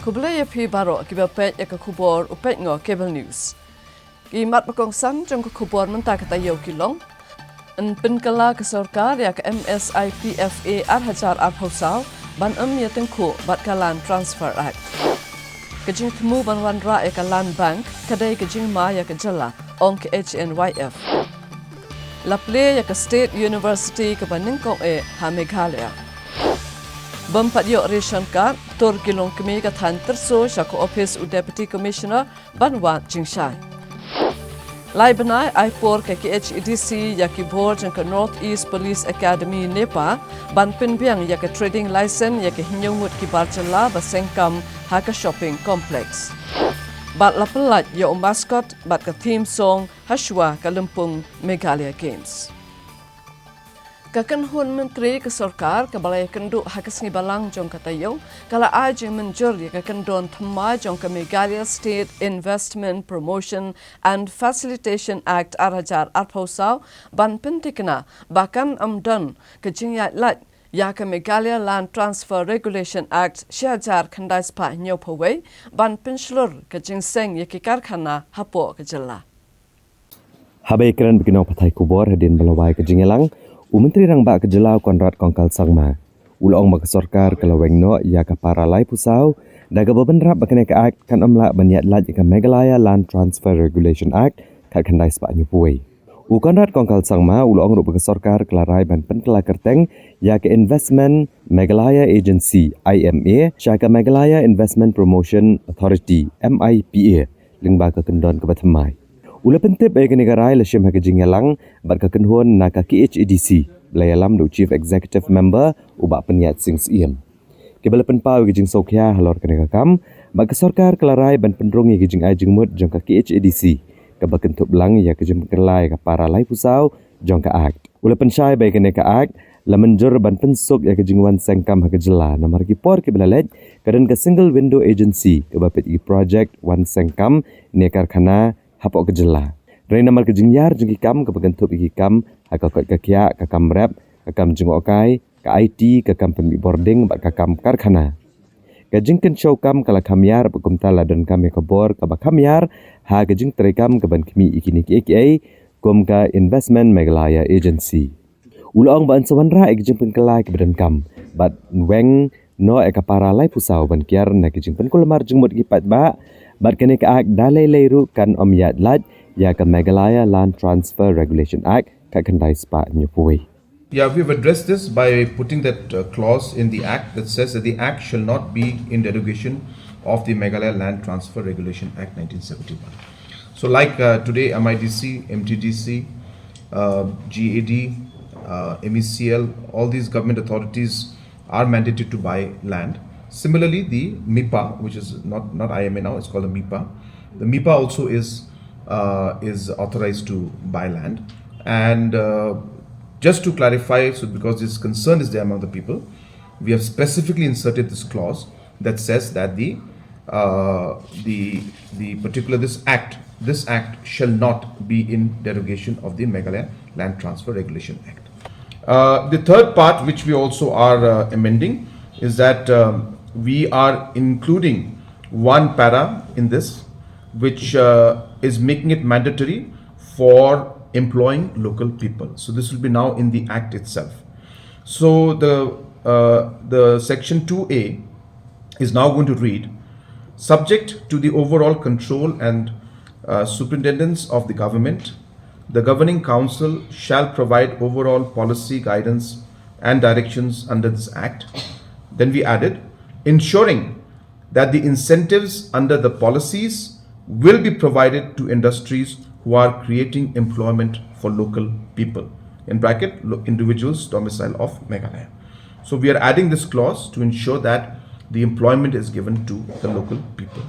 Kublaya pi baro kiba pet ya kubor upet ngo cable news. Ki mat makong san jong kubor menta kata yo kilong. En penkala ke sarkar ya ke MSIPFA Hajar Arhausau ban ya tengku bat kalan Transfer Act. Kejing temu ban wanra ya ke Land Bank kadai kejing ma ya ke jala ong ke HNYF. Laple ya ke State University ke Baningkong ha Meghalaya. Bampat yok ration card, tur kilong kami katan terso syako office u Deputy Commissioner Banwat Jingshai. Lai benai I4 ke KHEDC ya ki board yang ke North East Police Academy Nepa ban pinbiang ya ke trading license ya ke hinyungmut ki Barcela basengkam ha ke shopping complex. Bat lapelat ya mascot bat ke theme song Hashwa ke Lempung Meghalaya Games. Kakan hun menteri ke sarkar ke balai kenduk hakas ngi balang jong katayong kala ajing menjur ya kakan don thema jong ke Meghalaya State Investment Promotion and Facilitation Act Hajar Arhausau ban pentikna bahkan amdan ke jingyat lat ya ke Meghalaya Land Transfer Regulation Act syajar khandai spa nyopawai ban penslur ke jingseng ya ke karkhana hapo ke jela. Habai keren bikin patai kubor hadin balawai ke jingelang Menteri rang bak kejelau Konrad Kongkal Sangma. Ulong bak sorkar kelaweng no ya ke para lai pusau daga bebenrap bakene ke act kan amla banyat laj ke Meghalaya Land Transfer Regulation Act kat kandai sepak nyupui. Konrad Kongkal Sangma ulong ruk bak sorkar kelarai ban pentela kerteng ya ke Investment Meghalaya Agency IMA syaka Meghalaya Investment Promotion Authority MIPA lingba ke kendon ke batemai. Ula pentip bagi negara lesyam hak jingelang bat kekenhuan nak KHEDC belayalam do Chief Executive Member ubak peniat sings iem. Kebala penpau gijing sokya halor kenega kam bat kesorkar kelarai ban pendrungi gijing ajing mut jong ka KHEDC keba kentuk belang ya kejim kelai ka para lai pusau jong ka act. Ula pensyai bagi kenega act lamanjur ban pensuk ya kejing wan sengkam hak jela namar ki por ke belalej kadan ka single window agency keba pet project wan sengkam ne karkhana hapok kejela. Dari namar kejingyar jengkikam ke pegentup ikikam hakakot kakia kakam rap kakam jengokai ka IT kakam pemi boarding bat kakam karkhana. Kejingken syawkam kala kamyar pekumtala dan kami kebor kaba kamyar ha kejing terekam keban kimi ikini KKA kum ka Investment Meghalaya Agency. Ulong ban sawanra kejing pengkelai kebadan kam bat weng no eka para lai pusau ban kiar na kejing pengkulamar jengmut kipat ba bat kene ka act dalai leiru kan omyat lat ya ke Meghalaya Land Transfer Regulation Act kat kendai spa nyupui. Yeah, we've addressed this by putting that clause in the act that says that the act shall not be in derogation of the Meghalaya Land Transfer Regulation Act 1971. So like today MIDC, MTDC, GAD, MECL, all these government authorities are mandated to buy land. Similarly, the MIPA, which is not IMA now, it's called the MIPA. The MIPA also is authorized to buy land. And just to clarify, so because this concern is there among the people, we have specifically inserted this clause that says that the particular this act shall not be in derogation of the Meghalaya Land Transfer Regulation Act. The third part, which we also are amending, is that we are including one para in this, which is making it mandatory for employing local people. So this will be now in the act itself. So the section 2A is now going to read, subject to the overall control and superintendence of the government, the governing council shall provide overall policy guidance and directions under this act. Then we added, ensuring that the incentives under the policies will be provided to industries who are creating employment for local people, in bracket, individuals domicile of Meghalaya. So we are adding this clause to ensure that the employment is given to the local people.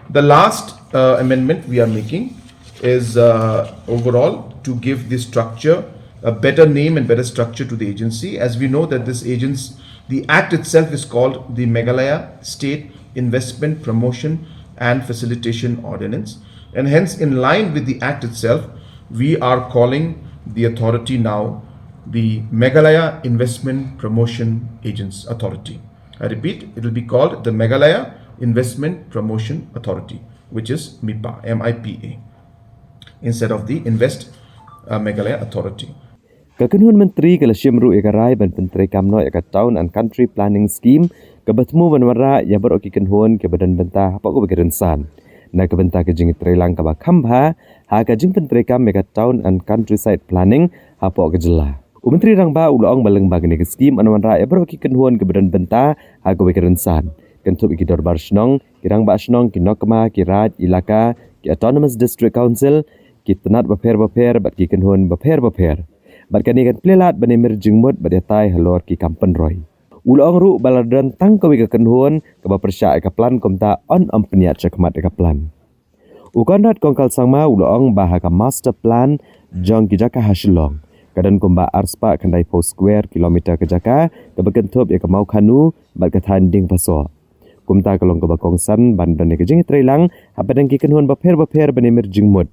The last amendment we are making is overall to give the structure a better name and better structure to the agency. As we know that this agency, the act itself is called the Meghalaya State Investment Promotion and Facilitation Ordinance, and hence in line with the act itself we are calling the authority now the Meghalaya Investment Promotion Agents Authority. I repeat, it will be called the Meghalaya Investment Promotion Authority, which is MIPA, MIPA, instead of the Invest Meghalaya Authority. Kekenhuan Menteri Kalasiam Ru Ekarai ban Menteri Kamno Eka Town and Country Planning Scheme kebatmu banwara yang beroki kenhuan ke badan bentah apa ko begerensan. Na ke bentah ke jingit trelang ka bakhambha ha ka jing Menteri Kam Eka Town and Countryside Planning apa ke jela. Menteri rangba ulaong baleng bagani ke scheme anwanra yang beroki kenhuan ke badan bentah ha ko begerensan. Kentup iki dorbar snong kirang ba snong kinokma kirat ilaka ki Autonomous District Council ki tenat baper bat ki kenhuan baper. Barkani kan plelat bani merjingmut badatai halor ki kampen roy. Ulong ru baladan tang kawi ke kenhuan ke bapersya eka plan komta on ampeniat cekmat eka plan. Ukonrat kongkal sangma ulong bahaka master plan jong kijaka hasilong. Kadan komba arspa kandai post square kilometer kejaka ke bekentup eka mau kanu bat katanding paso. Kumta kalong ke bakongsan bandan eka jingit reilang hapadang ki kenhuan baper bani merjingmut.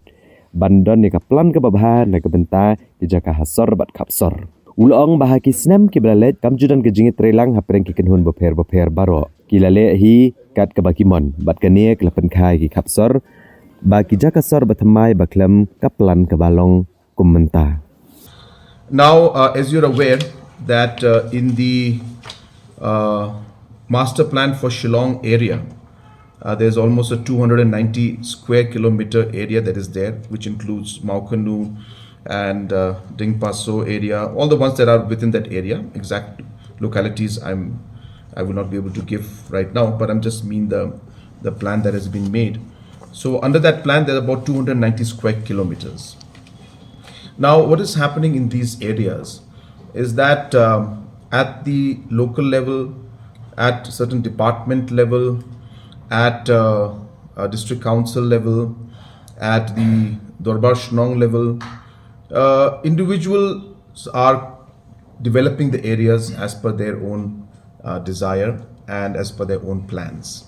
Bandon ni ka plan ke babha na ke benta ki jaka hasor bat kapsor. Ulong bahaki snam ki belalet kamjudan ke jingit relang hapreng ki kenhun beper baro. Ki lale hi kat ke bakimon bat kene ke lepen khai ki kapsor ba ki jaka sor batamai baklam ka plan ke balong kumenta. Now, as you're aware that in the master plan for Shillong area, there's almost a 290 square kilometer area that is there, which includes Maukanu and Ding Paso area, all the ones that are within that area. Exact localities I will not be able to give right now, but I'm just mean the plan that has been made. So under that plan, there are about 290 square kilometers. Now, what is happening in these areas is that at the local level, at certain department level, at district council level, at the Dorbar Shnong level, individuals are developing the areas as per their own desire and as per their own plans.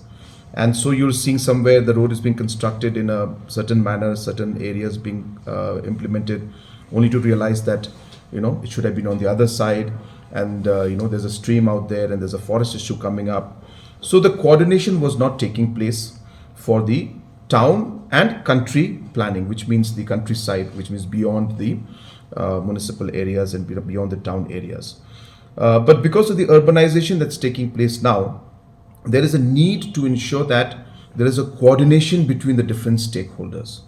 And so you're seeing somewhere the road is being constructed in a certain manner, certain areas being implemented, only to realize that, it should have been on the other side. And, there's a stream out there and there's a forest issue coming up. So the coordination was not taking place for the town and country planning, which means the countryside, which means beyond the municipal areas and beyond the town areas. But because of the urbanization that's taking place now, there is a need to ensure that there is a coordination between the different stakeholders.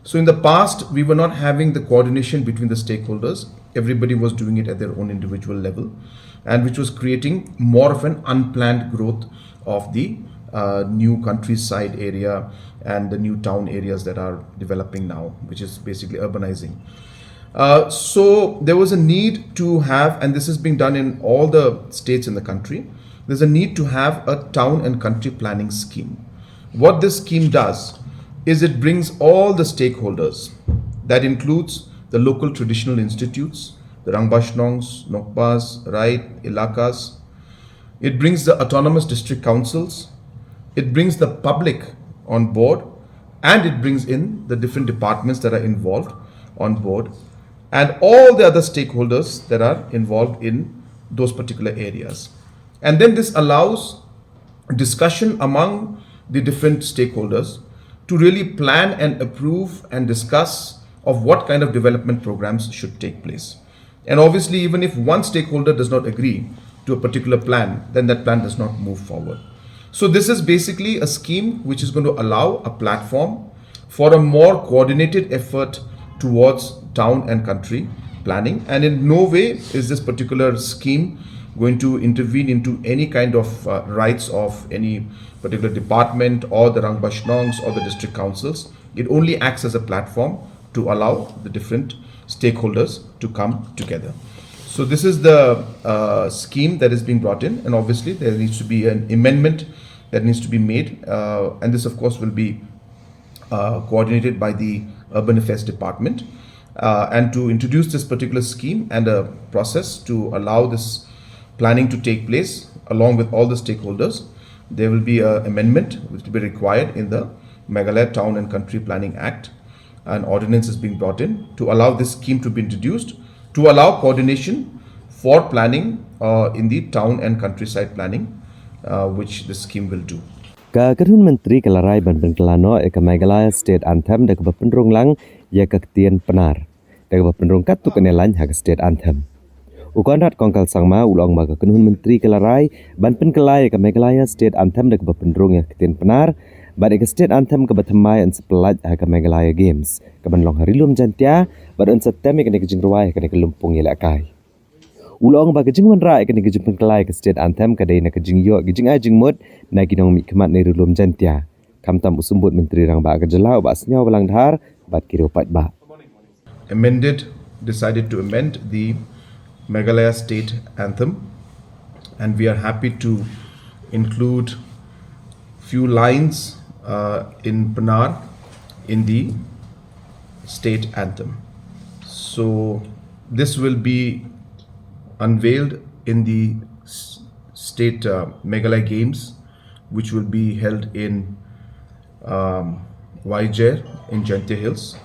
So in the past, we were not having the coordination between the stakeholders. Everybody was doing it at their own individual level, and which was creating more of an unplanned growth of the new countryside area and the new town areas that are developing now, which is basically urbanizing. So there was a need to have, and this is being done in all the states in the country, there's a need to have a town and country planning scheme. What this scheme does is it brings all the stakeholders, that includes the local traditional institutes, the Rangbashnongs, Nokpas, Rait, Ilakas. It brings the autonomous district councils, it brings the public on board, and it brings in the different departments that are involved on board, and all the other stakeholders that are involved in those particular areas. And then this allows discussion among the different stakeholders to really plan and approve and discuss of what kind of development programs should take place. And obviously, even if one stakeholder does not agree to a particular plan, then that plan does not move forward. So this is basically a scheme which is going to allow a platform for a more coordinated effort towards town and country planning. And in no way is this particular scheme going to intervene into any kind of rights of any particular department or the Rangbashnongs or the district councils. It only acts as a platform to allow the different stakeholders to come together. So this is the scheme that is being brought in, and obviously there needs to be an amendment that needs to be made, and this of course will be coordinated by the Urban Affairs Department, and to introduce this particular scheme and a process to allow this planning to take place along with all the stakeholders. There will be an amendment which will be required in the Meghalaya Town and Country Planning Act. An ordinance is being brought in to allow this scheme to be introduced, to allow coordination for planning in the town and countryside planning, which this scheme will do. Ka Kedun Menteri Kelarai ban Kelano ke Meghalaya State Anthem dak penrung lang ya kektian penar. Dak penrung kat tu kenelan hak State Anthem. Ukondat kongkal sangma ulong maka Kedun Menteri Kelarai ban Kelai ke Meghalaya State Anthem dak penrung ya kektian penar. Ban ke State Anthem ke Batamai an sepelat hak Meghalaya Games. Ke Banlong Harilum Jantia ban setem ke jing ruai ke lumpung yelakai. Ulong bagi jing wanra ke jing Kelai ke State Anthem ke dai nak jing yo jing ajing mut na ginong mikmat nei rulum jantia kam tam usumbut menteri rang ba ke jelau ba senyau belang dhar bat kiro pat ba decided to amend the Meghalaya State Anthem, and we are happy to include few lines in Panar in the state anthem. So this will be unveiled in the state Meghalaya Games, which will be held in Vaijer in Jantia Hills,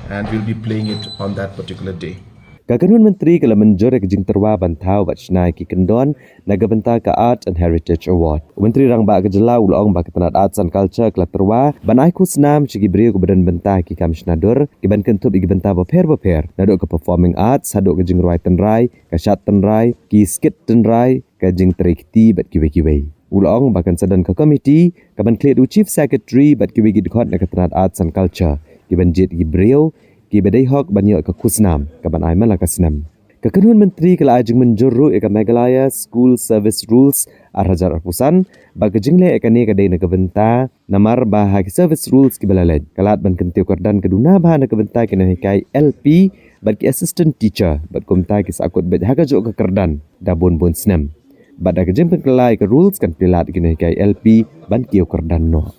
and we'll be playing it on that particular day. Kakanun Menteri kala menjor ke jing terwa bantau bat snai ki kendon naga benta ka Art and Heritage Award. Menteri rang ba ke jelau ulong ba ke tanat arts and culture kala terwa banai ku senam cigi brio ke badan benta ki kamsnadur ki ban kentup ki benta beper nadok ke performing arts hadok ke jing ruai tenrai ka shat tenrai ki skit tenrai ka jing trikti bat kiwe ulong ba kan sedan ke komiti ka ban klet chief secretary bat kiwe ki dekat naga tanat arts and culture ki ban jet ki brio ki badai hok banyak ke kusnam ke ban aiman la kasnam ke kedun menteri kala ajing menjuru ke Meghalaya School Service Rules arhajar arpusan ba ke jingle ke ne ke dai na ke benta namar ba ha service rules ki balalaj kalat ban kentiu kardan keduna ba na ke benta ke ne kai LP ba ki assistant teacher ba komta ki sakut bet ha jo ke kardan da bon snam ba da ke jing penkelai ke rules kan pilat ki ne kai LP ban kiu kardan no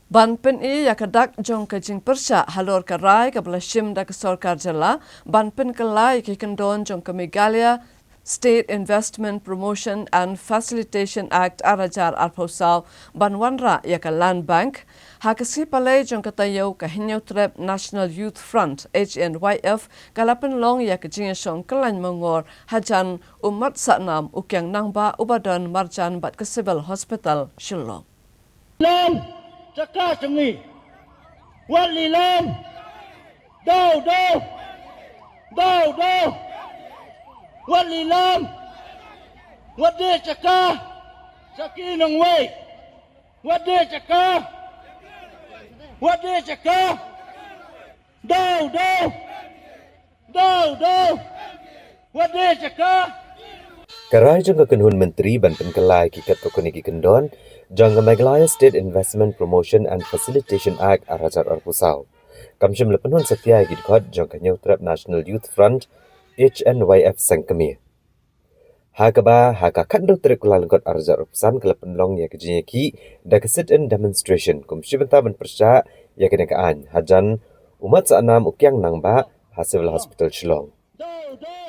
Ban pen i yakadak jong ke jing persya halor ke rai ke belashim da ke sorkar jela ban pen kelai ke kendon jong ke Meghalaya State Investment Promotion and Facilitation Act arajar arposau ban wanra ya ke Land Bank ha ke sipalai jong ke tayo ke hinyau trap National Youth Front HNYF kalapen long ya ke jing song kelan mengor hajan umat saknam ukyang nangba ubadan marjan bat ke Civil Hospital Shillong. Cakap cengi, wali lam, dau, wali lam, wadi cakap, saki nang wei, wadi cakap, dau, wadi cakap. Karai jang kekenhun menteri ban penkelai ki kat tokoni ki kendon jang Meghalaya State Investment Promotion and Facilitation Act arajar arpusau. Kamshim lepenhun setia ki dikot jang kenyau trap National Youth Front HNYF sangkemi. Hakaba hakakat do trikula lengkot arajar arpusan kelepen long ya kejinya ki da ke sit in demonstration kumshi benta ban persya ya kenekaan hajan umat saanam ukyang nangba Civil Hospital Shillong.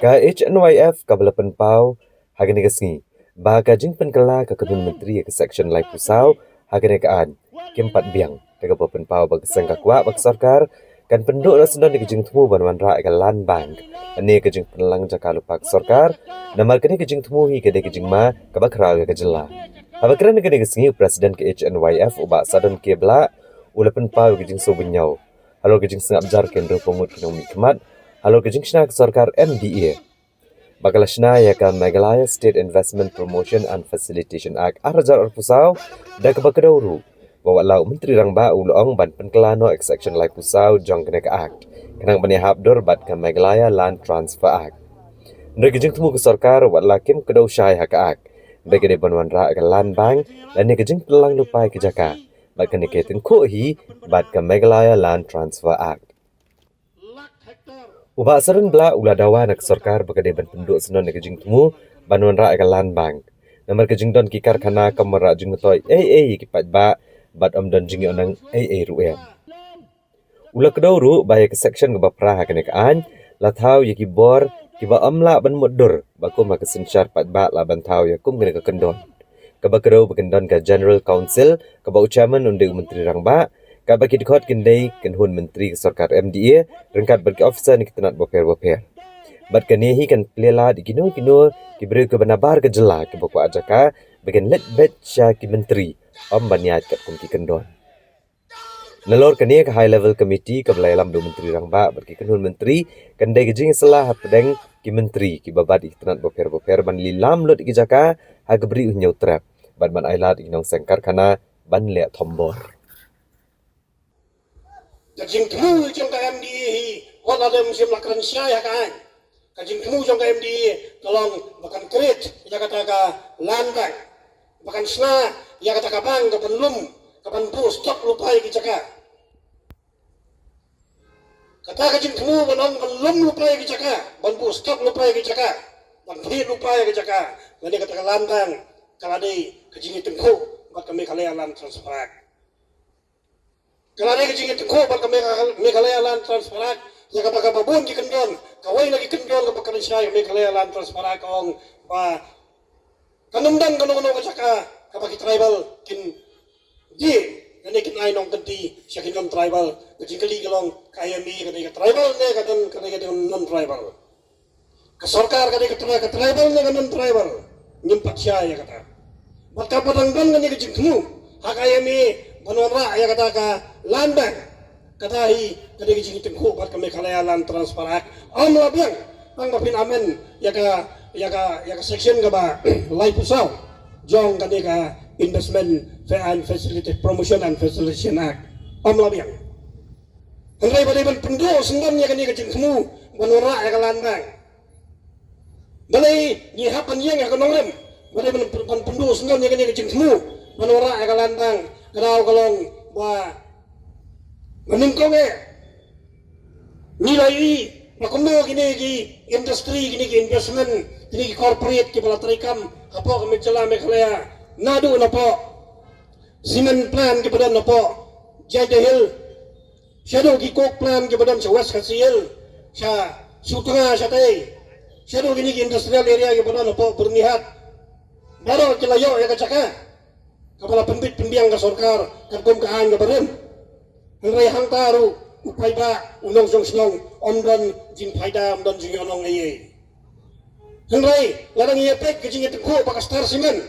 Ka HNYF ka belepen pau hagane kesngi ba ka jing penkela ka kedun menteri ke section lai pusau hagane kaan kempat biang tega popen pau ba kesang ka kwa ba sarkar kan penduk la sendon ke jing temu ban wanra ka Land Bank ane ke jing penlang jaka lupa sarkar namal kene ke jing temu hi ke de ke jing ma ka ba kra ke jela aba kran ke de kesngi presiden ke HNYF uba sadon ke bla ulapen pau ke jing so benyau halo ke jing sengap jar kendro pomut ekonomi kemat halo ke jing sna sarkar MDA Bakalashna ya ka Meghalaya State Investment Promotion and Facilitation Act arajar arpusau da ka bakadauru bawa lau menteri rang ba ulong ban penkelano section lai pusau jong kena ka act kenang bani habdor bat ka Meghalaya Land Transfer Act ndek jing temu ke sarkar wat lakim kedau syai hak act ndek de banwan ra ka Land Bank dan ne jing pelang lupai ke jaka bat kene ketin ko hi bat ka Meghalaya Land Transfer Act Uba saran bla ula dawa nak sarkar bagade ban penduk senon nak jing temu banwan ra ka Land Bank. Namar ke jing don kikar khana kamara jing toy ki pat ba bat amdan jing onang ruem. Ula kedau ru ba ke section ke bapra ha kene kaan la thau ye ki bor ki ba amla ban modur ba ko ma ke sensyar pat ba la ban thau ye kum kene ke kendon. Ka ba kedau bekendon ka General Council ka ba chairman unde menteri rang ba Kaba kidikot kendai kenhun menteri ke sarkar MDA rengkat bagi officer ni ketenat boper. Bat kani hi kan plela di kino ki beri ke benabar ke jela ke bakwa ajaka bagian let bet sya ki menteri om baniat kat kum ki kendon. Nalor kani ke high level committee ke belayalam do menteri rangba berki kenul menteri kendai gejing salah hat pedeng ki menteri ki babat iktanat boper ban lilam lot ki jaka ha ke beri unyau trap ban ailat inong sengkar kana ban le thombor. Kajing temu trong ka MDA wala dem sim lakran siya ya kan. Kajing temu trong ka MDA tolong bakan kredit ya kata ka landai. Bakan sna ya kata ka bang ka penlum ka penpu stok lupai ki jaka. Kata kajing temu banong penlum lupai ki jaka, penpu stok lupai ki jaka. Ban phit lupai ki jaka. Ngani kata ka landang kala dei kajing temu bat kami kalaya land transferak. Kalau ada kecing itu kau bakal Meghalaya Land Transferat, ya kapag babun di kendon, kawai lagi kendon kapag kanisya Meghalaya Land Transferat kong ba kanumdan kano kacaka kapag tribal kin di kani kinay nong kanti siya kinon tribal kecing kali kalong kaya mi kani tribal ne kadang non tribal kasorkar kani tribal ne non tribal nyimpat siya ya kata maka padangdan kani kecing temu hakaya mi Manora ya kata ka landang kata hi kata kecing tengku bat kami Meghalaya Land Transferat am labiang ang bapin amen ya ka section ka ba lai pusau jong kani ka investment and facility promotion and facilitation act am labiang henrai badai pendo senggan ya kani kecing temu manora ya ka landang balai ni hapan yang ya ka nongrem badai pendo senggan ya kani kecing temu manora ya ka landang kalau wah meningkong nilai makundo gini industri gini investment gini corporate ki bala trikam apa kami cela Meghalaya nadu napo cement plan ki badan napo Jaya Hill shadow ki coke plan ki badan sa West Kasiel sa Sutra sa tay shadow gini industrial area ki badan napo bernihat baru kilayo ya kacaka kapala pembit pembiang ka sorkar kakum kaan ka barin henrai hang taru upai ba unong song snong omdan jing paida omdan jing onong aye henrai ladang ye pek ke jing ko pa star simen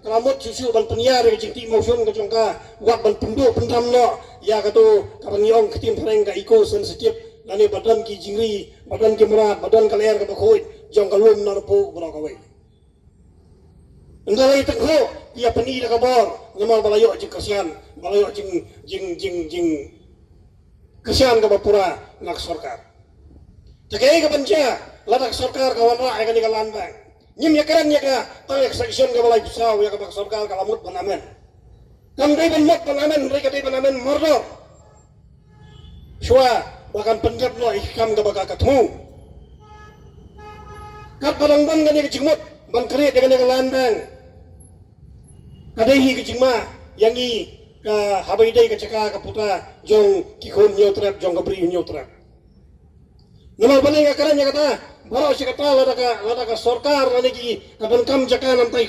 kalamot susu ban peniar ke jing ti motion ka jongka wat ban pendo pendam no ya ka to kapanyong ketim pareng ka iko sensitif lani badan ki jingri badan ki merat badan ka leer ka bakhoy jong ka lum na po bro ka we Enggak tengko ia peni dah kabar nyamal balayo jing kasian balayo jing kasian ka bapura nak sorkar takai ka panca ladak sorkar kawan ra ka ni landang nyim ya karan ya ka tak section ka balai pusau ya ka sorkar kalamut banamen kam dai ban mot banamen mereka dai banamen mordor shwa bahkan penjat no ikam ka baka ketemu kat barang ban ka jingmut ban kret ka ni landang kadai kecing ma yang i ka habai dai ka caka ka putra jong kikon nyotrap jong kabri nyotrap namal balai ka karanya kata baro si kata lada ka sorkar lagi ki kapan kam jaka nantai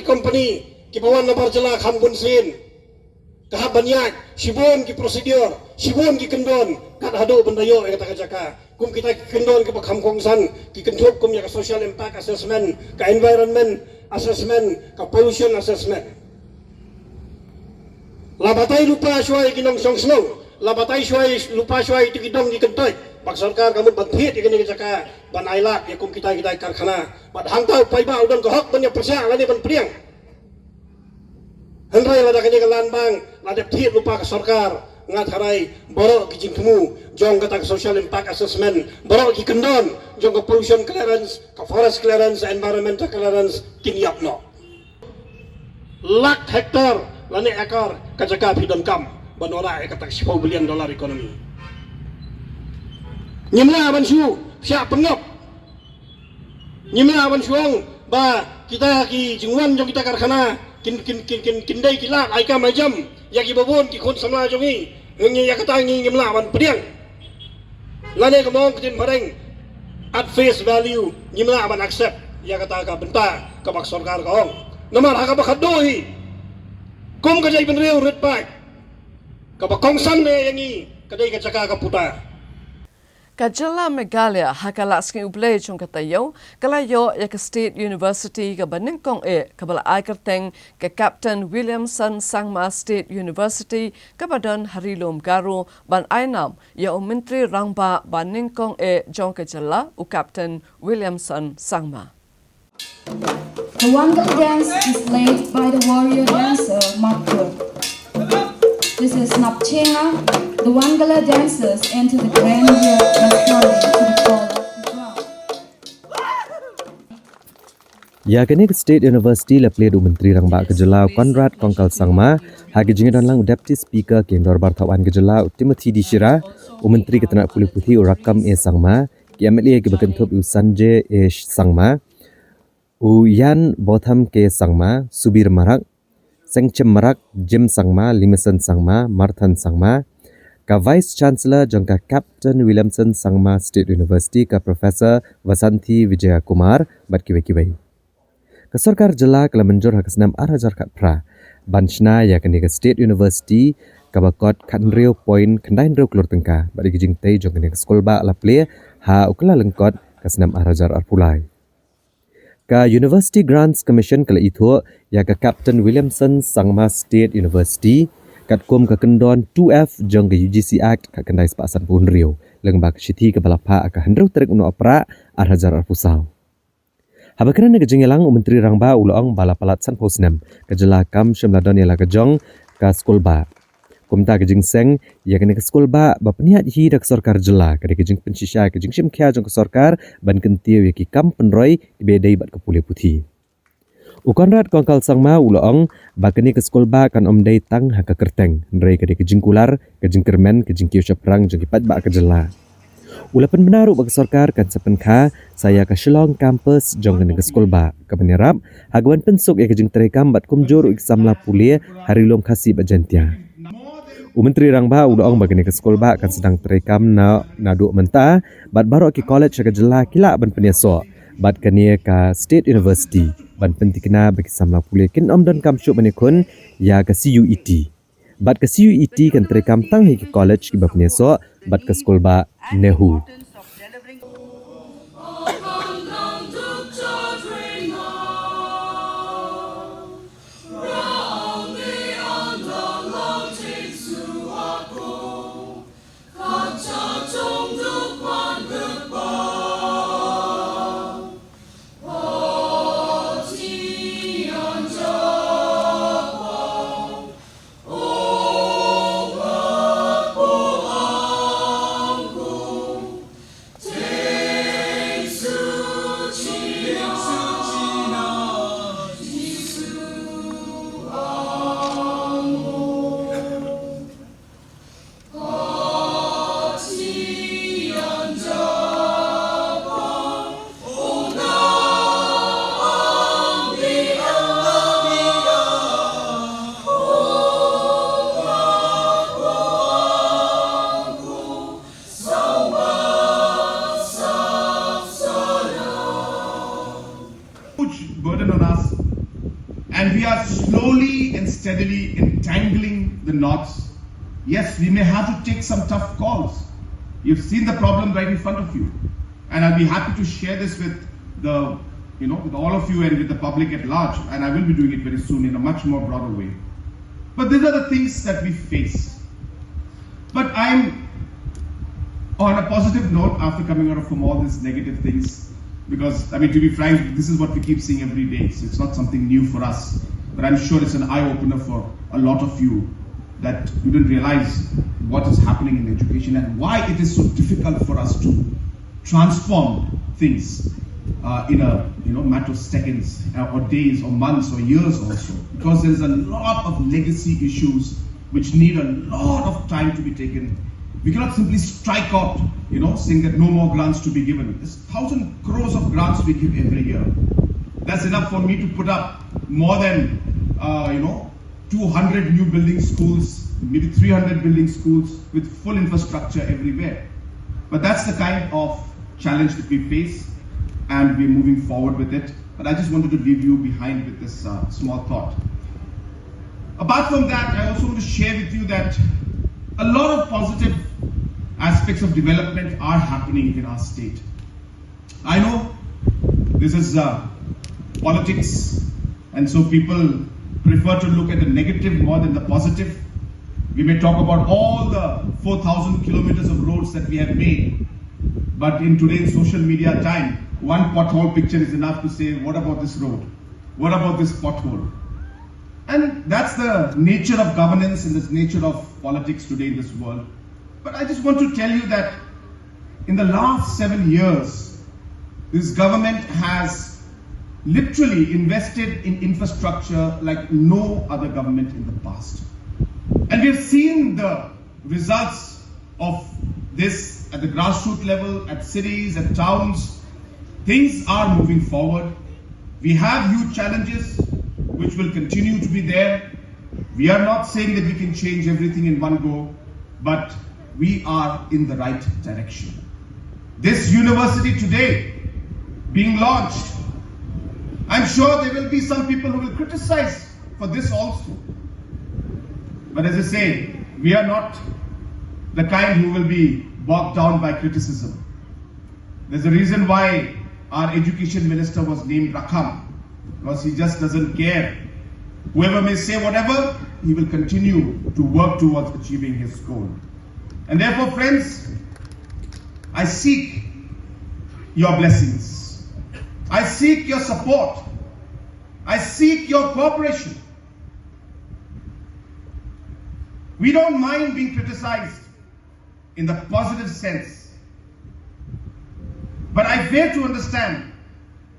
company ki bawan na barjala kham gunsin kahabanyak sibon ki prosedur sibon ki kendon kat hado bendayo kata ka jaka kum kita kendon ke kham kongsan ki kendop kum ya ka social impact assessment ka environment assessment, ka pollution assessment. Labatay lupa syuai kinong song snow. Labatay lupa syuai itu kidong di kentoy. Bak sarkar kamu banthit ikan ni jaka ban ailat ya kum kita karkhana. Bad hangtau pai ba udang kohok ban ya persya lani ban priang. Henrai lada kani kalan bang lada thit lupa ka sarkar ngat harai borok kijing temu jong kata social impact assessment borok ki kendon jong ka pollution clearance ka forest clearance environmental clearance kiniap no lak hektar lani ekar kajaka pidon kam banora kata $10 billion ekonomi nyimla ban syu sia pengop nyimla ban syong ba kita ki jingwan jong kita karkhana kin dai kila ai ka majam ya ki babon ki khon samla jongi ngi ya kata ngi melawan pediang lane kemong ketin bareng at face value ngi melawan accept ya kata ka benta ka bak sarkar ka ong namar ha ka bakadoi kum ka jai benreu red pack ka bakong san ne yangi kadai ka caka ka puta Kajala Megalia hakala skin ublay chung katayo kalayo ya ka State University ka baningkong kabala ay karteng ka Captain Williamson Sangma State University kabadon Harilom Garo ban ainam ya Menteri Rangba baningkong jong kajala u Captain Williamson Sangma. The Wangala dance is led by the warrior dancer Makpur. This is Napchenga. The Wangala dancers enter the grand year responding to the call of the drum. Ya kini ke State University la play du Menteri Rangba Kejelau Konrad Kongkal Sangma hagi jingan lang Deputy Speaker ke Indor Bartawan Kejelau Timothy Dishira u Menteri Ketenaga Pulih Putih u Rakam Sangma ki MLA ke Bakentup u Sanjay Sangma u Yan Botham ke Sangma Subir Marak Sengchem Marak Jim Sangma Limeson Sangma Marthan Sangma ka Vice Chancellor jangka Captain Williamson Sangma State University ka Professor Vasanthi Vijaya Kumar bat kibai-kibai. Ka Sarkar Jela kala menjur hak senam 8,000 kat pra banchna ya kani ka State University ka bakot Khanrio Point Khandai Ndro Klor Tengka bat gijing tei jong kani ka sekolah la ple ha ukla lengkot ka senam 8,000 arpulai. Ka University Grants Commission kala itu ya ka Captain Williamson Sangma State University kat kum ka kendon 2F jong ke UGC Act ka kendai sepasan pun Rio lengbak syiti ke balapa ka hendrau terik uno opera 8,000 arpusau. Habakran ke jengelang Menteri Rangba uloong balapalat san posnem ke jela kam syamladon yala ke jong ka sekolba. Kumta ke jing seng ya kene ke sekolba ba peniat hi dak sorkar jela ke jing pensisya ke jing syamkhia jong ke sorkar ban kentiu ya ki kam penroi bedai bat ke Pulih Putih. Konrad Kongkal Sangma uloong bakani ke sekolba kan omdai tang haka kerteng ndrei ke jing kular ke jing kermen ke jing kiu syaprang jong kipat ba ke jela. Ulapan menaruh bagi sorkar kan sepenkha saya ke Shillong campus jong ke sekolba ke penerap hagwan pensuk ya ke jing terekam bat kumjur iksamla pulia Harilom Khasi bajantia. Menteri Rangba uloong bagani ke sekolba kan sedang terekam nadu menta bat baru ke college ke jela kila ban penyeso bat kania ke State University ban pentikna bagi samla pulia kin om dan kamsyuk menikun ya ke CUET. Bat ke CUET kan terekam tang ke college ki bapneso bat ke sekolba Nehu. Burden on us, and we are slowly and steadily entangling the knots. Yes, we may have to take some tough calls. You've seen the problem right in front of you, and I'll be happy to share this with with all of you and with the public at large, and I will be doing it very soon in a much more broader way. But these are the things that we face. But I'm on a positive note after coming out from all these negative things. Because, to be frank, this is what we keep seeing every day. So it's not something new for us. But I'm sure it's an eye-opener for a lot of you that you didn't realize what is happening in education and why it is so difficult for us to transform things in a matter of seconds or days or months or years also. Because there's a lot of legacy issues which need a lot of time to be taken. We cannot simply strike out, saying that no more grants to be given. There's 1,000 crores of grants we give every year. That's enough for me to put up more than, 200 new building schools, maybe 300 building schools with full infrastructure everywhere. But that's the kind of challenge that we face, and we're moving forward with it. But I just wanted to leave you behind with this small thought. Apart from that, I also want to share with you that a lot of positive aspects aspects of development are happening in our state. I know this is politics, and so people prefer to look at the negative more than the positive. We may talk about all the 4,000 kilometers of roads that we have made, but in today's social media time, one pothole picture is enough to say, what about this road? What about this pothole? And that's the nature of governance and the nature of politics today in this world. But I just want to tell you that in the last 7 years, this government has literally invested in infrastructure like no other government in the past. And we've seen the results of this at the grassroots level, at cities, at towns. Things are moving forward. We have huge challenges which will continue to be there. We are not saying that we can change everything in one go, but we are in the right direction. This university today being launched, I'm sure there will be some people who will criticize for this also. But as I say, we are not the kind who will be bogged down by criticism. There's a reason why our education minister was named Rakham, because he just doesn't care. Whoever may say whatever, he will continue to work towards achieving his goal. And therefore, friends, I seek your blessings. I seek your support. I seek your cooperation. We don't mind being criticized in the positive sense. But I fail to understand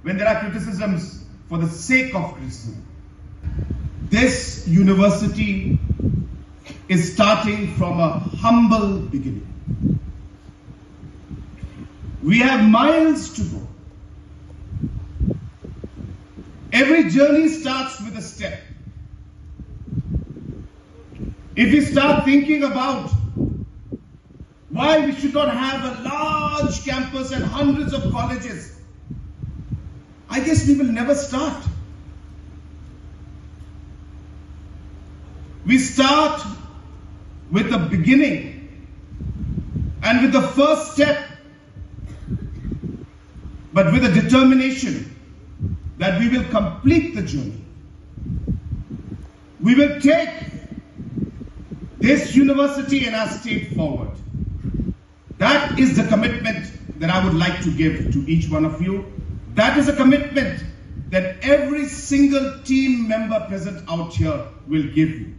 when there are criticisms for the sake of criticism. This university is starting from a humble beginning. We have miles to go. Every journey starts with a step. If we start thinking about why we should not have a large campus and hundreds of colleges, I guess we will never start. We start with the beginning and with the first step, but with a determination that we will complete the journey. We will take this university and our state forward. That is the commitment that I would like to give to each one of you. That is a commitment that every single team member present out here will give you.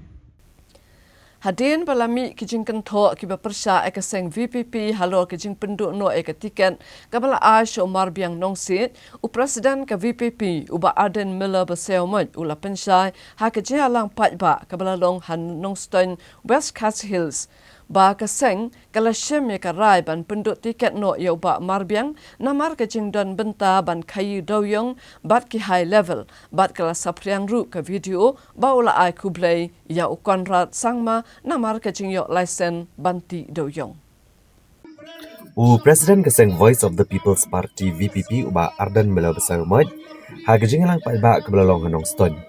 Hadin balami kijing kentho kiba persa eka seng VPP halo kijing penduk no eka tiket kabala Aish Omar biang nongsit u presiden ka VPP uba Arden Miller beseomot ula pensai ha keje alang patba kabala long han nongstone West Cass Hills ba ka seng kala shem ka rai ban penduk tiket no yo ba marbiang namar kijing don benta ban kayu doyong bat ki high level bat kala sapriang ru ka video ba ula ai kublai ya u Konrad Sangma namar kijing yo lisen banti doyong. Presiden keseng Voice of the People's Party VPP uba Arden Miller beseomot ha kijing alang patba kabala long hanong stone.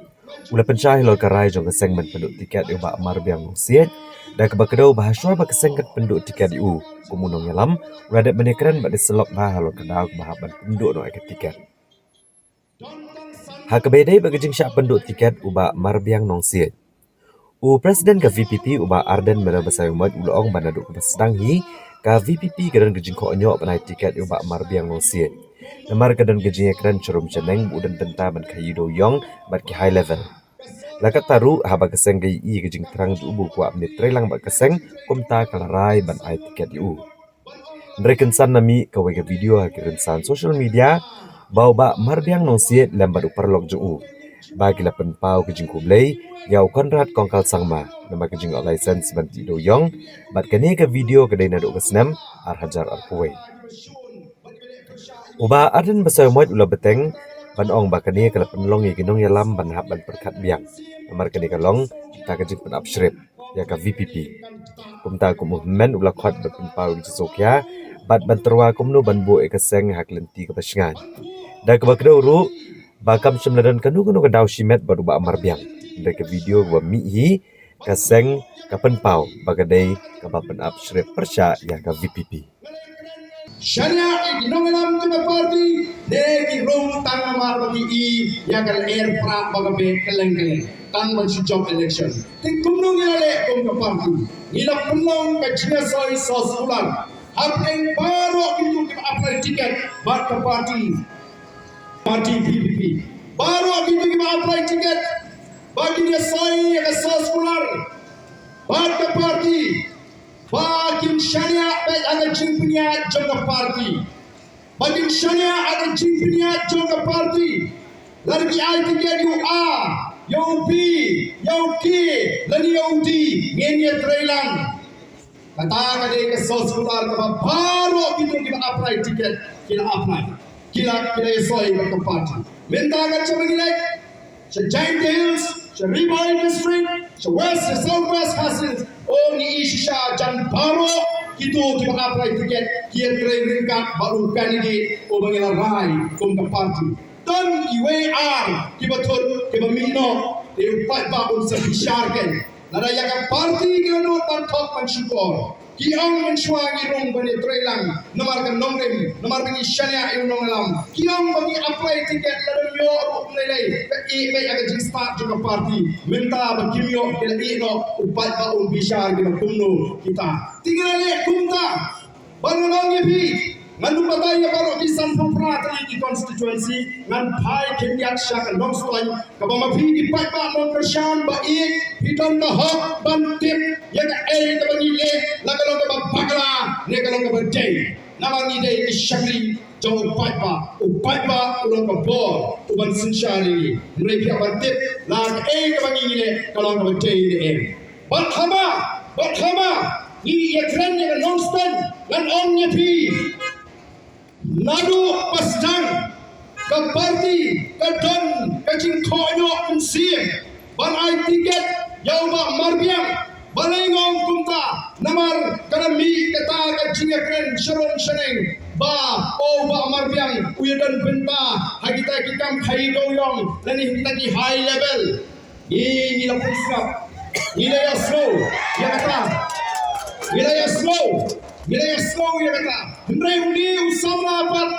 Ula pensai lo karai jong keseng ban penduk tiket uba marbiang nongsiet dah kebakedau bahasua bakesengkat penduk tiket diu kumunong yalam uradat menekran bak diselok bah halo kedau bahaban penduk no eket tiket ha kebedai bakejing syak penduk tiket uba marbiang nongsiet presiden ke VPP uba Arden Miller beseomot ulong banaduk sedang hi ka VPP kedan gejing ko onyok banai tiket uba marbiang nongsiet namar kedan gejing ekran cerum ceneng udan benta ban kayu doyong bat ki high level lakat taru haba keseng gay i gejing terang ubu kuat menit trelang bak keseng kumta kalarai ban ai tiket yu. Mereka san nami kawe ke video hakirin san social media bau bak marbiang nongsiet lambat uparlok ju. Bagi lapen pau gejing kublai yau Konrad Kongkal Sangma nama gejing license banti doyong bat kene ke video kedai naduk kesnam ar hajar ar kuwe. Uba Arden beseomot ula beteng ban ong bakane kala penlong ye ginong yalam ban hab ban perkat biang amar kene kalong ta kajik pen upshrip ya ka VPP kumta ku movement ula khot bat pau di sokya bat ban terwa kumno ban bo e kaseng hak lenti ka pasingan da ka bakdo ru bakam semladan kanu kanu ka daw shimet baru ba amar biang da ka video wa mi hi kaseng kapenpau bagadai kabapen up Shrip Persya ya ka VPP. Syariah ikinongalam tuna party degi rong tang mar bagi I ya kal air pra bagabe keleng tang ban job election tin kumnong ilale kum ka party ila kumnong ka jina soi sosulan hapeng baro kintu ka apply ticket bat ka party PPP baro kintu ka apply ticket bagi dia soi ka sosulan bat ka party Bakin syariah baik ada jimpinya jaga parti. Bakin syariah ada jimpinya jaga parti. Lagi I tiga you A, you B, you K, lagi you D. Ini trailan. Kata kade ke soskular ke baru kita apply tiket kita apply. Kita soi ke parti. Minta kat cuma gilai. Giant Hills, River District, West, Southwest Hassins. Oh ni isya jan baro kita apply tiket kita ringkat baru candidate o bangila rai kum ka party dan IWR kita betul kita minno de pat ba un sa bisharken nara ya ka party kita no tan top mensyukur ki ang mensyuangi rong bani trailang nomor kan nomrem nomor bani syania eu nongalam ki ang bagi apply tiket lalu yo nilai ke I baik aga jing start juga party minta bagi yo kila I no upat ba un bishar kita kumno kita tinggal le kumta bangunong yepi nganu patay baro di sampung pratri di constituency ngan pai kenyat syak long stoy kabama pi di pat ba non persyan ba I hitan na hak bantim ya ka ta bani le la ka long ka bagla ne ka long ka day namang ni day isyagri jauh upat ba ulong ka bor uban sinsyali mereka bantim la ka ka bani le ka long ka day ne Bathama ni ya kren ya non-stand dan omnya pi nadu pasdang ke parti ke don ke jingkoyo mensim ban ai tiket yau ba marbiang balengong kumta namar karami kata ke jinga kren sharong shaneng ba o ba marbiang uyadan benta hagita kikam khai doyong lani kita ki high level ini la pusat wilayah slow ya kata wilayah slow ya kata hendrai undi usama pat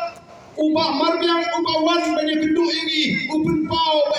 uba marbiang uba wan banyak gedung ini open pau ba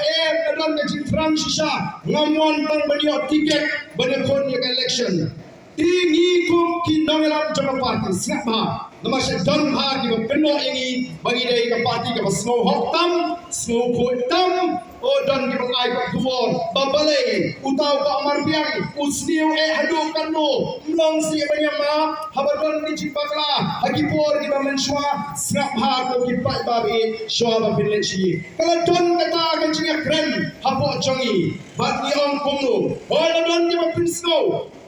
dan kecil Fransisa ngamon tang banyak tiket banyak kon ya election tinggi kum kinongelam jama parti siapa nama sedang har di beno ini bagi dari ke parti ke snow hotam snow potam o dan di ai kuor babale utau ka marbiang usniu hadu kanno long si banyama habadan di cipakla hagi por di bamenswa snap ha ko ki pai babi shwa ba binlechi kala don kata ka jinga kren hapo jongi bat ni on kono o don di bapinsno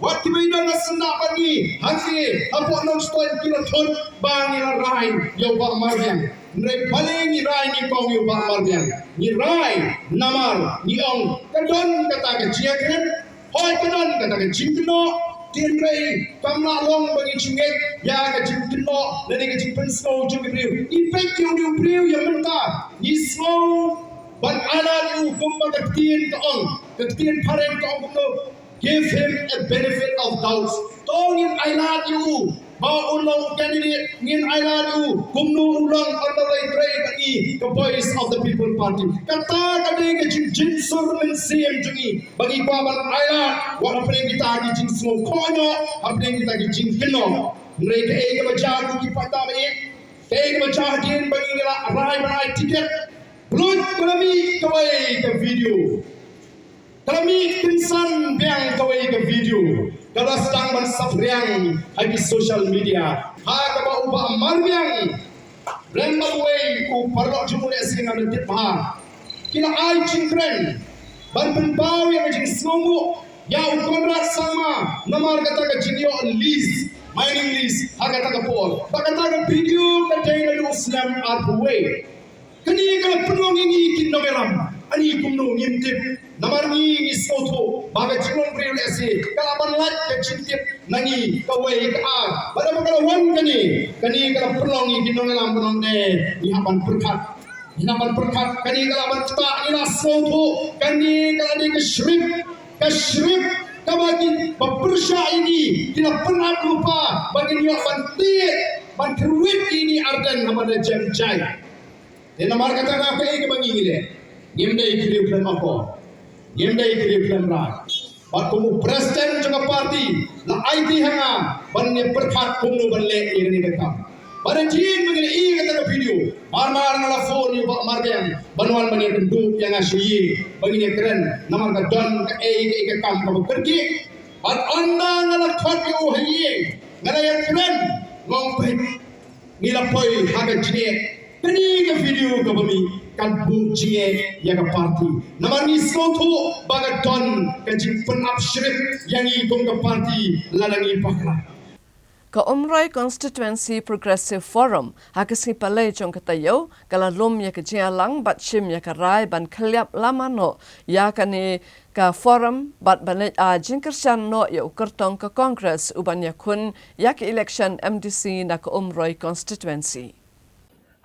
wat ki baidan asna bani hagi hapo non stoin kilo ton bangi rai yo ba marbiang Nrai paling ni rai ni kong yu ba marbiang ni rai namar ni ong kadon kata ke jiakan hoi kadon kata ke jinkno tin rai kamla long bagi jinget ya ke jinkno lani ke jimpen snow jung briu impact yu briu ya menta ni snow ban ala yu kumba ke tin ka ong ke tin parent ka ong no give him a benefit of doubt tongin ailat yu ba ulang candidate ngin ailadu kumnu ulang andalai tray bagi the voice of the people party kata kade ke jin surmen sim jungi bagi baban ailat wa apne kita di jin smo konyo apne kita di jin keno mereka ke baca ki pata me ke baca din bagi rai rai tiket blut kami kawai ke video kami insan biang kawai ke video kada sedang bersafriang di social media ha kaba uba marbiang rembal way ku parlo jumule sing ada tipha kila ai chinkren ban penbau yang jing songo ya ukonrat sama namar kata ke jingyo list mining list ha kata ke pol kata ke video ke dai lu islam are way kini kalau penuh ini kindogeram ani kumno ngimtip namar ni isoto baga jingon priul ese kalaban lat ke cintip nangi kawai ka pada makala wan kani kala perlong ni kindogeram penong de ni haban perkat kani kalaban ta ila soto kani kala di ke shrip kabagi bersya ini tidak pernah lupa bagi dia bantuit ini ardan kepada jam-jam. Dia nomor kata apa yang bagi ini? Game day kiri film apa? Game day kiri film rai. Bakumu presiden juga parti la IT hanga banne perkhat kumnu banle ini bekam. Pada jin mengenai kata video, mar ngala phone ni bak margen banwan bani tentu yang asyik bagi keren nomor ka don ka ke kam ka pergi. Pat anda ngala khat yo hayi ngala yang keren ngong pe ngila poi haga jine. Kani ke video ka bami kan bu jine yang ka parti. Nomor ni soto baga don ka jin pen absyrik yang i gong ka parti lalangi pakla. Ka Umroi Constituency Progressive Forum hakasi palai jong katayo kala lum ya kejialang bat shim ya karai ban keliap lama no ya kani ka forum bat banai jingkersan no ya ukertong ka Congress uban ya kun ya ke election MDC na ka Umroi Constituency.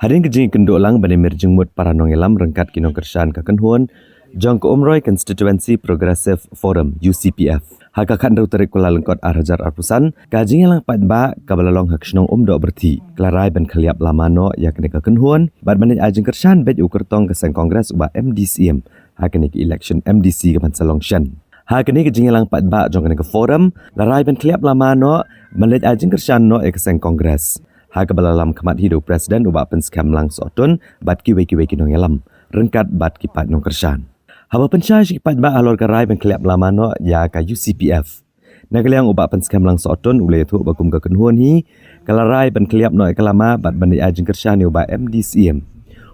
Hadin kejing kenduk lang bani mirjengmut para nongelam rengkat kinong kersan ka kenhuan jong ka Umroi Constituency Progressive Forum UCPF. Haka kan rau tarik kula lengkot arhajar arpusan, kajing yang pat ba kabalalong hak senong dok berti. Kelarai ban keliap lamano ya kene ka kenhuan, bad manaj ajeng kersan bet ukertong ke seng kongres uba MDCM, hakene ke election MDC ke ban salong shan. Hakene kajing yang pat ba jong kene ke forum, larai ban keliap lamano manaj ajeng kersan no ke seng kongres. Haka balalam kemat hidup presiden uba penskam lang sotun, bat kiwe-kiwe kinong yalam, rengkat bat kipat nong kersan. Haba pensyai sikipat ba alor karai ban keliap lamano ya ka UCPF. Nagaliang ubak penskam lang sotun ulai tu bakum ka kenhuan hi kalarai ban keliap no ekalama bat bandai ajeng kersan ni ubak MDCM.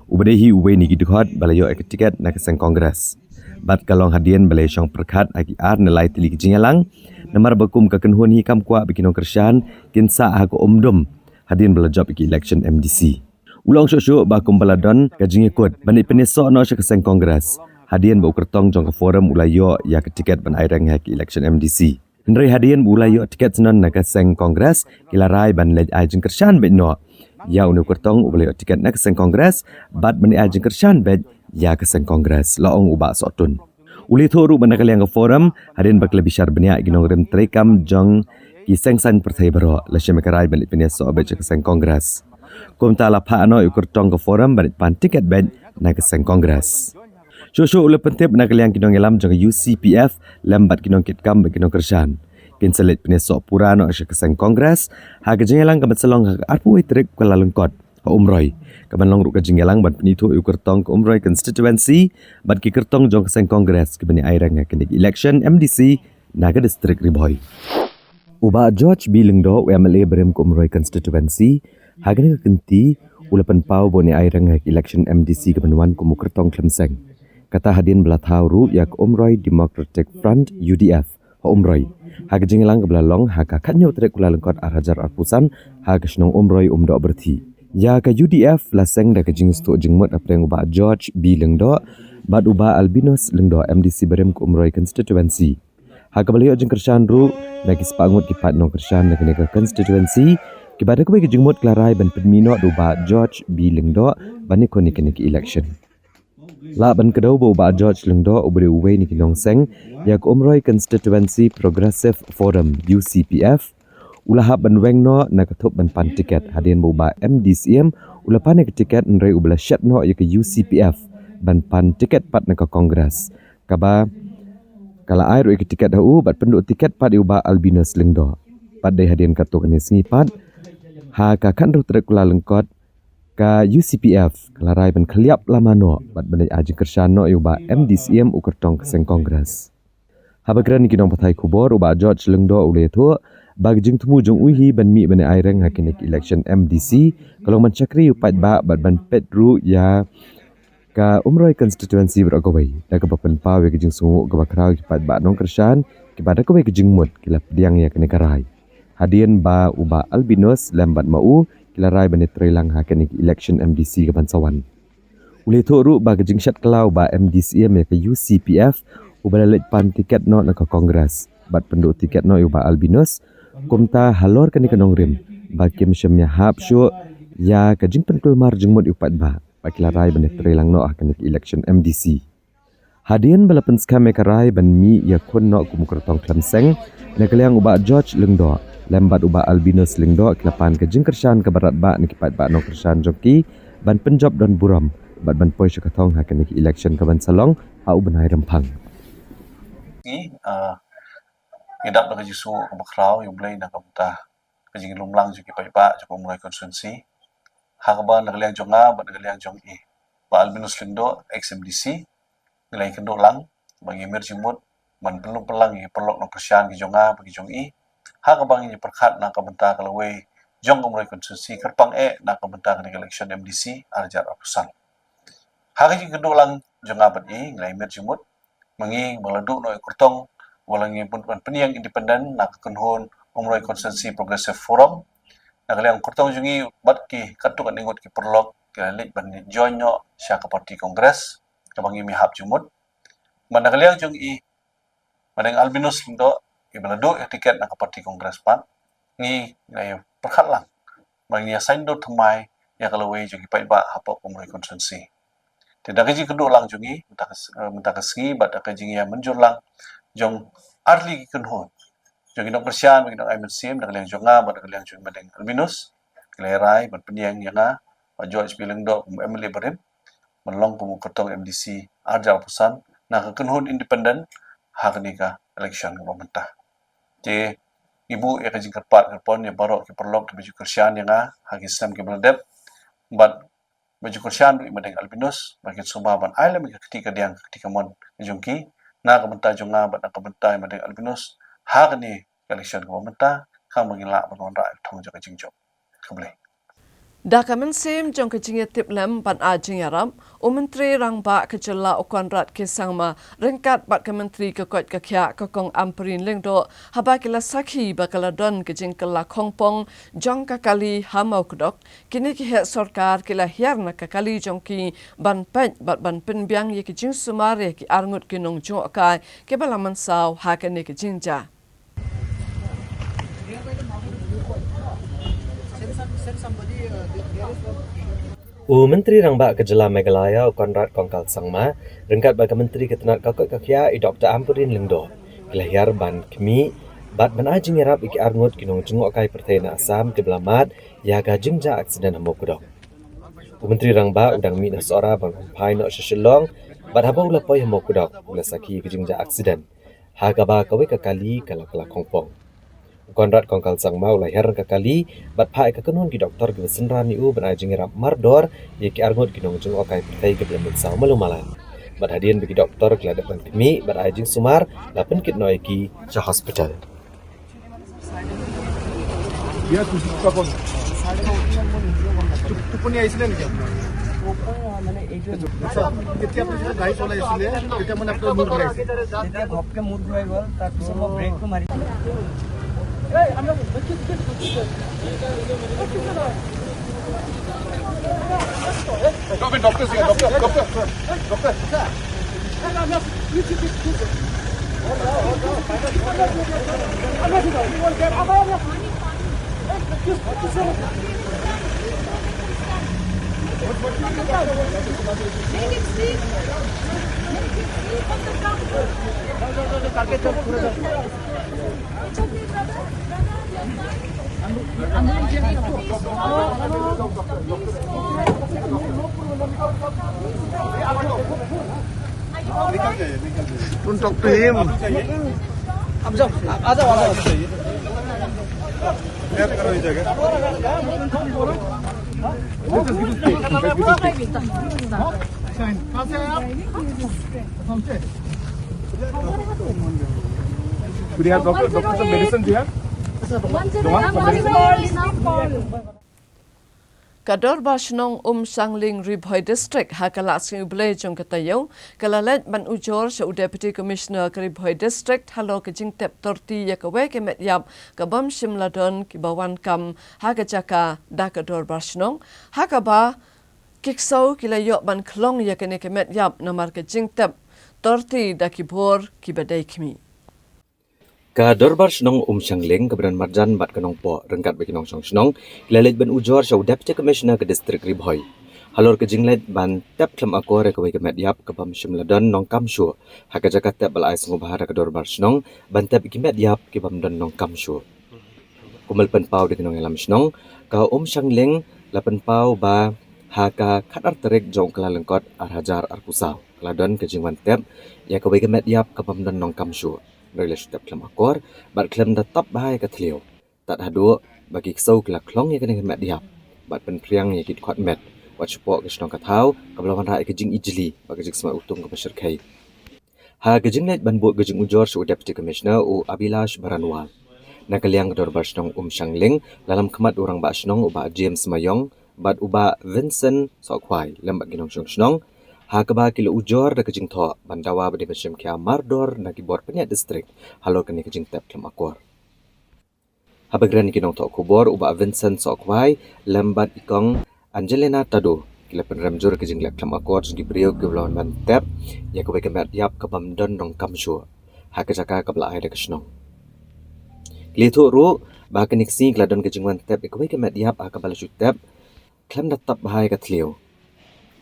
Ubadehi uwe ni gidukhat balayo ek tiket na keseng kongres. Bat kalong hadian balai syong perkat agi ar nilai tili kijingalang namar bakum ka kenhuan hi kam kuat bikinong kersan kinsa aku omdom hadian balajop iki election MDC. Ulang syok-syok bakum baladon kajing ikut bandai penesok no sya keseng kongres. Hadian bau kertong jong ke forum ulayo ya ke tiket ban airang hak election MDC. Henry hadian ulayo tiket senon nak seng kongres kilarai ban lej ajeng kersan bet no. Ya unu kertong ulayo tiket nak seng kongres bat ban ajeng kersan bet ya ke seng kongres laong ubak sotun. Uli thoru ban nakaliang ke forum hadian bak lebih syar benia ginong rem trekam jong ki seng san pertai bero la syemekarai ban ipenia so bet ke seng kongres. Kum ta la pha no kertong ke forum ban pan tiket bet nak seng kongres. Syok-syok ule pentip nak kaliang kinong elam jang UCPF lambat kinong kitkam bagi kinong kersan. Kin selit penesok pura no asya keseng kongres, ha kejengelang kabat selong ha arpu trik kala lengkot ha Umroi. Kaban long ru kejengelang ban penitu yu kertong ke Umroi Constituency, bat ki kertong jong keseng kongres ke bani airang ha kenik election MDC naga distrik Riboy. Uba George B. Lengdo UMLA berem ke Umroi Constituency, ha kenik kenti ule penpau bani airang ha election MDC ke banuan kumu kertong klemseng. Kata hadian belatau ru yak Umroi Democratic Front UDF ha Umroi. Ha kejengelang ke belalong ha kakatnya utrik kula lengkot arhajar arpusan ha kesenong Umroi umdok berti. Ya ka UDF laseng da kejing stuk jengmut apreng ubah George B. Lengdo bat ubah Albinos Lengdo MDC berem ke Umroi Constituency. Ha kabaliyo jeng kersan ru bagi sepangut kipat nong kersan nak ke constituency kibada kubai kejengmut kelarai ban penmino ubah George B. Lengdo bani koni ke election. La ban kedau bau ba George Lengdo ubri uwe ni kinong seng yak Umroi Constituency Progressive Forum UCPF ulah ban wengno na katup ban pan tiket hadian bau ba MDCM ulah pan ke tiket nrei ubla syat no yak UCPF ban pan tiket pat na ke kongres kaba kala air ke tiket hu bat penduk tiket pat uba Albinos Lengdo pat dai hadian katuk ni singipat ha ka kan ru trek kula lengkot ka UCPF kelarai ban keliap lamano bat bandai ajeng kersan no uba MDCM ukertong keseng kongres. Habagran ni kinong patai kubor uba George Lengdo ule tu bagi jeng temu jong uhi ban mi bandai aireng hakinik election MDC kalau mencakri upat ba bat ban petru ya ka Umroi Constituency beragawai da ka bapen pa we kejeng sungu ka bakrau kipat ba nong kersan kipada ka we kejeng mut kila pediang ya kene karai. Hadian ba uba Albinos lambat mau kilarai bani trelang hakenik election MDC ke Bansawan. Uli toru ba kejing syat kelau ba MDCM ya ke UCPF ubalalit pan tiket no na ke kongres. Bat penduk tiket no uba Albinos kumta halor kani kanong rim ba kim syamnya hap syuk ya kejing penkulmar jengmut upat ba kilarai bani trelang no hakenik election MDC. Hadian balapan skam mekarai ban mi ya kun no kumukertong klemseng nakaliang uba George Lengdo lembat uba Albinus Lengdo kelapan ke jingkershan ke barat ba nikipat ba no kershan joki ban penjob dan buram bat ban poi syakatong hakan niki election ke ban salong au benai rempang Idap nak jisu ke bakrau yang boleh nak betah kejing lumlang juga pai ba juga mulai konsensi hakba nakaliang jonga bat nakaliang jong i ba Albinus Lengdo XMDC nilai kendo lang bagi merjimut man belum pelang i perlok no persian ki jonga bagi jong i hak bang ini perkat nak benta kalawai jong ko mulai konsensi kerpang nak benta ke election MDC arjar apusan hak ki kendo lang jonga bat i nilai merjimut mangi baladu no kurtong walangi pun peniang independen nak kenhon mulai konsensi progressive forum nak liang kurtong jungi bat ki katuk ningut ki perlok ki lit ban joinyo sya ke parti kongres kabangi mihap jumut manakaliang jung i madang Albinus Lengdo i balado tiket nak parti kongres pan ngi ngai perkat lang bagi sign do thamai ya kalawai jung i pai ba hapok kumulai konsensi tidak kaji kedua lang jung i mentah kesengi bat kaji ya menjur lang jong arli kenhon jung i nok persian bagi nok aimen sim nakaliang jonga bat nakaliang jung madang Albinus kelerai bat peniang yanga George Lengdo Emily Berim melong kumu ketong MDC arja pusan nak kenhun independen hak nika election pemerintah. Je ibu ya kajing kerpat kerpon ya barok ki perlok ki baju kersian yang hak Islam ki beladep bat baju kersian du madeng Albinus bagi sumba ban alam ketika diang ketika mon jungki na kementar jonga bat nak kementar madeng Albinus hak ni election pemerintah kam mengilak ban ra thong jo kajing job. Keboleh Dakamen sim jong kejing tip lem pan ajing yaram, Menteri Rangba kejela Konrad Kesangma rengkat bat ke Menteri kekot kekya kokong Amperin Lengdo haba kila sakhi bakala don kejing kela Kongpong jong kakali hamau kedok kini ki sorkar kila hiarna kakali jong ki ban pej bat ban penbiang ye kejing sumare ki arngut kinong jong kai ke balaman saw hakan ne kejing ja. Menteri Rangba Kejela Meghalaya Konrad Kongkal Sangma rengkat bagi Menteri Ketenat Kakak Kakya Dr. Amperin Lengdo kelahir ban kemi bat ban ajing yarap iki arngut kinong jengok kai pertena Assam ke belamat ya gajing ja aksiden hamo kudok. Menteri Rangba udang mi nasora bang pai no syeselong bat haba ula poi hamo kudok ula saki gajing ja aksiden hagaba kawe kakali kala Kongpong. Konrad Kongkal Sangma ulahir kakali bat pai kakenun ki doktor ki besenran niu ban ajing yarap mardor ye ki arngut kinong jengok kai pertai ke belamat saw malumalan. Bat hadian bagi doktor kelada ban kemi bat ajing sumar lapen kit noi ki cha hospital. Ya tu apa? Tu punya Islam ke? মানে এইটো কেতিয়া আপুনি গাড়ী চলাইছিলে তেতিয়া মানে আপোনাৰ মুড ঘূৰাইছে তেতিয়া ঘপকে মুড ঘূৰাই গ'ল তাৰ পিছত মই ব্ৰেকটো মাৰি এই আমি Untuk tim. Ab जाओ आ जाओ यार करो इस जगह Do you have doctor some medicine here? Kador Bashnong Sangling Ribhoi District hakala sing ublay jong katayo kalalet ban ujor sa Deputy Commissioner Ribhoi District halo kajing tep torti yakawe ke metyap kabam simladon kibawan kam hakajaka da Kador Bashnong hakaba kiksau kilayo ban klong yakane ke metyap namar kajing tep torti da kibor kibadai kimi. Kador Bashnong Sangling keberan marjan bat kenong po rengkat bagi nong song kilalit ban ujor sa Deputy Commissioner ke District Ribhoi Halor ke jinglet ban tap klam akor ke wei ke met yap ke bam shimladon nong kam shu. Ha ke jakat tap balai sengu bahara ke dor bar shnong ban tap ke met yap ke bam don nong kam shu. Kumal pen pau de nong elam shnong ka shang leng la pen pau ba ha ka khatar terek jong kala lengkot ar hajar ar pusau. Keladon ke jingwan tap ya ke wei ke met yap ke bam don nong kam shu. Relation tap klam akor bat klam da tap bahai ke tliu. Tat hadu bagi kesau kelak klong ya ke met yap. Bat pen priang ya kit kwat met. Wat support ke senong kathau kablawan rai ke jing ijli bagi jing semai utung ke pasir kai. Ha ke jing net ban buat ke jing ujor su deputy commissioner u Abilash Baranwal. Na kaliang dor bar senong Shangling dalam kemat orang ba senong u ba James Mayong bat u ba Vincent Sokwai lembak ginong senong. Ha ke ba kilo ujor da ke jing tho bandawa ba de macam kia Mardor na ki bor penyat district halor ke ni ke jing tap kem akor. Ha bagran ki nong tho kubor u ba Vincent Sokwai lembat ikong Angelina Tado kila penramjur ke jinglek klam akor segi brio ke lawan mantep ya ke weke mat yap ke bamdon nong kamshu ha ke jaka ke bla aida ke snong kli thu ru ba ke niksi kladon ke jingwan tep ke weke mat yap ha ke bala tep klam datap bahai ke tliu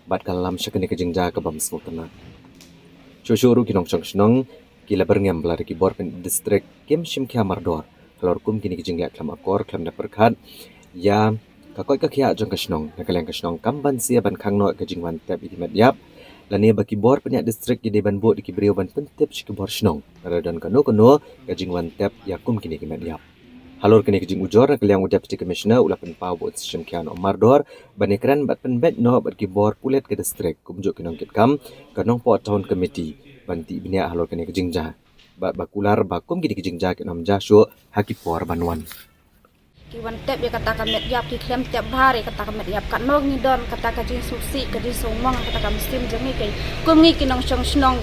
bat kalam syakene ke jingja ke bam smutana shuru ki nong snong kila berngam bla ki bor pen district kem shim kya mardor kalor kum kini ke jinglek klam akor klam da perkhat ya kakoi ka khia jong ka snong na kaleng ka snong kamban sia ban khang no ka jingwan tap i met yap lani baki bor penyak district di ban bo di kibrio ban pentep sik bor snong dan kano ka jingwan tap yakum kini ki met yap halor kini ki jing ujor na kaleng deputy commissioner ula pen pau bo system kian Mardor ban ekran bat pen bet no bat ki bor pulet ke district kumjo kinong kit kam kanong po town committee ban ti binia halor kini ki jingja ba bakular bakum kini ki jingja ki nam ja shu hakipor banwan Kiwan tep ya kata kamet yap ki klem tep bahari kata kamet yap kat nog ni don kata kajing suksi kajing sumong kata kam sim jengi kai kum ngi kinong shong shnong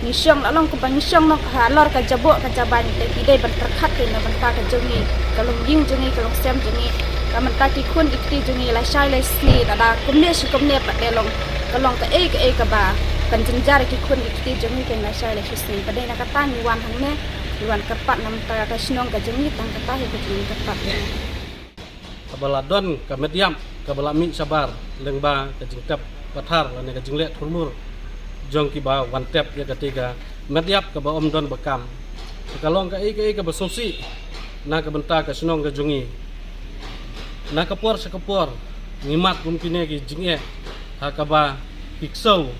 ni shong la long ku ban shong nok halor ka jabo ka jaban te pidai ban terkhat ke na ban ta ka jengi kalong ying jengi kalong sem jengi kaman ta ki kun ikti jengi la shai la sli da kum ne shi kum ne pa de long kalong ka e ka ba kan jenjar ki kun ikti jengi ke la shai la sli padai na kata ni wan hang ne Iwan kepat nam ta ka shnong ka jengi tang kata he ka jengi kepat Kabaladon ka mediam kabalami sabar lengba ka jingtap pathar lane ka jingle thurmur jong ki ba wan tap ya ketiga mediap ka ba omdon bekam kalong ka ka basosi na ka benta ka shnong ka jungi na ka por sa kapor ngimat kumkine ki jinge ha ka ba piksau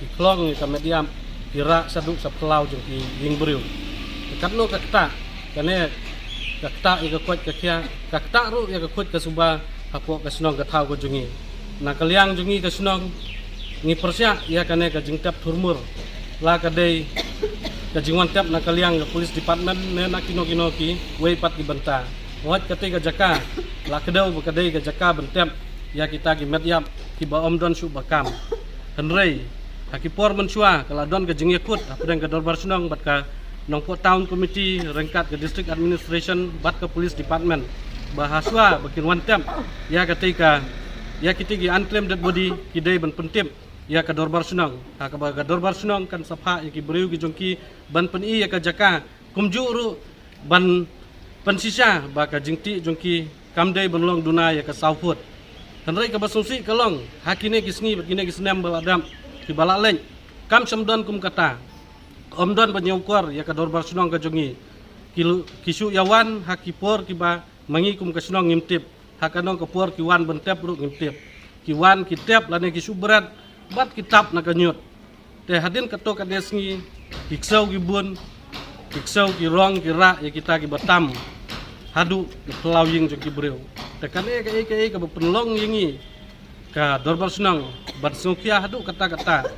ki klong ka mediam kira saduk sa pelau jong ki yingbriu katno kakta kane kakta ika kwat kakya kakta ru ya kwat kasuba hapo kasnong gathau ko jungi na kalyang jungi kasnong ngi persya ya kane ka jingtap thurmur la kadai ka jingwan tap na kalyang ka police department ne na kino ki wei pat ki banta wat kate ka jaka la kadau ba kadai ka jaka bentap ya kita ki medyap ki ba omdon su bakam henrei hakipor mensua kala don ka jingi kut apdeng ka dorbar snong bat ka Nongpo Town Committee rengkat ke District Administration bat ke Police Department bahaswa bakin one time ya ketika ya kitigi unclaimed dead body kidai ban pentip ya ke dorbar sunang ha ka dorbar sunang kan sapha ya ki beriu ki jongki ban peni ya ka jaka kumjuru ban pensisa ba ka jingti jongki kamdai banlong duna ya ka saufut hanrai ka basungsi kalong hakine kisngi bakine kisnam baladam ki balaleng kam samdon kum kata Omdon banyukor ya ka dorbar sunong ka jongi kisu yawan hakipor kiba mangi kum ka sunong ngimtip hakanong kapor kiwan bentep ru ngimtip kiwan kitep lane kisu berat bat kitap na kanyut te hadin kato ka desngi kiksau gibun kiksau kirong kira ya kita ki batam hadu pelau ying joki breu te kane ka penlong yingi ka dorbar sunong bat sukia hadu kata-kata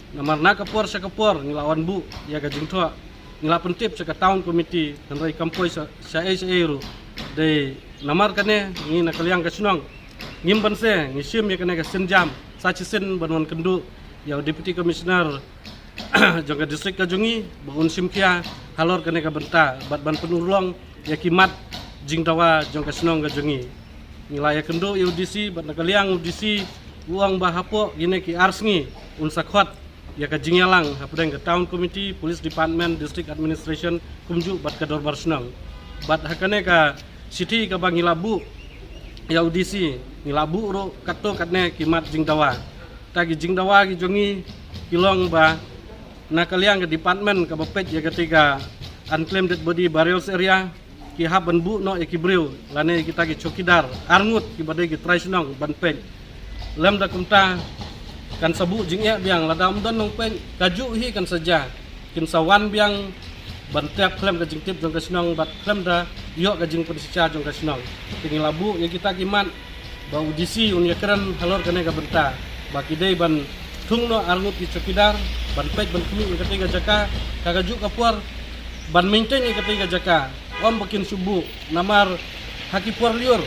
namarna kapor sa kapor ngilawan bu ya ka jingtho ngila pentip sa town committee hanrai kampoy sa ru de namar kane ngi na kalyang ka sunong ngimban se ngisim ya kane ka senjam sa chisen banwan kendu ya deputy commissioner jaga district ka jungi baun simkia halor kane ka benta bat ban penulong ya kimat jingtawa jong ka sunong ka jungi ngila ya kendu UDC bat na kalyang UDC uang bahapo gine ki arsngi unsakhot ya ka jingyalang hapdeng ke town committee police department district administration kumju bat ka dorbar sunang bat hakane ka city ka bangilabu ya audisi ni labu ro kato katne kimat jing dawa tagi jing dawa ki jongi kilong ba na kaliang ke department ka bapet ya ketiga unclaimed dead body burials area ki haban bu no ki briu lane kita ki chokidar arngut ki badai ki traisinong ban peng lam da kumta kan sabu jing ya biang ladam don nong peng kaju hi kan saja kin sawan biang ban tiap klem ka jing tip jong ka sinong bat klem da yo ka jing persisca jong ka sinong tingin labu ya kita kiman ba audisi un ya keren halor kene ka benta ba kidai ban thung no arngut ki chokidar ban pej ban kumi ketiga jaka kagaju kapuar ban maintain ketiga jaka om bakin subu namar haki puar liur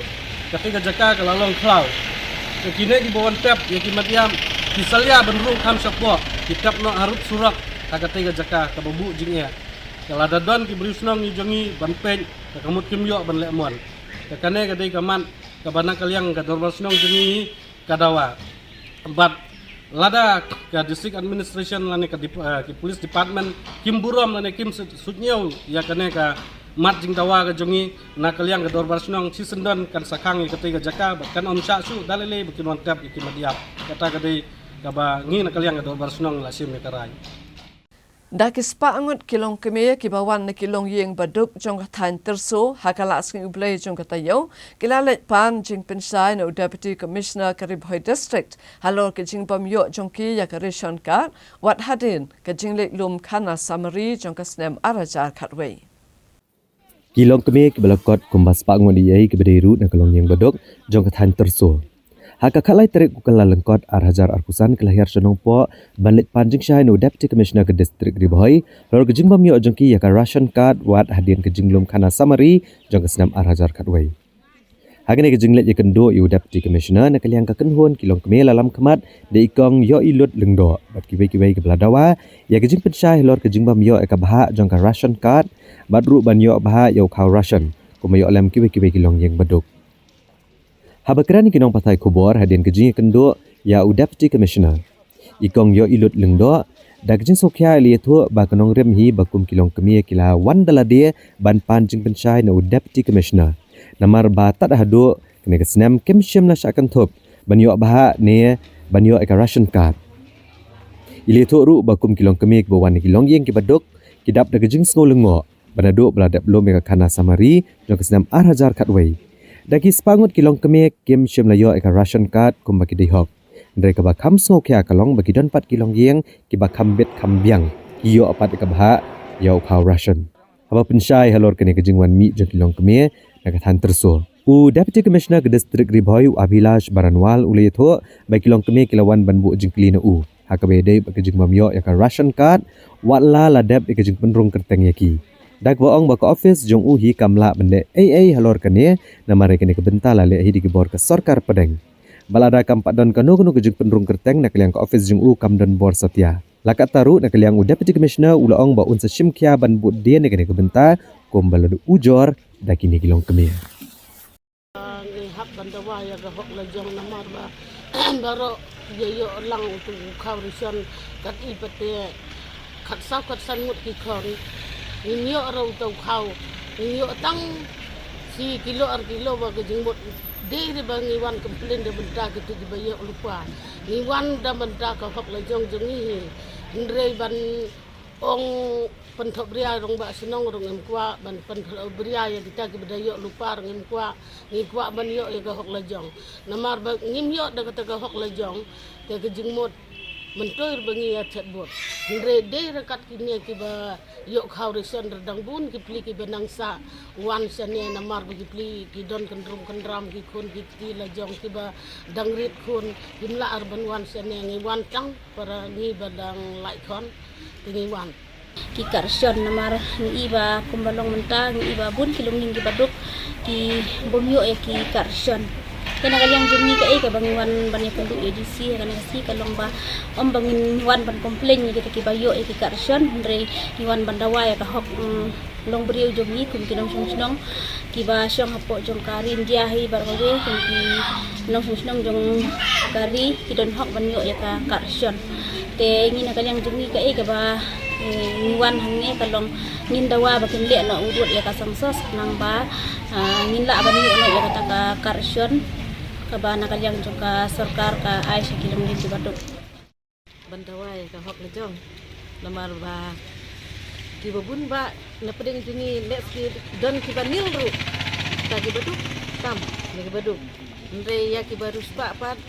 ketiga jaka kalalong klau kekine di bawah tap ya kimatiam kisalya benru kam sapo kitap no harut surak ketiga jaka kababu jingnya kalada don ki brisnong ni jongi ban pej kamut kimyo ban lemon kakane kadai kaman kabana kaliang ka dormasnong jongi kadawa bat lada ka district administration lane ka police department kim burom lane kim sutnyau ya kane ka mat jing dawa ka jongi na kaliang ka dormasnong sisendon kan sakang ketiga jaka kan om sha su dalele bikin wantap ikimadiap kata kadai kaba ngi na kaliang ka dormasnong lasim ne karai Dakis paangot kilong kemia kibawan na kilong yeng baduk jong kathan terso hakala asking ublay jong katayo kilalet pan jing pensai na Deputy Commissioner Karibhoy District halor ke jing pamyo jong ki ya ration card wat hadin ke jing lek lum kana summary jong kasnem arajar khatway kilong kemia kibalakot kumbas paangot diyai kibadiru na kilong yeng baduk jong kathan terso Haka kalai terik kukala lengkot arhajar arpusan kelahir senongpo banlit panjing syai no Deputy Commissioner ke Distrik Ribhoi lor kejing bamyo jongki yaka ration card wat hadian kejing lum kana summary jong kesenam arhajar katway. Hagane kejing let yakendo yu Deputy Commissioner na kaliang kakenhun kilong kemel alam kemat de ikong yo ilut lengdo bat kiwei ke beladawa ya kejing pensyai lor kejing bamyo eka bahak jong ka ration card badru banyo bahak yo kau ration kumayo alam kiwei kilong yang baduk. Habakran kinong patai kubor hadian kejing kendo ya Deputy Commissioner. Ikong yo ilut lengdo da kejing sokya liatu ba kanong remhi bakum kilong kemia kila wan dalade ban panjing pensyai na Deputy Commissioner. Namar ba tak hadu kene kesnam kemsyam na syakan thop banyo baha ne banyo eka ration card. Iliatu ru bakum kilong kemia bawan kilong yeng kibaduk kidap da kejing sngo lengo banadu beladap belum eka kana samari jong kesnam arhajar katway. Dagi sepangut kilong kemek kim syam layo eka ration card kum bagi dihok. Ndre ka bakam sngo kya kalong bagi don 4 kilong yeng ki bakam bet kambiang. Iyo apat eka baha yo kau ration. Haba pensyai halor kene kejingwan mi jong kilong kemek na kathan terso. Deputy Commissioner ke Distrik Ribhoi Abhilash Baranwal ulay tho bagi kilong kemek kilawan banbu jingkli na u. Hakabede bagi jing mamyo eka ration card watla ladap eka jing penrung kerteng yaki. Dak boong baka office jong uhi kamla bende halor kane namare kene kebenta lale hi digibor ke Sarkar Padang. Balada kampat don kanu kejung penrung kerteng nak liang ke office jong u kam don bor Satya. Lakat taru nak liang u Deputy Commissioner ulaong ba unsa simkia ban bu dia ne kene kebenta kom baladu ujor dakini kilong kemia. Ni hak bandawa ya ga hok la jong namar ba baro yo lang tu kau rison kat ipate kat sa kat sanmut ki khori Ninyo raw taw kau, ninyo tang si kilo ba kejingbot. Di ba ngiwan komplain da benda gitu di bayo lupa. Ngiwan da benda ka hok la jong jongi. Ndre ban ong penthok bria rong ba sinong rong emkwa ban penthok bria ya kita ki bedayo lupa rong emkwa ngikwa ban yo ya ka hok la jong. Namar ba ngimyo da ka hok la jong te kejingmot mentoir bangi ya chatbot ndre de rakat kini ki ba yok kau resen redang bun ki pli ki benangsa wan sane namar bi pli ki don kendram ki kun ki ti la jong ki ba dangrit kun jumla arban wan sane ngi wan tang para ni badang lai kon ngi wan ki karsion namar ni iba kumbalong mentang ni iba bun kilung ning ki baduk ki bomyo e ki karsion kena kaliang jumi ka bangiwan banyak penduk edisi kana si kalong ba om bangin wan ban komplain ni kita ki bayo e ki karsion ndre iwan bandawa ya ka hok long brio jumi kum kinong sunong ki ba syong hapo jong karin dia hi barwe kum ki nong sunong jong kari ki don hok banyo ya ka karsion te ngina kaliang jumi ka ba Niwan hangne kalong ngindawa bakin le na udut ya kasangsos nang ba nginla ban yo ya kata ka karsyon ka ba nakalyang ka sarkar ka ay sa kilom din badok bandawai ka hok lejong lamar ba kibabun ba na pedeng sini let's ki don ki banil ru ta ki baduk tam ki baduk ndre ya ki baru spa pat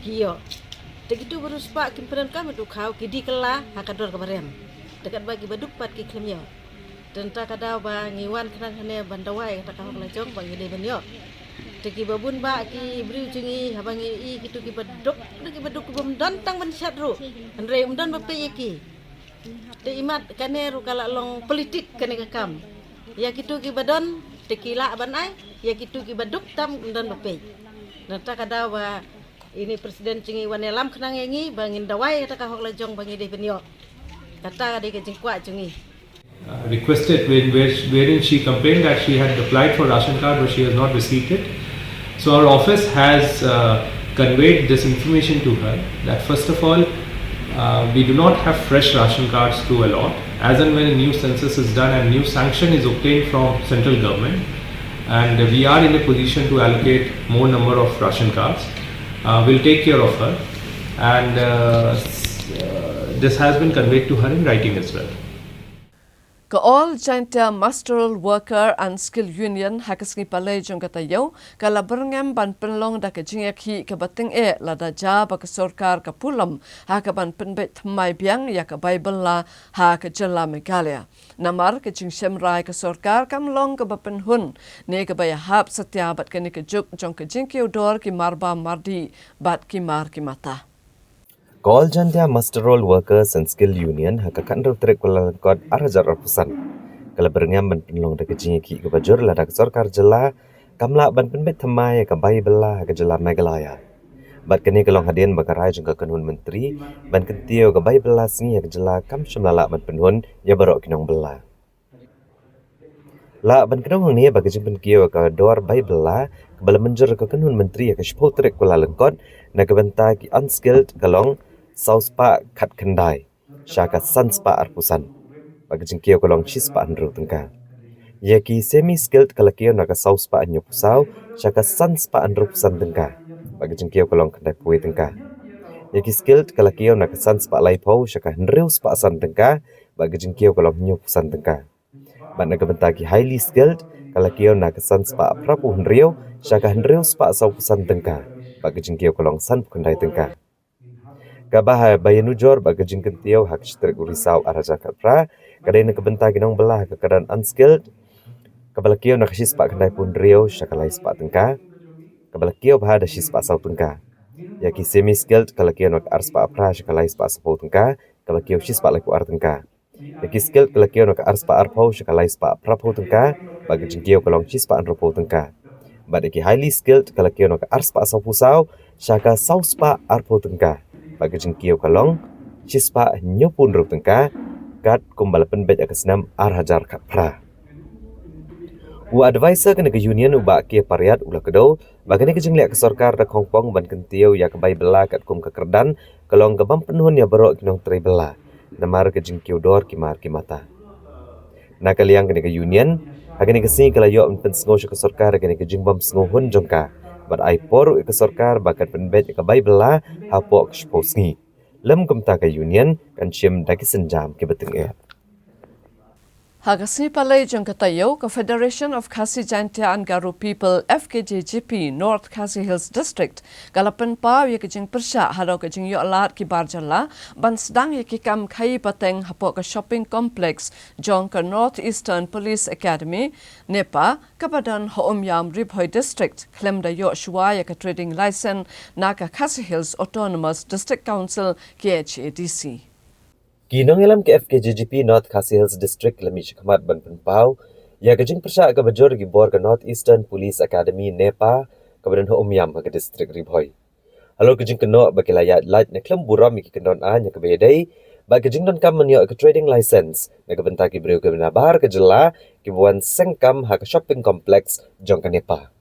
kiyo begitu baru spa ki pedan kam tu khau ki dikela hakador ka barem dekat bagi baduk pat ki klemyo dan ta kadau ba ngiwan kran hane bandawai ta ka hok lejong ba ngide benyo teki babun ba ki briu cungi habangi i kitu ki baduk bom don tang ban syat ru andre umdon ba pe ki te imat kane ru kala long politik kane ka kam ya kitu ki badon teki la ban ai ya kitu ki baduk tam umdon ba pe dan ta kadau ba ini presiden cungi wanelam kenang ngi bangin dawai ta ka hok lejong bangi de benyo kata de ke jingkwa cungi requested wherein she complained that she had applied for ration card but she has not received it. So our office has conveyed this information to her that first of all we do not have fresh ration cards to allot. As and when a new census is done and new sanction is obtained from central government and we are in a position to allocate more number of ration cards, we'll take care of her and this has been conveyed to her in writing as well. Ka all Jaintia Masteral Worker and Skill Union hakasngi palay jong katayaw kala berngam ban penlong da ka jingaki ka bating la da ja ba ka sarkar ka pulam ha ka ban penbet thamai biang ya ka Bible la ha ka jala Meghalaya namar ka jing semrai ka sarkar kam long ka bapen hun ne ka baya hap satya bat ka ni ka juk jong ka jingkiw dor ki marba mardi bat ki mar ki mata. All Jaintia Masteral Workers and Skill Union hakakan trek kuala kod arajar rapusan. Kala berngam ban penlong da kejing ki bajur la da sarkar jela kamla ban penbet thamai ka Bible la ka jela Meghalaya. Bat kini kalong hadian bakarai jung ka kanun menteri ban kentio ka Bible la singi ka jela kam syamlala ban penhun ya barok kinong bela. La ban kenong ni bagi jing penkio ka dor Bible la kebala menjur ka kanun menteri ka shpo trek kuala lengkot na ka benta ki unskilled kalong sauspa kat kendai syaka sanspa arpusan bagi jengkio kolong chispa andro tengka yaki semi skilled kalakio naka sauspa anyo pusau syaka sanspa andro pusan tengka bagi jengkio kolong kendai pui tengka yaki skilled kalakio naka sanspa laipau syaka hendreu spa asan tengka bagi jengkio kolong nyo pusan tengka ban naga bentaki highly skilled kalakio naka sanspa prapu hendreu syaka hendreu spa asau pusan tengka bagi jengkio kolong san kendai tengka Kabah bayanujor bagi jingken tiaw hak strek urisau araja kapra kadai nak bentar ginong belah ke keadaan unskilled kabalakio nak sispa kendai pun rio syakalai spa tengka kabalakio bahada sispa sau tengka yaki semi skilled kalakio nak arspa apra syakalai spa sapau tengka kalakio sispa leku ar tengka yaki skilled kalakio nak arspa arpau syakalai spa prapau tengka bagi jingkio kolong sispa anropau tengka bad yaki highly skilled kalakio nak arspa sau pusau syaka sau spa arpau tengka bagi jengkio kalong cispa nyopun ruk tengka kat kumbalapan bet akasnam arhajar kapra u advisor kena ke union u ba ke pariat ula kedo bagane ke jengliak ke sarkar da Hongkong ban kentio ya ke bai bela kat kum ke kerdan kalong ke bam penhun ya berok kinong tri bela namar ke jengkio dor kimar kimata nakaliang kena ke union hagane ke sing kalayo pen sngo ke sarkar kena ke jingbam sngo hun jongka bat ai por ke sarkar bakat penbet ke bai bela hapok sposngi lem kamta ke union kan chim daki senjam ke beteng Hagasni palay jong katayo ka Federation of Khasi Jaintia and Garo People FKJGP North Khasi Hills District kalapan pa ya kajing persya halo kajing yo alat ki barjala ban sedang ya ki kam khai pateng hapo ka shopping complex jong ka North Eastern Police Academy nepa kabadan Hoomyam Ribhoi District klem da yo shwa ya ka trading license na ka Khasi Hills Autonomous District Council KHADC Kinong ilam ke FKJGP North Khasi Hills District lami shikmat ban penpau ya kajing persya ka bajor gi bor ka North Eastern Police Academy nepa kabadan Hoomyam ka district Ribhoi halo kajing keno bakilayat light ne klem buram ki kendon anya ka bedai ba kajing don kam menyo ka trading license ne ka benta ki breu ka benabar ka jela ki buan sengkam ha ka shopping complex jong ka nepa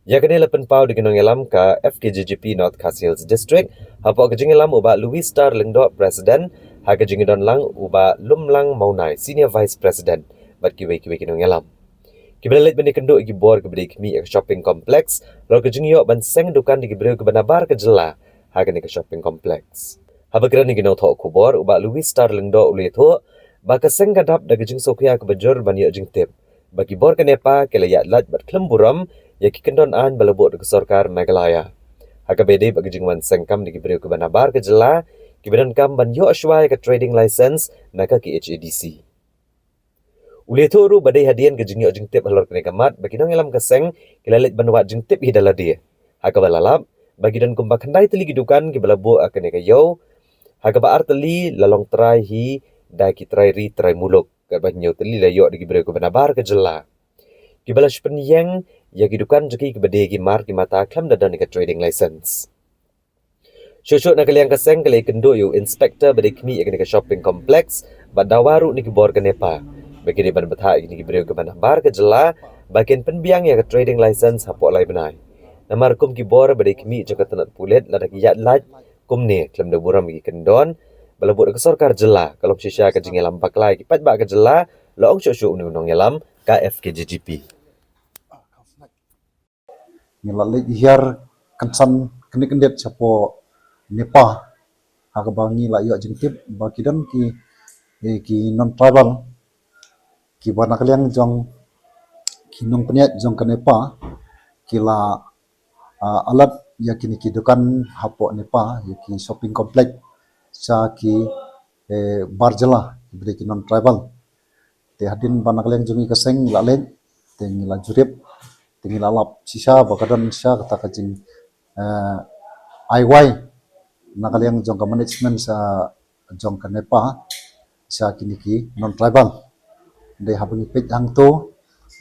ya kene lapan pau di kinong ilam ka FKJGP North Khasi Hills District hapo kajing ilam uba Louis Star Lingdo President Ha ka jing don lang uba lum lang maunai Senior Vice President bat kiwe kinong yalam. Kibelet bani kendo igi bor kebedi kmi ek shopping complex lor ke jing yo ban seng dukan di kibreu ke banabar ke jela ha ka ni ke shopping complex. Ha bagran ni ginau tho kubor uba Louis Starling do ule tho ba ka seng gadap da ke jing sokya ke bajor ban yo jing tip. Bagi bor ke nepa ke layat lat bat klemburam ya ki kendon an balabot ke sarkar Meghalaya. Haka bede bagi jingwan sengkam di kibreu ke banabar ke jela kibedan kam ban yo ashwai ke trading license naka ki HADC. Ule toru badai hadian ke jingyo jingtip halor kene kamat bagi nong elam keseng kilalit banwat jingtip hidala dia. Haka balalap bagi dan kumba kendai teli gidukan ki balabo akene ke yo. Haka baar teli lalong trai hi dai ki trai ri trai muluk ke banyo teli layo di kibreu ke banabar ke jela. Kibalash penyeng ya gidukan jeki kebede ki mar ki mata klam dadan ke trading license. Syusyuk nak kalian keseng kali kendo yu inspektor bade kmi ya ke shopping complex badawaru ni ki bor ke nepa. Bagi di ban betha ni ki breu ke banabar ke jela bagian penbiang ya ke trading license hapok lai benai. Namar kum ki bor bade kmi jaka tanat pulet lada ki yat lat kum ne klam da buram ki kendon balabut ke sarkar jela kalau sisya ke jingelam baklai ki pat ba ke jela loong syusyuk undang yalam KFKJGP. Ngilalai ihar kansan kendet siapo nepa hagabangi layo jengtip bakidan ki non tribal ki warna kaliang jong kinong peniat jong ke nepa kila alat ya kini kidukan hapo nepa ya ki shopping complex sa ki barjela beri ki non tribal te hadin warna kaliang jongi keseng laleng te ngila jurip tinggi lalap sisa bakadan sisa kata kajing IY nakaliang jong ke management sa jong ke nepa sa kini ki non tribal de habang ipit hang to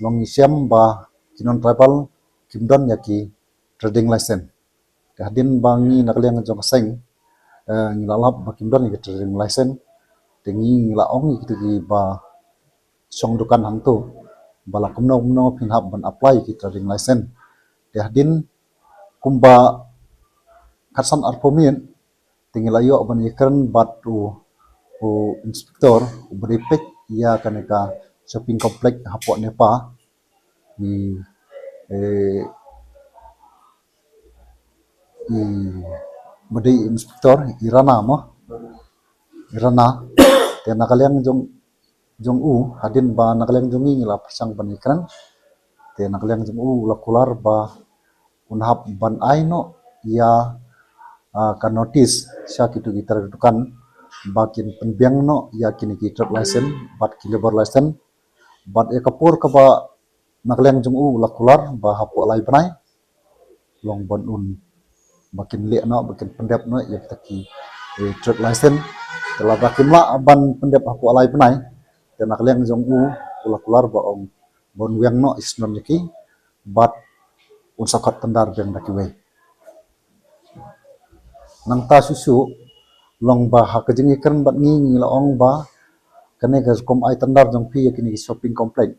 long isiam ba ki non tribal kimdon ya ki trading license hadin bangi nakaliang jong seng ngilalap ba kimdon ya ki trading license tingi ngilaong gitu ki ba song dukan hang to bala kumno pinhap ban apply ki trading license hadin kumba katsan arpomien tingilayo ban yekern batu inspektor beripet ya kaneka shopping complex hapok nepa ni bedi inspektor Irana dan nakaliang jong hadin ba nakaliang jongi ngila persang ban yekran te nakaliang jong lakular ba unhap ban aino ya kan notice sya kitu kita dukan bakin penbiang no ya kini ki trade license bat ki labor license bat e kapur ka ba nakaliang jong lakular ba hapo lai banai long ban bakin le no bakin pendep no ya kita ki trade license telah bakin la ban pendep hapo lai banai dan nakaliang jong lakular ba ong bon wiang no isnon yaki bat unsakat tendar biang dakiwe nang ta susu long ba hakajing ikan bat ngi laong ba kane ga kom ai tendar jong pi yakini shopping complex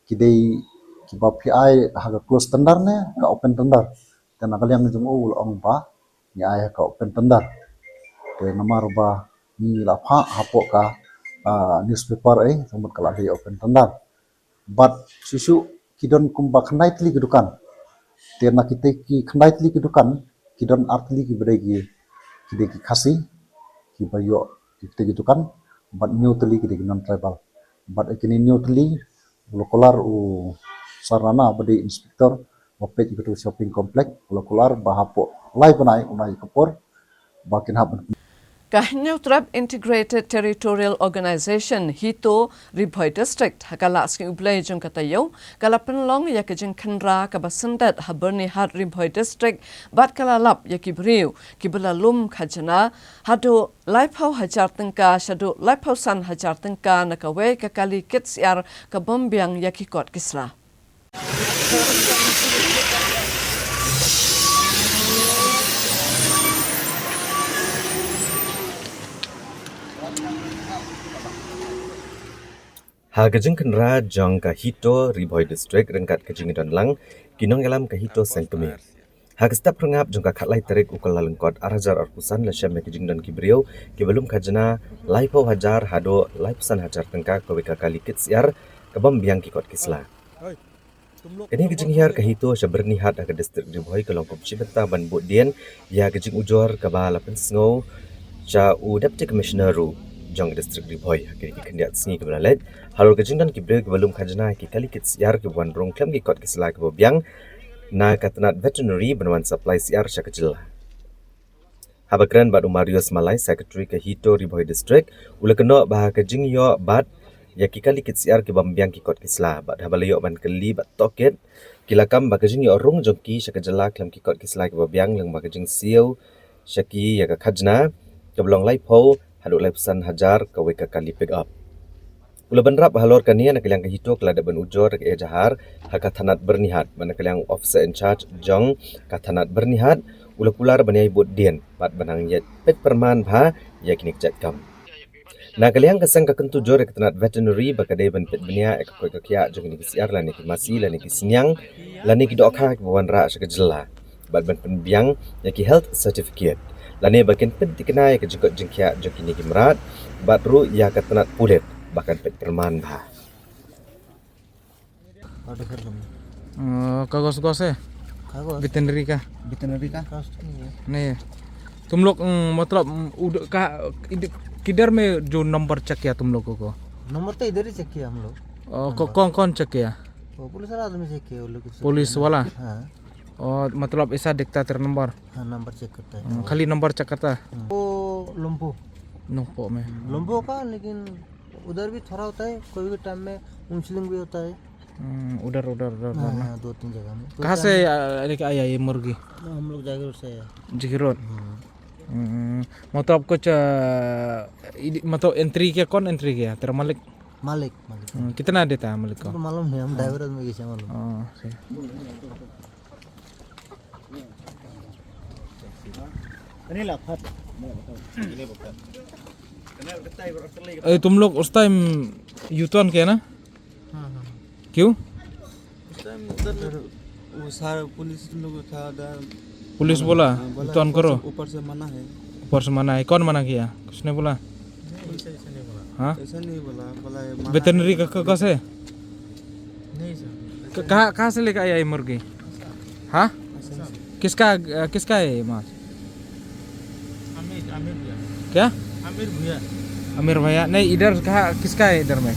kidei ki ba pi ai haga close tendar ne ka open tendar dan nakaliang jong laong ba ni ai ka open tendar ke namar ba ni la pha hapo ka newspaper samut kala di open tendar bat susu kidon kumba khandai tli kedukan tena kita ki khandai tli kedukan kidon artli ki beregi kide ki khasi ki bayo kita gitu kan bat neutli kide non tribal bat ekini neutli lokular sarana bade inspektor wapet gitu shopping complex lokular bahapo lai banai unai kapor bakin hab Kahnya Trap Integrated Territorial Organization Hito Ribhoi District hakala sking ublay jong katayo kala penlong ya kejeng kendra kabasendat haberni hat Ribhoi District bat kala lap ya kibriu kibela lum khajana hado laipau hajar tengka shado laipau san hajar tengka nakawe kakali kits yar kabombiang ya kikot kisra Hagajeng kenra jong Kahito Ribhoi District rengkat kejing dan lang kinong elam Kahito Sengkemir. Hak step rengap jungka khat lai terik ukal lalengkot arajar arpusan lasyam mekijing dan kibriu ki belum kajana lai pau hajar hado lai pesan hajar tengka kawika kali kitsiar kabam biang kikot kisla. Kini kejing hiar kahito sya bernihat ke distrik Ribhoi kelongkop Cibeta ban Budien ya kejing ujor ke balapan sngau sya u deputy commissioner ru jong distrik Ribhoi kini kendiat sengi ke belalet halor kejing dan kibre ke belum kajana ki kali kitsiar ke buan rong klem kikot kisla ke biang na katanat veterinary benawan supply siar sya kecil. Habakran bad Umarius Malai secretary ke hito Ribhoi district ula keno bah kejing yo bad ya kikali kitsiar ke bambiang kikot kisla bad habalayo ban keli bad toket kilakam bakajing yo rung jongki syakajala klam kikot kisla ke babiang leng bakajing siu syaki ya ka khajna ke belong lai pau hadu lai pesan hajar ke weka kali pick up ula banrap halor kania nak kaliang ke hito kelada ban ujor ke jahar haka tanat bernihat ban kaliang officer in charge jong ka tanat bernihat ula pular baniai Budien bad banang yet pet perman bha ya kini kejat kam. Na kaliang kasang kakentu jore ketenat veterinary bakadai ban pet benia ekakoi kakia jong ni kisiar lani ki masi lani ki sinyang lani ki dokha ki bawan ra syakajela bad ban penbiang ya ki health certificate lani bakin pet dikenai ke jengkot jengkia jong kini ki merat bad ru ya ketenat pulet bahkan pet perman bah. कागज है वेटनरी का नहीं तुम लोग मतलब किधर में जो नंबर चेक किया तुम लोगों को नंबर तो इधर ही चेक किया हम लोग कौन कौन चेक किया पुलिस वाला आदमी चेक किया पुलिस वाला हाँ और मतलब ऐसा दिखता तेरा नंबर हाँ नंबर चेक करता है खाली नंबर चेक करता है वो लंबो में लंबो का लेकिन उधर भी थोड़ा होता है कोई भी टाइम में मुंसलिंग भी होता है उधर हाँ, 2-3 जगह में कहाँ से लेके आया ये मुर्गी हम लोग जागीर से आया जागीर मतलब कुछ मतलब एंट्री किया कौन एंट्री किया तेरा मालिक कितना देता है मालिक को मालूम नहीं हम ड्राइवर में कैसे मालूम तुम लोग उस टाइम यू टर्न किया ना क्यों वो सारा पुलिस लोग था पुलिस बोला टर्न करो ऊपर से मना है कौन मना किया किसने बोला हाँ ऐसा नहीं बोला वेटरनरी का से नहीं सर कहाँ से लेकर आया ये मुर्गी हाँ किसका है ये मांस आमिर क्या भैया आमिर भैया नहीं इधर कहाँ किसका है इधर में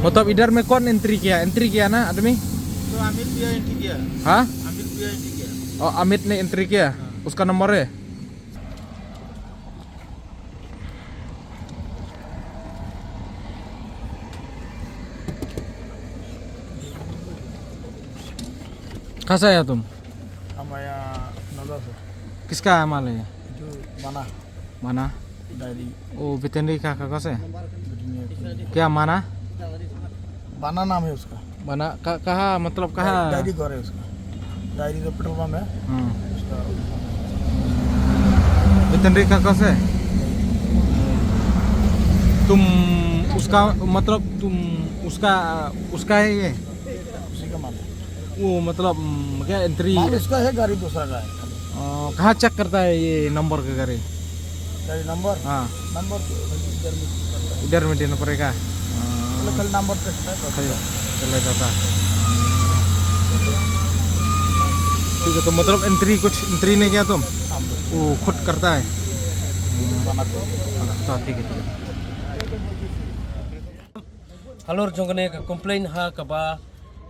मतलब इधर में कौन एंट्री किया ना आदमी तो आमिर भैया एंट्री किया हाँ आमिर भैया एंट्री किया और अमित ने एंट्री किया उसका नंबर है कहाँ से आया तुम हमारा नौला से किसका माल है जो माना डायरी वो वेटरनरी का कागज है क्या माना बाना नाम है उसका बना कहाँ मतलब कहाँ डायरी घर है उसका डायरी का पेट्रोल पंप है उसका वेटरनरी का कागज है तुम उसका मतलब तुम उसका है ये उसी का माल है वो मतलब क्या एंट्री उसका है गाड़ी दूसरा का है कहाँ चेक करता है ये नंबर का गाड़ी नंबर हाँ नंबर इधर में देना पड़ेगा कल नंबर चले जाता ठीक है तो मतलब एंट्री नहीं किया तुम वो खुद करता है तो ठीक है halor jongane ka complain ha ka ba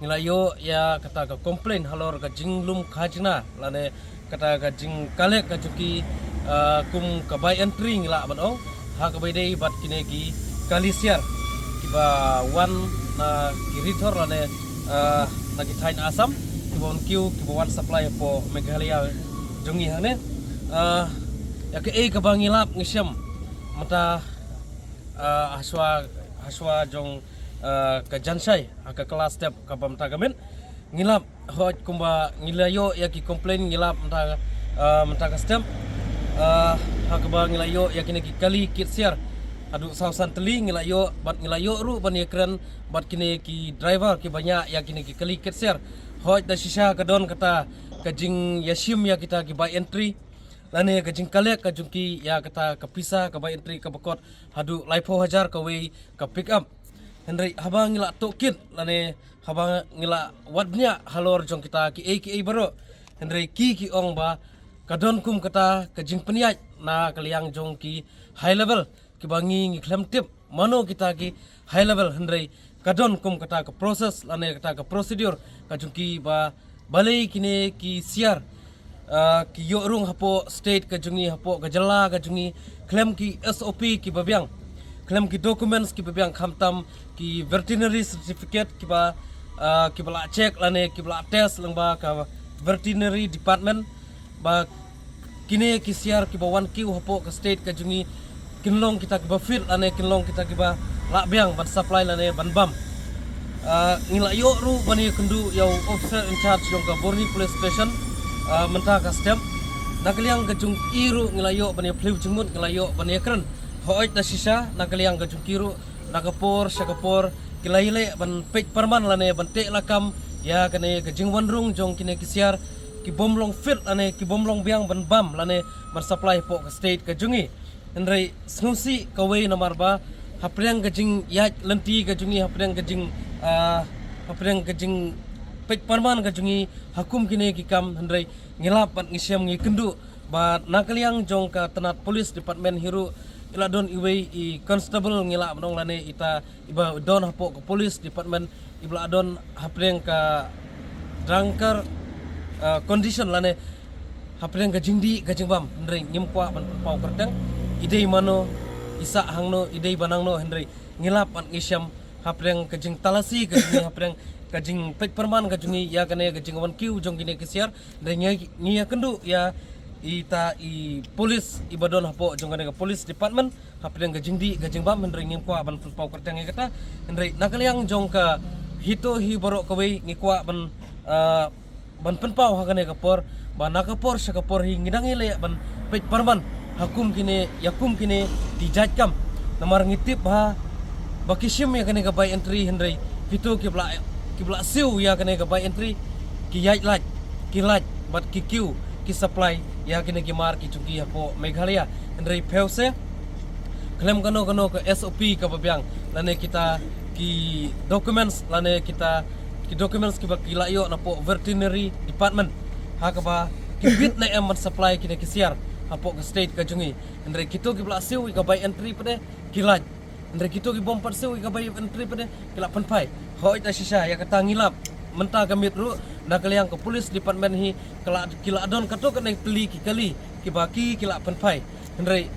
ngilayo ya kata ka complain halor ka jinglum khajna lane kata ka jing kale ka juki kum ka bai entry ngila ban ong ha ka bai dei bat kine ki kalisiar kiba wan na kiritor lane na ki thain asam kiba on kiu kiba wan supply po meghalaya jongi hane ya ke ei ka ba ngilap ngisiam mata haswa jong ka jansai ka kelas step ka bam tagamen ngilap hot kumba ngilayo ya ki complain ngilap mta ka step ha ka ba ngilayo ya kini ki kali kit siar adu sausan teli ngilayo bat ngilayo ru ban ekran bat kini ki driver ki banyak ya kini ki kali kit siar hot da shisha ka don kata kajing yashim ya kita ki by entry lane kajing kalek kajungki ya kata kapisa ka by entry ka bakot hadu laipo hajar ka we ka pick up Henry habang ngila tokit lane habang ngila wadnya halor jong kita ki baro Henry ki ong ba kadon kum kata kajing peniat na kaliang jong ki high level ki bangi ngiklem tip mano kita ki high level Henry kadon kum kata ka proses lane kata ka procedure kajungki ba balai kini ki siar ki yorung hapo state kajungi hapo gajala kajungi claim ki SOP ki babiang claim ki documents ki babiang khamtam ki veterinary certificate ki ba check lane ki bala test lengba ka veterinary department ba kini ki siar ki ba 1Q hapo ka state kajungi kinlong kita ki ba fit lane kinlong kita ki ba lakbiang ban supply lane ban bam ngila yo ru bani kendu yau officer in charge yung ka Borni police station mentah custom nakaliang kajung iru ngelayo bani pliu jengmut ngelayo bani kren hoit da sisa nakaliang kajung kiru nakapor sakapor kilaile ban pej parman lane ban te lakam ya kane kajing wanrung jong kine kisiar ki bomlong fit lane ki bomlong biang ban bam lane ban supply po ka state kajungi ndrai snusi kawai namarba hapriang kajing yat lenti kajungi hapriang kajing pej parman kajungi hakum kine kikam hendrai ngilap pat ngisiam ngi kendu ba nakaliang jong ka tenat police department hiru ila don iwe I constable ngilap dong lane ita iba don hapo ka police department ibla don hapreng ka drunker condition lane hapreng ka jingdi ka jingbam hendrai ngimkwa ban pau kerteng idei mano isa hangno idei banangno hendrai ngilap pat ngisiam hapreng ka jing talasi ka jing hapreng kajing pek perman kajungi ya kane kajing 1Q jong kini kesiar dan ngia kendu ya ita I polis ibadon hapo jong kane ka police department hapren kajing di kajing bam hendrai ngimkwa ban pau kerteng kata hendrai nakaliang jong ka hito hi borok kawe ngikwa ban penpau hakane kapor ban nakapor sakapor hi ngidangi le ban pek perman hakum kini yakum kini dijajkam namar ngitip ba bakishim ya kane ka by entry hendrai hito kibla siu ya kene ka by entry ki yait laj ki laj bat ki queue ki supply ya kene ki mar ki chuki hapo Meghalaya ndrei pheuse klem kano ka SOP ka babiang lane kita ki documents lane kita ki documents ki bakila yo na po veterinary department ha ka ba ki bit na em supply kine ki siar hapo ka state ka jungi ndrei kito kibla siu ka by entry pade ki laj ndrei kito ki bompat siu ka by entry pade kila panpai hoi ta sisa ya kata ngilap mentah gamit ru nakaliang ke police department hi kila adon kato kene teli ki kali ki baki kila penpai hendrai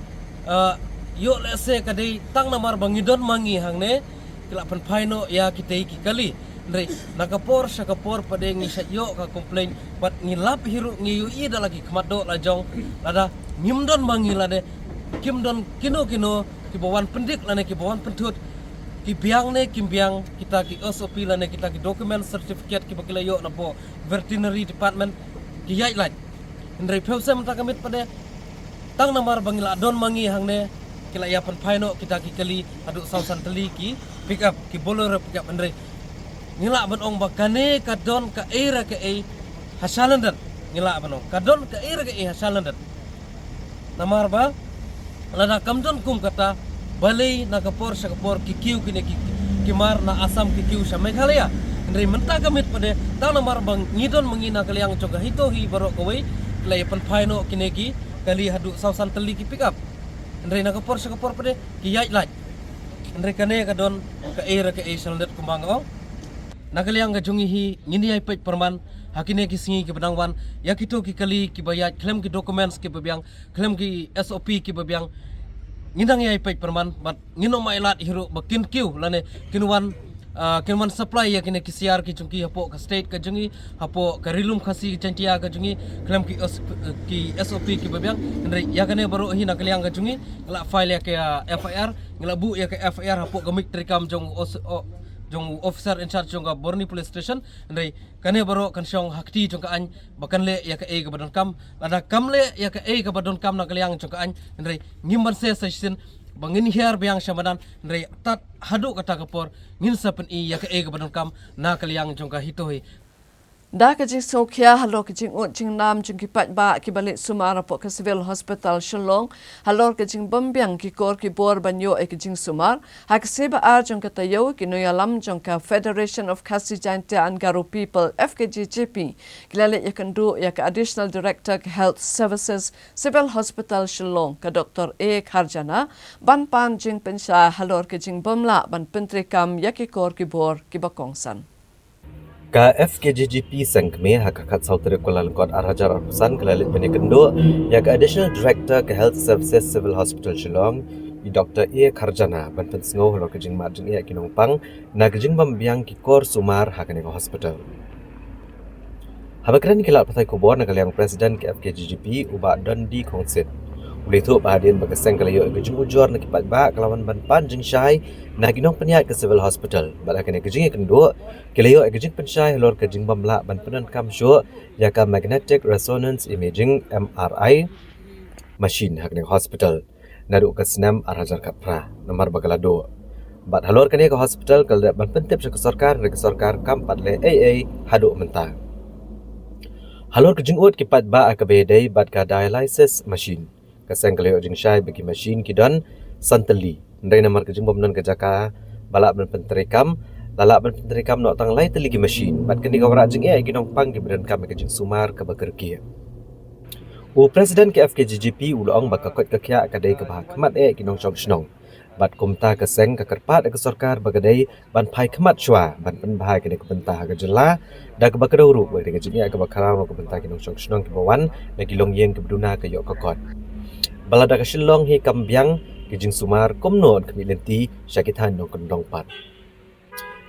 yo lese kadai tang namar bangidon mangi hangne kila penpai no ya kitei ki kali hendrai nakapor sakapor pade ngisat yo ka komplain pat ngilap hiru ngiyu I da lagi kemado lajong lada ngimdon mangi lade kimdon kino ki bawan pendik lane ki bawan pentut ki biang ne kim biang kita ki SOP lane kita ki document certificate ki bakila yo na po veterinary department ki yai laj ndrei pheuse menta kamit pade tang namar bangila don mangi hangne kila ya pan phaino kita ki kali adu sausan teli ki pick up ki bolor pick up ndrei ngila ban ong bakane ka don ka era ka hasalandan ngila ban ong ka don ka era ka hasalandan namar ba lada kamdon kum kata balai nakapor sakapor kikiu kini kimar na asam kikiu sa Meghalaya ndrei menta kamit pade ta namar bang ngidon mengina kaliang coga hito hi barok kawai lay pan phaino kini ki kali hadu sausan teli ki pick up ndrei nakapor sakapor pade ki yai laj ndrei kane kadon ka era ka salandet kumbang o nakaliang ka jungi hi ngini ai pej perman hakine ki singi ki badangwan yakito ki kali ki bayat claim ki documents ki babiang claim ki SOP ki babiang ngindang yai pej perman bat ngino mailat hiru bakin kiu lane kinwan supply ya kine kisiar ki chungki hapo ka state ka jungi hapo ka rilum khasi chantia ka jungi klem ki SOP ki babiang ndrei ya kane baru hi nakaliang ka jungi la file ya ke FIR ngila bu ya ke FIR hapo ka mik trikam jong officer in charge jong Borni police station ndrei kane baru kan syong hakti jong ka an bakan le ya ke ka badon kam lada kam le ya ke ka badon kam nakaliang jong ka an ndrei ngimban se session bangin hiar biang syamadan ndrei tat hadu kata kapor ngin sapen I ya ke ka badon kam nakaliang jong ka hitoi Da ka jing sokia halor ka jing ut jing nam jing ki pat ba ki balik sumar apok ka civil hospital Shillong halor ka jing bombyang ki kor ki bor banyo e ka jing sumar ha ka seba ar jong ka tayo ki no yalam jong ka Federation of Khasi Jaintia and Garo People FKGJP kilale ya kandu ya ka additional director ka health services civil hospital Shillong ka Dr. A Kharjana ban pan jing pensha halor ka jing bomla ban pentri kam ya ki kor ki bor ki bakongsan Ka FKGGP sangkme hakakat sauteri Kuala Lumpur Arhajar Arpusan kelalit penikendo ya ka Additional Director ke Health Services Civil Hospital Shillong i Dr. A Kharjana ban pensngo halo kejing marjing ia kinongpang na kejing bambiang ki kor sumar hakane ka hospital. Habakran kilat patai kubor na kaliang Presiden ke FKGGP uba Dondi Kongsit. Uli tu bahadian bagaseng kalayo kejing ujor na kipat ba kelawan ban panjing syai na ginong peniat ke civil hospital. Balakane kejing kedua kelayo kejing pensyai halor kejing bamla ban penan kam syo ya ka magnetic resonance imaging MRI machine hakne hospital. Nadu ke senam Arhajar Kapra nomor bagalado. Bat halor kane ke hospital kalda ban pentip ke sarkar kam patle AA hadu mentah. Halor kejing ut kipat ba akabedai bat ka dialysis machine. Kaseng kalayo jing syai bagi machine kidon santeli. Ndai namar kejing bomnon kejaka balak ban penterikam lalak ban penterikam nok tang lai teligi machine. Bat kini kawrak jing ai ginong pang gibran kam kejing sumar ke bakerki. U Presiden ke FKGGP ulong bakakot kakya kadai ke bah kemat ginong chong snong. Bat kumta kaseng kakerpat ke sarkar bagadai ban pai kemat shwa ban penbahai kene ke bentah ke jela da ke bakaduru bagi jing ai ke bakarau ke bentah ginong chong snong ke bawan na gilong yeng ke beduna ke yok kokot. Balada ka Shillong hi kambyang kijing sumar komnon kemilenti syakitan nong kendong pat.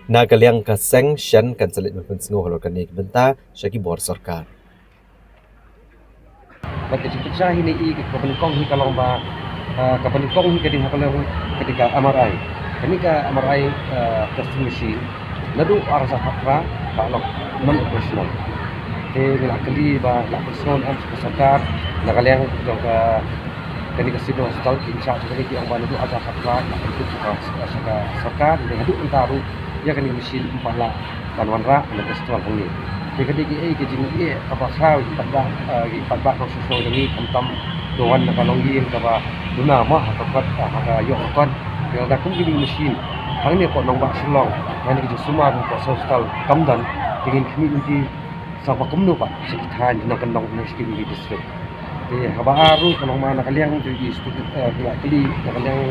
Na kaliang ka seng syan kan selit menpensengo halor kani benta syaki bor sarkar. Bagi ciksa hini i ka penikong hi kalong ba ka penikong hi kading hakalong ketika MRI. Kani ka MRI testing machine nadu arasa hakra ba lok non operational. Ngila kali ba la personal am sarkar na kaliang jong ka kani ka sino hospital insya Allah kani ang banu ada hakra untuk saka sarkar de hadu antaru ya kani mesin empala banwanra na hospital honi de kani ki ai ke jing e ka ba khaw pada ko so ni kamtam doan na kalongin ka ba duna ma hakapat haka yo kon ke da kum ki mesin hang ni ko nong ba Shillong yani ki sumar ko hospital kamdan tingin community sa ba kumno ba sekitan na kanong na skill district di habaru kalau mana kalian di student kali kalian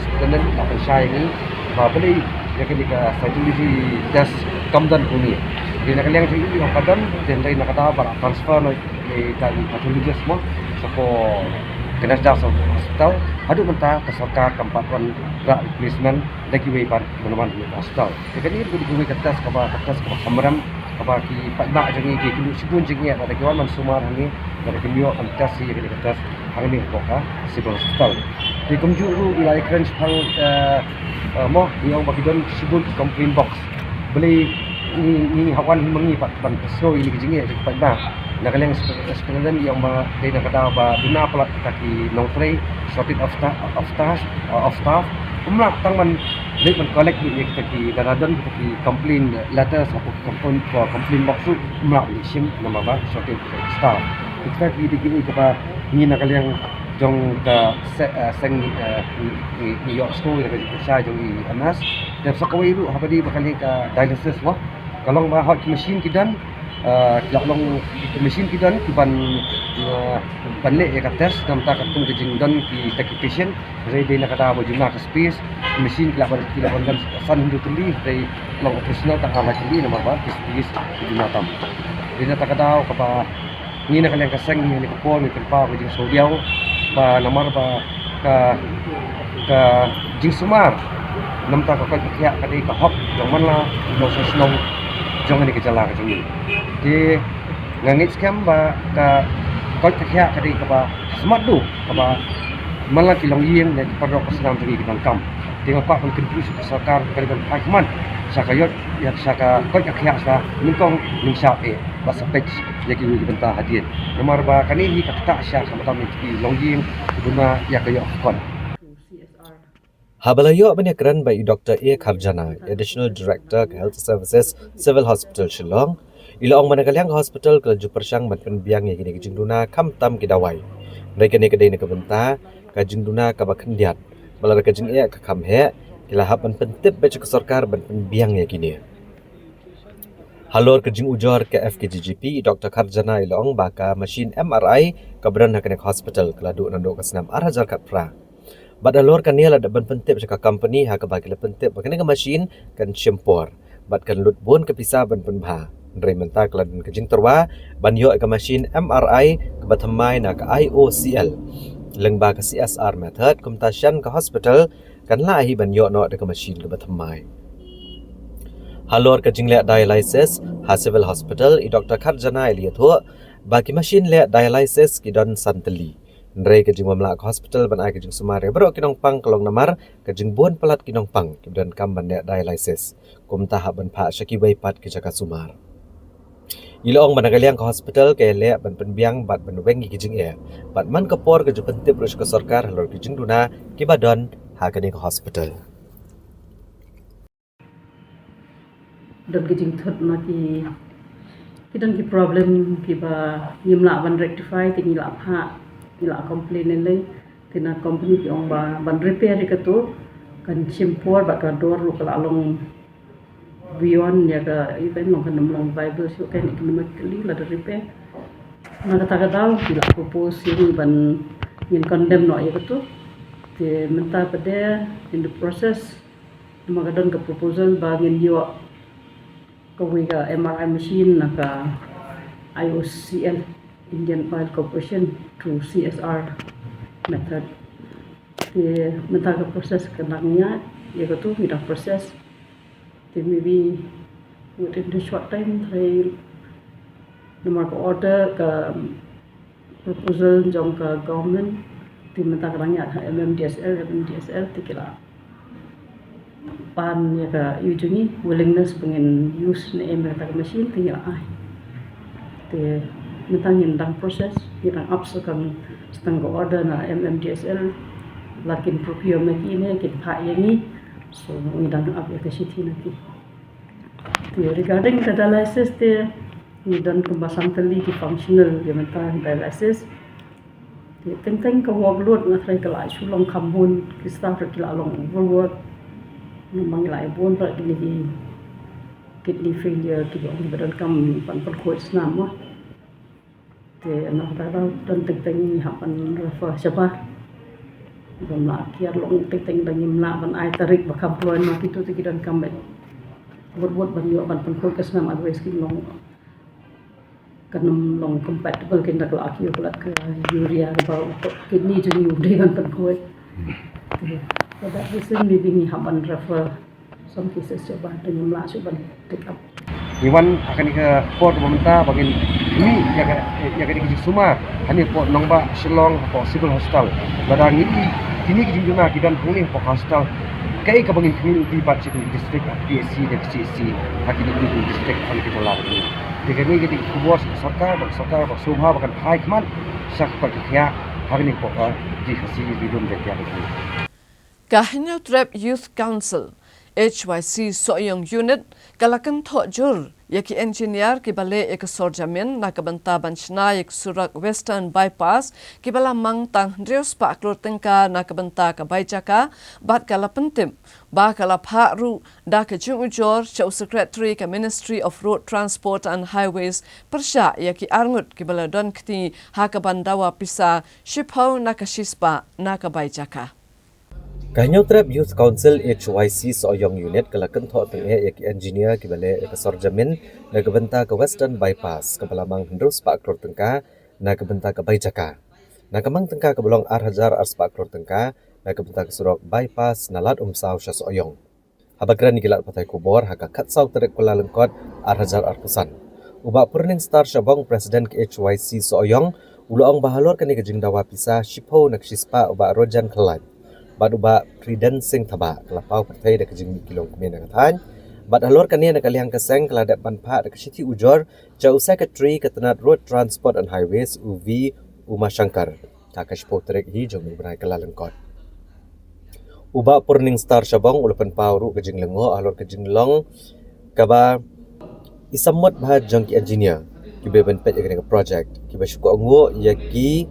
student apa saya ini beli ya ketika fertility test kamdan ini di kalian jadi kamdan dan dari nak kata para transfer di kali fertility semua soko kena jasa hospital hadu mentah ke sarkar tempat kon rak replacement lagi wepan meneman di hospital jadi ini di kertas kertas hamram apa ki pak jangi ki kulu sibun jengi ada kawan man sumar hani dari kemio antas si ke kertas hari ni boka civil hospital di kumjuru ilai kren pang mo yang bagi don sibun complaint box beli ni hawan mengi pak ban so ini jengi pak ba na kalian sebenarnya yang ba dai na kata ba duna plat kaki long tray shortage of staff umlak tangman late man collect ni kaki daradan kaki complain letter sa complain box tu umlak ni sim nama ba shortage staff kita di kepa ni nak kalian jong ka seng ni yok school ka sa jong i anas dan sakawai lu habadi bakali ka dialysis wah kalau ba hot machine kidan long machine kidan kiban panle ka test nam ta katung ke jingdan ki taki patient ready na kata mo jumna ka space machine kilaban dan san hindu kali dari long operational ta kala kali nama ba space jumna tam dina ta kata ka ba ni na kalian kaseng ni ko ni tempa ko jing sodiaw ba namar ba ka jing sumar nam ta ka kya kadai ka hop yang mana no senong jong ni ke jala ka jing di ngangit scam ba ka kya kadai ka ba smart do ka ba malah kilong yeng dan perlu kesenam lagi kita kam dengan pak kontribusi sarkar kalian hikman sakayot ya saka kya sa ningkong ning sha basa page lagi ni bentah hadiah nomor ba kani hi kata sya sama ki longjing guna ya kayo kon Habalayo banyak by Dr. A Kharjana, Additional Director Health Services Civil Hospital Shillong, Ila ong manakaliang hospital ke laju persang ban penbiang ya kini kejing duna kam tam kidawai. Mereka ni kedai ni kebenta kajing duna kabakendiat. Balar kajing ia ke kam he kila hapan pentip baca ke sarkar ban penbiang ya kini. Halor kejing ujor ke FKGGP Dr. Karjana ila ong baka mesin MRI kabran hakanek hospital keladu nandok kesenam arhajar kat pra. Bad alor kan ni ada ban pentip cakap company ha ke bagi pentip bakane ke mesin kan syempor. Bad kan lut bon ke pisah ban penbha. Dari mentah keladun kejing terwa ban yo ke mesin MRI ke batamai na ke IOCL. Lengba ke CSR method kumtasyan ke hospital kan lahi ban yo no ke mesin ke batamai. Halor ke jing le dialysis ha civil hospital I Dr. Karjana Eliathu bagi mesin le dialysis ki don santeli. Ndrei ke jing mamla ke hospital ban ai ke jing sumare bro kinong pang kelong namar ke jing bon pelat kinong pang ki dan kam ban le dialysis. Kum tahap ban pha syaki wai pat ke jaka sumar. Ilaong managaliang ke hospital ke le ban penbiang bat ban wengi kijing e bat man kapor ke jupentip rus ke sarkar halor kijing duna ki badon ha ke hospital dan kijing thot na ki kidan ki problem ki ba yimla ban rectify ti nila pha nila complain le tina company ki ong ba ban repair ke tu kan chimpor ba ka dor lu kala long beyond ya ka even long kanam long bible so kan economically la repair na kata kata bila propose ini ban in condemn no ya betul te menta pada in the process magadon ka proposal bagin yo ka wiga MRI machine na ka IOCL Indian Oil Corporation through CSR method te menta ka proses kenangnya ya betul kita proses maybe within the short time saya nomor order ke proposal jong ke government di mentah kerangnya MMDSL tikila pan ya ke ujungi willingness pengen use ni mereka mesin tinggal te mentah nyendang proses kita upskan setengah order na MMDSL lakin procurement ini kita hak yang so ngidang up ya ke situ nanti. Regarding the dialysis the ngidang kembasan teli di functional dia mentah dialysis. Dia tentang ke workload ngatrai ke lai sulong kambun kita perkila long overwork. Memang lai bon per di kidney failure kita di badan kam pan perkuat senam wah. Dia anak tahu dan tentang hapan refer siapa. Bamla kiar long teng dan nyimla ban ai tarik bakam ploin ma pitu ti kidan kambet buat ban yo ban pun kes nam advice ki long kanum long compatible kin dak la ki ulat ke urea ba kidney jeni ude kan pan koi pada reason maybe ni haban refer some cases coba dan nyimla coba take up Iwan akan ke port pemerintah bagian ini ya ke di Sumar hanya port nongba Shillong atau civil hospital badang ini kita juna kita pulih port hospital kai ke bagian community part di district PSC dan CSC hakini di district on kita lah ini dengan ini kita kubur sarkar bersumha bahkan high command sak perkaya hari ini port di khasi bidum dekat ini Kahnya Trap Youth Council HYC Soyong Unit kalakan thojur yaki engineer ki bale ek sorjamin na kabanta banchna ek surak western bypass ki bala mang tang drius pa klor tengka na kabanta ka baijaka bat kala pentim ba kala pha ru da ka chung ujor chau secretary ka Ministry of Road Transport and Highways persha yaki arngut ki bala don kti ha ka bandawa pisa shipho na ka shispa na ka baijaka Kahnya Trap Youth Council HYC Soyong Unit kalakan tho tenge yaki engineer ki bale ek sorjamin na kabenta ke western bypass kapalamang hendrus pa klor tengka na kabenta ke baijaka na kamang tengka ke bolong arhajar arspa klor tengka na kabenta ke surok bypass nalat umsau sya Soyong habagran ni gilat patai kubor haka katsau terek kula lengkot arhajar arpusan uba purning star syabong presiden ke HYC Soyong uloong bahalor kani kejing dawa pisa shipho nak shispa uba rojan kelan Baduba Priden Sing Thaba kelapau pertai dak jing kilong kemen dak tan bad halor kania nak liang keseng keladak panpa dak siti ujor jauh secretary ketenat road transport and highways UV Uma Shankar takash potrek hi jom berai kelalengkot uba purning star syabong ulapan pau ru kejing lengo halor kejing long kaba isamot bah jangki engineer ki ben pet ya project ki ba syukur ngo ya ki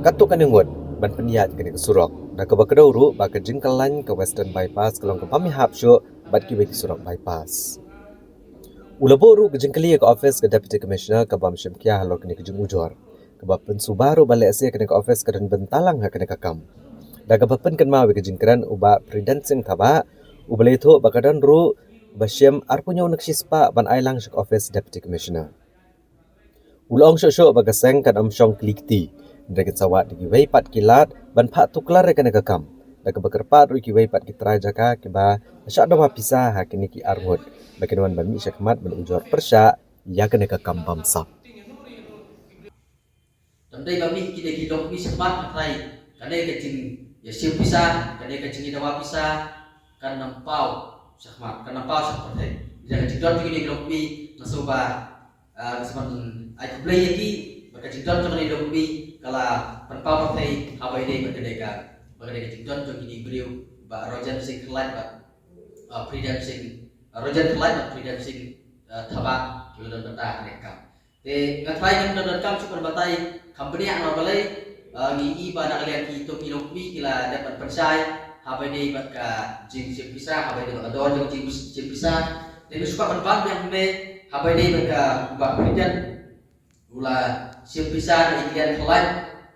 katuk kan ngot ban peniat ke surok da ka bakadau ru ba ka jingkalan ke western bypass kelong ke pami hap syo bat ki be surok bypass ulabo ru ke jingkali ke office ke deputy commissioner ke bam syamkia halor ke jing ujor ke ba pensubaru balik ase ke office ke dan bentalang ha ke kam da ka bapen kan ma ke jingkran uba predancing thaba ubale tho bakadan ru Basyam arpunya unak sispa ban ailang syuk office deputy commissioner. Ulong syok bagaseng kan amsyong klikti. Dari sawat di kiwai pat kilat ban pak tuklar rekan kam. Dak bakerpat ru kiwai pat kitrai jaka kiba syak dawa pisah hakini ki arngut. Bakinan ban mi syakmat ban ujor persya ya kan kam bamsap. Tamdai kami kita kidok mi sepat kai. Kadai kecing ya siap pisah, kadai kecing dawa pisah kan nampau syahmat karena pas seperti jadi jidon juga di lobi nasuba semen ai play lagi maka jidon juga di lobi kala perpau partai apa ini berdeka jidon juga di beliau ba rojan sing kelat ba freedom sing rojan kelat ba freedom sing thaba juga benda mereka te ngatai dan kam super batai company yang balai ngi ba nak lihat ki to ki lobi kila dapat persai apa ini baka jing pisah apa ini ador jing pisah tapi suka berban yang me apa ini baka bak berikan gula siap pisah dan ikan kelat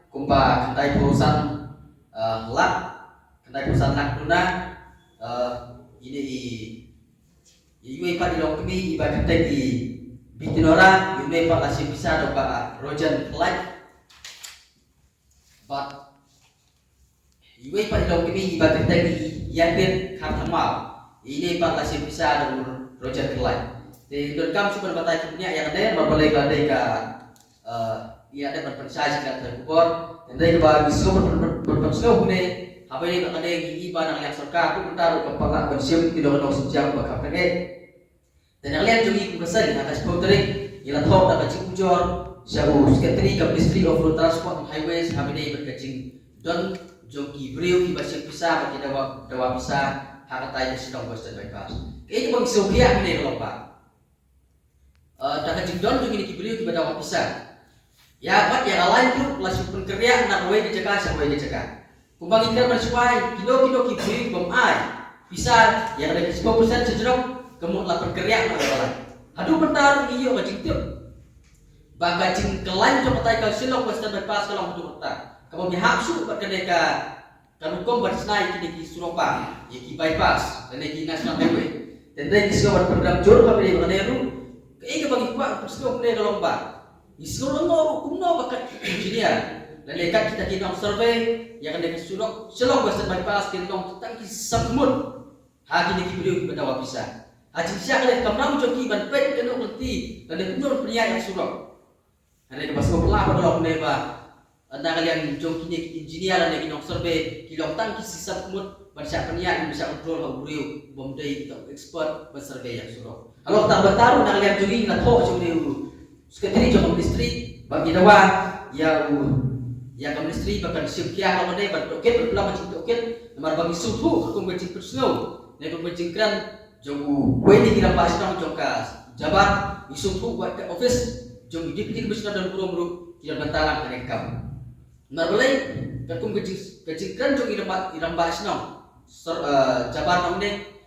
kumpa kendai perusahaan lak kendai perusahaan lak tuna ini ibu ipat di lokmi ibadah tadi bikin orang ibu ipat lah siap pisah dan bak rojan kelat but iwe pa ilaw kami ibadah tadi yakin katamal ini pa kasi bisa ada rojan kelai di dorkam super batai punya yang ada berbalai badai ka ia ada berpersai kan terkubur dan dari bagi semua berpersau hune apa ini ada yang iba nang yang serka aku taruh kepala bersiap tidak ada sejam bakal kene dan yang lain juga kuasai atas potering ila thok da kacing ujor syau secretary of ministry of road transport and highways habine berkacing don joki beliau kiba siap pisah bagi dawa pisah hakatai sedang western bypass ini bang sokia ini lomba dapat jidon juga ini beliau kiba dawa pisah ya mat yang lain tu langsung penkerja nak way dicegah sampai dicegah kumbang ikan bersuai kilo ki beliau bom ai pisah yang ada 10% sejerok kemut lah penkerja nak lain aduh bentar iyo kacing tiup bagajing kelan coba tay kau silok western bypass kalau untuk bentar kamu mihapsu berkeneka kanukom bersnai kini Suropa yaki bypass dan yaki national highway dan dari discover program jor kami di Maneru keiga bagi kuat persiwa kene lomba isolo ngoro kumno bakat engineer dan lekat kita kinong survey yang ada Surok selong western bypass kinong tangki sabmut hagi ni kibrio badawa bisa haji siya kale kamram joki ban pet keno ngerti dan kunyor pria yang Surok ada ke pasco pelapa kalau kene ba anda kalian jom kini engineer dan kinong survey kilong tangki sisa kumut bersyak peniak bisa kontrol hauriu bomdai kita expert bersurvey yang Surok kalau tak bertaruh nak kalian jogi nak thok cuma sekretari jom ministry bagi dawa ya ministry bahkan siapkia kalau ni bertoket berpelang macam toket nomor bagi suhu aku bercing persau ni aku bercingkan jom kue ni kira pas nang jongkas jabat isuhu buat ke office jom deputy commissioner dan guru kira bentalang kerekam Marbalai, kakum kecingkan jom iram bahas nang jabat nang ni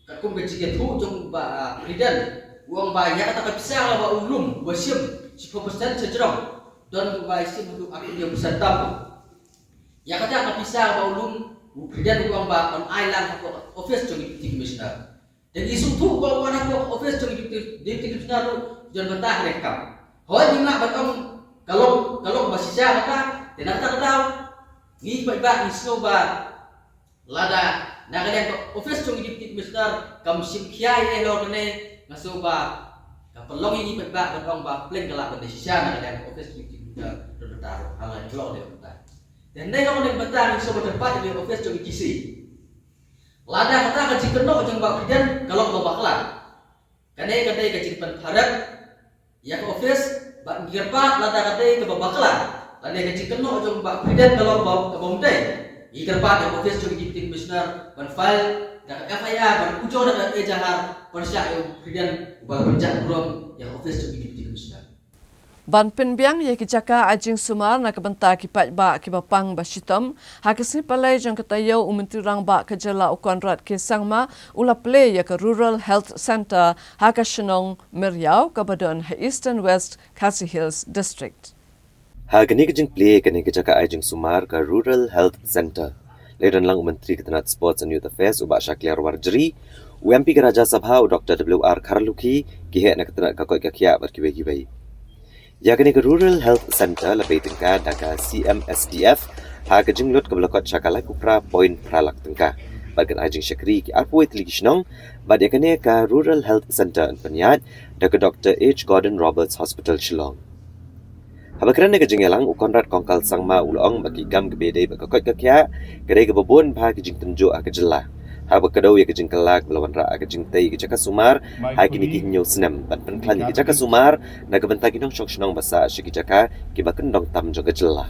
kakum kecingkan tu jom ridan uang banyak tak bisa lah ulum wasim 10% sejerong dan wasim untuk aku dia besar tamu ya kata tak bisa ulum ridan uang ba on island aku office jom deputy commissioner dan isu tu kalau mana aku office jom deputy commissioner jangan bentah rekam hoi dimana batong kalau masih siapa dan tak tahu ni baik-baik ni snoba lada nak kalian office jom deputy commissioner kamu simkiai elok ni ngasuba kapelong ini baik-baik batong ba plan kelak Indonesia nak kalian office deputy commissioner bertaruh halal elok dia bentar dan ni kalau nak bentar ni sobat tempat di office jom kisi lada kata kecil kenok jom ba kerjaan kalau kau baklan kane kecil pentharat ya ke office ba ngirpat lada kata ke baklan lada kecil kenok jom ba kerjaan kalau ke bomdai ngirpat ya office jom deputy commissioner ban file dak FIR ban ujo dak jahar Persya yung kemudian berjak rom yang office tu di Muslim. Ban penbiang ye ki jaka ajing sumar na kabanta ki pat ba ki bapang basitom hakisni palai jang katayo umentri rang ba kejala ukonrat ke sangma ula play ya ke Rural Health Center hakashnong Meriau kabadon Eastern West Khasi Hills District. Hagani kejing play kani kejaka ajing sumar ke Rural Health Center. Ledan lang Menteri Ketenat Sports and Youth Affairs Ubak Shakliar Warjeri, UMP Raja Sabha Dr. W.R. Karluki kihek nak ketenat kakoi kakia berkibai-kibai. Yakni ke Rural Health Center lebih tingkat daka CMSDF ha kejing lut ke belakot syakalai kupra poin pralak tengkah. Bagan ajing syakri ki arpuai teligisnong, bad yakni ke Rural Health Center penyat daka Dr. H. Gordon Roberts Hospital Shillong. Habakran ke jengelang ukonrat kongkal sangma ulong bagi gam gebedai bakakot kakya kedai kebebun bah kejing tenjuk kejelah. Habakadau ya kejing kelak belawan ra kejing tei kejaka sumar hai kini kinyo senam ban penklan kejaka sumar na kebentagi nong syok shnong basa syikijaka kibaken dong tam jo kejelah.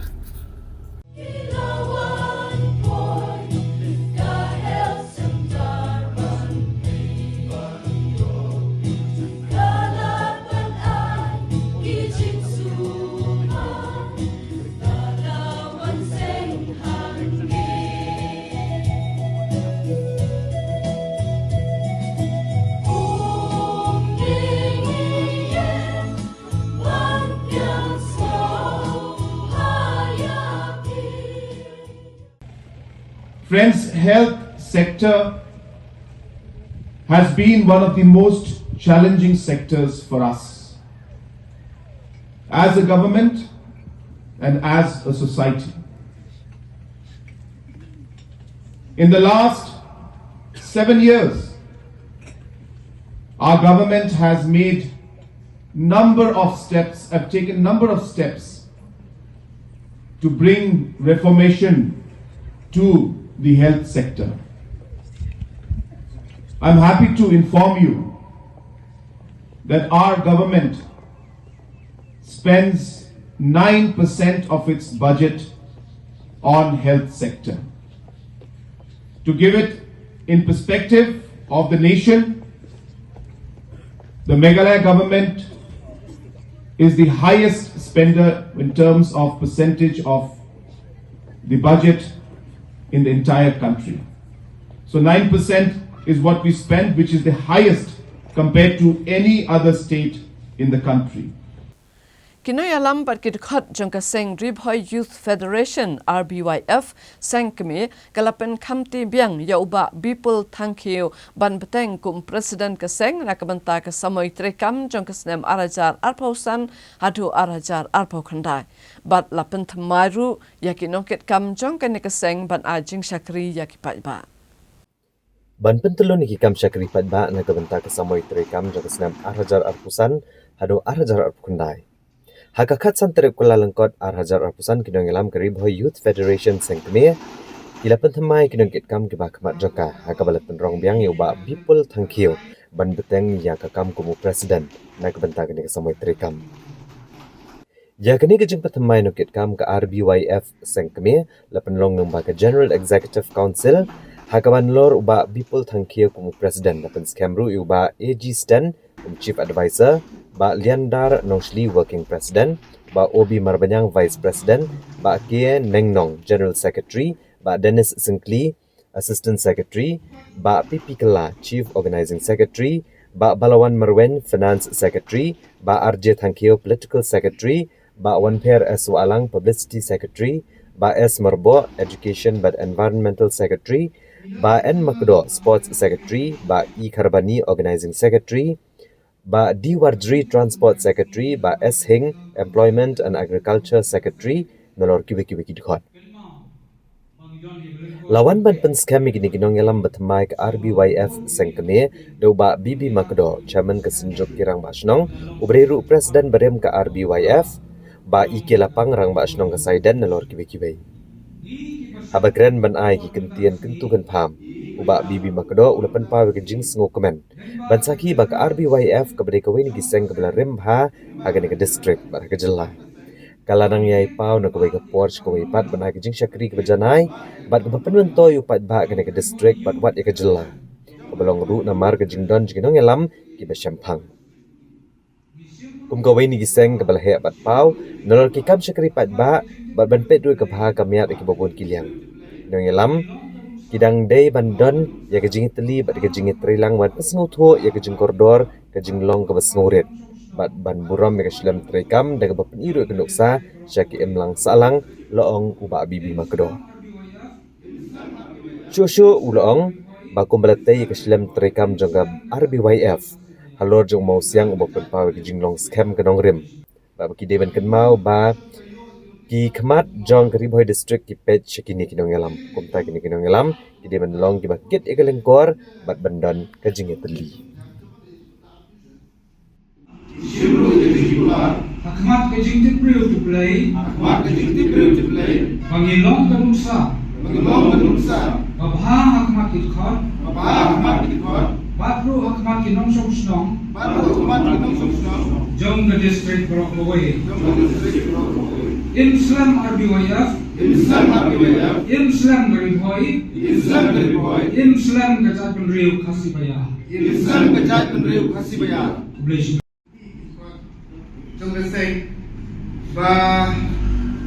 Friends, health sector has been one of the most challenging sectors for us as a government and as a society. In the last 7 years, our government has made taken number of steps to bring reformation to the health sector. I'm happy to inform you that our government spends 9% of its budget on health sector. To give it in perspective of the nation, the Meghalaya government is the highest spender in terms of percentage of the budget in the entire country. So 9% is what we spend, which is the highest compared to any other state in the country. Kinoy alam pat kidkhot jangka seng Ribhoy Youth Federation RBYF seng kami kalapen kamti biang ya uba Bipul Tangkiu ban beteng kum presiden keseng nakabanta ke samoy trekam jangka snem arajar arpausan hadu arajar arpau khandai bat lapen thamaru yakinokit kam jangka ne keseng ban ajing syakri yakipai ba Ban pentelon iki kam syakri padba nakabanta ke samoy trekam jangka snem arajar arpusan hadu arajar arpau khandai Hakakat santerip kula lengkot Hajar Arpusan kidong ilam ke Ribhoy Youth Federation sengkeme kilapan thamai kidong kitkam kibah kemat joka hakabalat penrong biang yoba Bipul Tangkiu ban beteng ya kakam kumu presiden na kebentang ni kesamoy trikam. Ya kini kejeng pethamai no kitkam ke RBYF sengkeme lapan long nomba ke General Executive Council hakaban lor uba Bipul Tangkiu kumu presiden lapan skemru uba AG Stan Chief Advisor Ba Liandar Nongshli Working President, Ba Obi Marbanyang Vice President, Ba Kie Nengnong General Secretary, Ba Dennis Sinkli Assistant Secretary, Ba Pipi Kela Chief Organizing Secretary, Ba Balawan Marwen Finance Secretary, Ba RJ Tangkio Political Secretary, Ba Wanper S. Walang Publicity Secretary, Ba S. Marbo Education but Environmental Secretary, Ba N. Makdo Sports Secretary, Ba E. Karbani Organizing Secretary, Ba D. Warjri Transport Secretary, Ba S. Hing Employment and Agriculture Secretary, nolor kiwi-kiwi dikhot. Lawan ban penskami gini ginong yalam batmai ke RBYF sengkeme do Ba Bibi Makdo Chairman ke Senjuk Kirang Basnong ubreru Presiden berem ke RBYF Ba Ike Lapang rang Basnong ke Saiden nolor kiwi-kiwi. Habagren ban ai ki kentian kentukan pam uba Bibi Makdo ulapan pa ke jing sengo komen ban saki ba ke RBYF ke berdeka weni giseng ke bela remha hagan ke district ba ke jelah kalanang yai pau na ke ke Porsche ke pat ban ke jing syakri ke bejanai bat ke penun toy upat ba ke district bat wat ke jelah belong ru namar ke jingdon jingnong elam ki besempang kum gawai ni giseng ke balhe bat pau nolor ki kam syakri pat ba bat ban pet dui ke bha kamiat ki bobon kiliang nong elam kidang dei bandon ya ke jingi teli bat ke jingi trilang wan pesngu tho ya ke jing koridor ke jinglong ke besnguret bat ban buram ya ke shlam trekam daga bapen iru ke nuksa syaki emlang salang loong uba bibi makdo Shushu ulong bakum balatay ke shlam trekam jangga RBYF halor jong mau siang ubok penpaw ke jinglong scam ke nong rim ba ki deban kan mau ba ki khamat jong ke Riboy district ki pet shakini ki nong elam kumta ki nong elam ki deban long ki bakit egalengkor bat bandan ke jingi teli Hakmat ke jing tipril to play. Pangilong kanungsa. Babha hakmat kitkot. Batru hakmat kinong song. Jong the district Brockway. Islam RBYF. Islam Gariboy. Islam Gajat Penriu Kasibaya. Trong cái xây và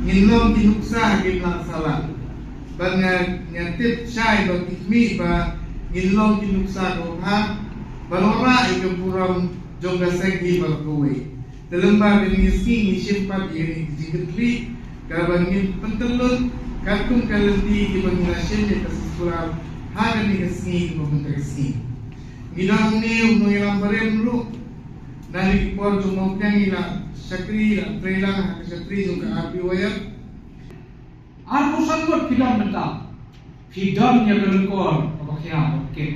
nghìn lông thì nục xa cái lạng xà lạng và nhà tiếp trai và kịch mỹ và nghìn lông thì nục xa của ha và nó ra cái puram trong cái xây thì vào cuối dalam ba benisi ni simpat ini diketli kawan ni pentelun katung kalenti di penginasyen di kesusuran hari ni kesini di pementerisi minang ni unung yang barem lu dari por jumongkang ila sakri la prelang sakri jung ka api wayar Armo sangot pidam mentang pidamnya kelengkor pabakhya oke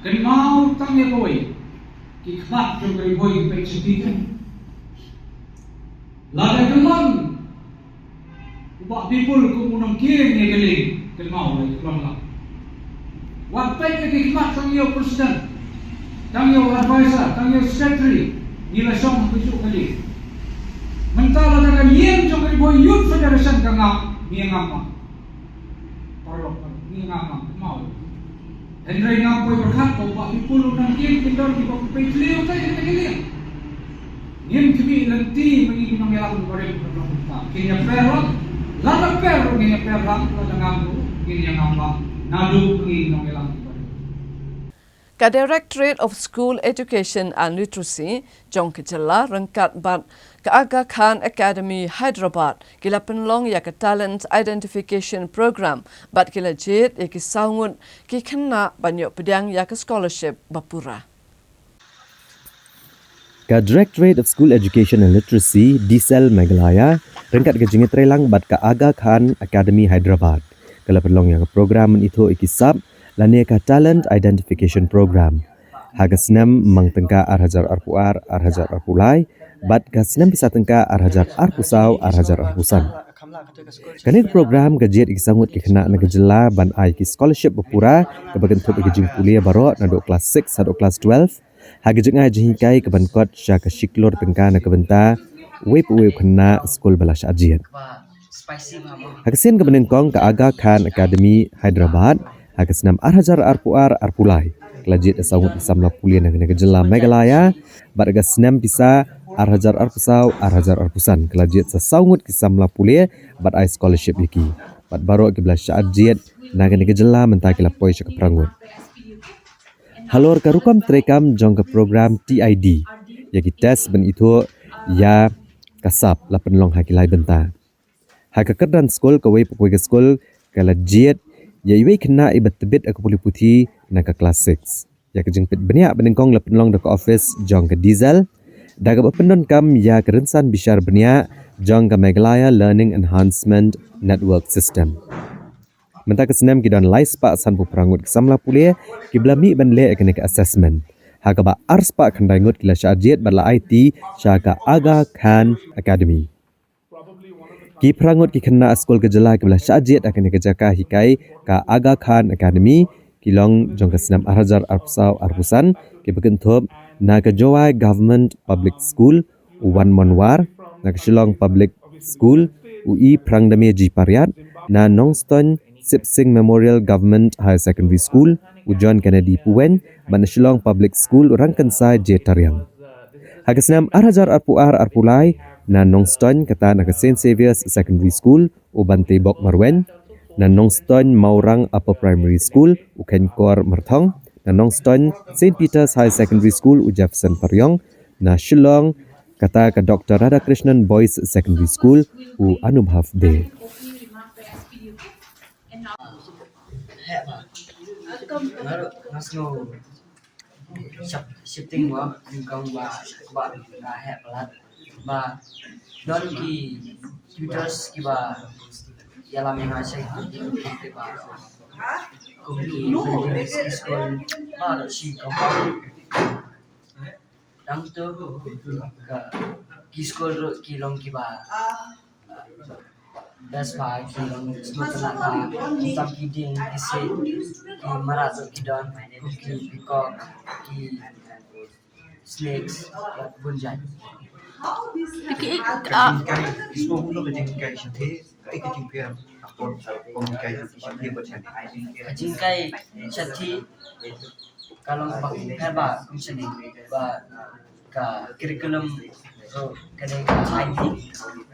kan mau tangnya boy ki khat jung kai boy pe chetikan lada kelang ubak people ku unang kiring ni galing kan mau lai kelang la wat pe ki khat sang yo president tang yo advisor tang yo secretary nila song besok kali mentala dengan yen jong kai boy youth federation kanga ngam parok ngam mau Henry ngam boy berkat ko ba people unang kiring kindor di bok pe clear ta ni galing Nim kami nanti mengingi mengelak bareng berlomba. Kini perang, lada perang kini perang, lada ngamu kini yang ngambang, nadu mengingi mengelak bareng. Ka Directorate of School Education and Literacy, Jong Kejala rengkat bat ke Aga Khan Academy Hyderabad, kila penlong ya ke Talent Identification Program, bat kila jit ya ke saungut ki kena banyak pedang ya ke scholarship bapura. Ka Directorate of School Education and Literacy Diesel Meghalaya rengkat ke jingit relang bat ka Aga Khan Academy Hyderabad kala perlong yang program itu ikisap lani ka Talent Identification Program haga senam mang tengka arhajar arpuar arhajar arpulai bat ka senam bisa tengka arhajar arpusau arhajar arpusan kani program gajiat ikisangut ki kena na gejela ban ai ki scholarship bapura ke bagian thot ke jing kuliah baro na do kelas 6 atau kelas 12 Haga jengai jengkai ke bankot syaka shiklor tengka na kebenta wep kena skol balas ajian. Haga sen ke benengkong ke Aga Khan Academy Hyderabad haga senam arhajar arpuar arpulai kelajit asangut samla pulia na kena kejela Meghalaya bat haga senam bisa arhajar arpusau arhajar arpusan kelajit sasangut kisamla pulia bat ai scholarship iki bat baro ke balas ajian na kena kejela mentakila poi syaka prangut. Halor karukam trekam jong ke program TID yaki tes ben itu ya kasap la penlong hakilai benta haka kerdan skol ke wei pokoi ke skol kala jet ya iwe kena ibat tebit aku puli putih na ke kelas 6 ya ke jengpit beniak benengkong la penlong de ke office jong ke diesel daga pendon kam ya kerensan bishar beniak jong ke Meghalaya Learning Enhancement Network System Mentah kesenam kita lais pak sanpu perangut kesamla pulia kiblami banle ekonik assessment. Haga ba ars pak kandangut kila syajiat badla IT syaka Aga Khan Academy. Ki perangut ki kena skol kejela kibla syajiat akan kejaka hikai ka Aga Khan Academy kilong jong kesenam arhajar arpusau arpusan ki bekentup na kejawai Government Public School Uwan Monwar na kesilong Public School UI Prangdame Jipariat na Nongston Sip Singh Memorial Government Higher Secondary School John Kennedy Puwen ban Shillong Public School Rangkansai Je Tariang. Hagasnam Arhajar Arpuar Arpulai na Nongston kata na St. Saviour's Secondary School u Bante Bok Marwen na Nongston Maurang Upper Primary School u Kenkor Marthong na Nongston St. Peter's High Secondary School u Jefferson Paryong na Shillong kata ke Dr. Radhakrishnan Boys Secondary School u Anubhav Day. Shifting work income ba have lat ba don ki tutors ki ba yala me na sai ki ba kumki school ba shi compound dang to ka ki school ki long ki ba das ba ki long smart na ka tam ki ding ki se ki marat ki don ki peacock ki snakes bunjai इसको हम लोग एजुकेशन थे एक education Jingkai chati kalau ba kushani ba ka curriculum kade ka IT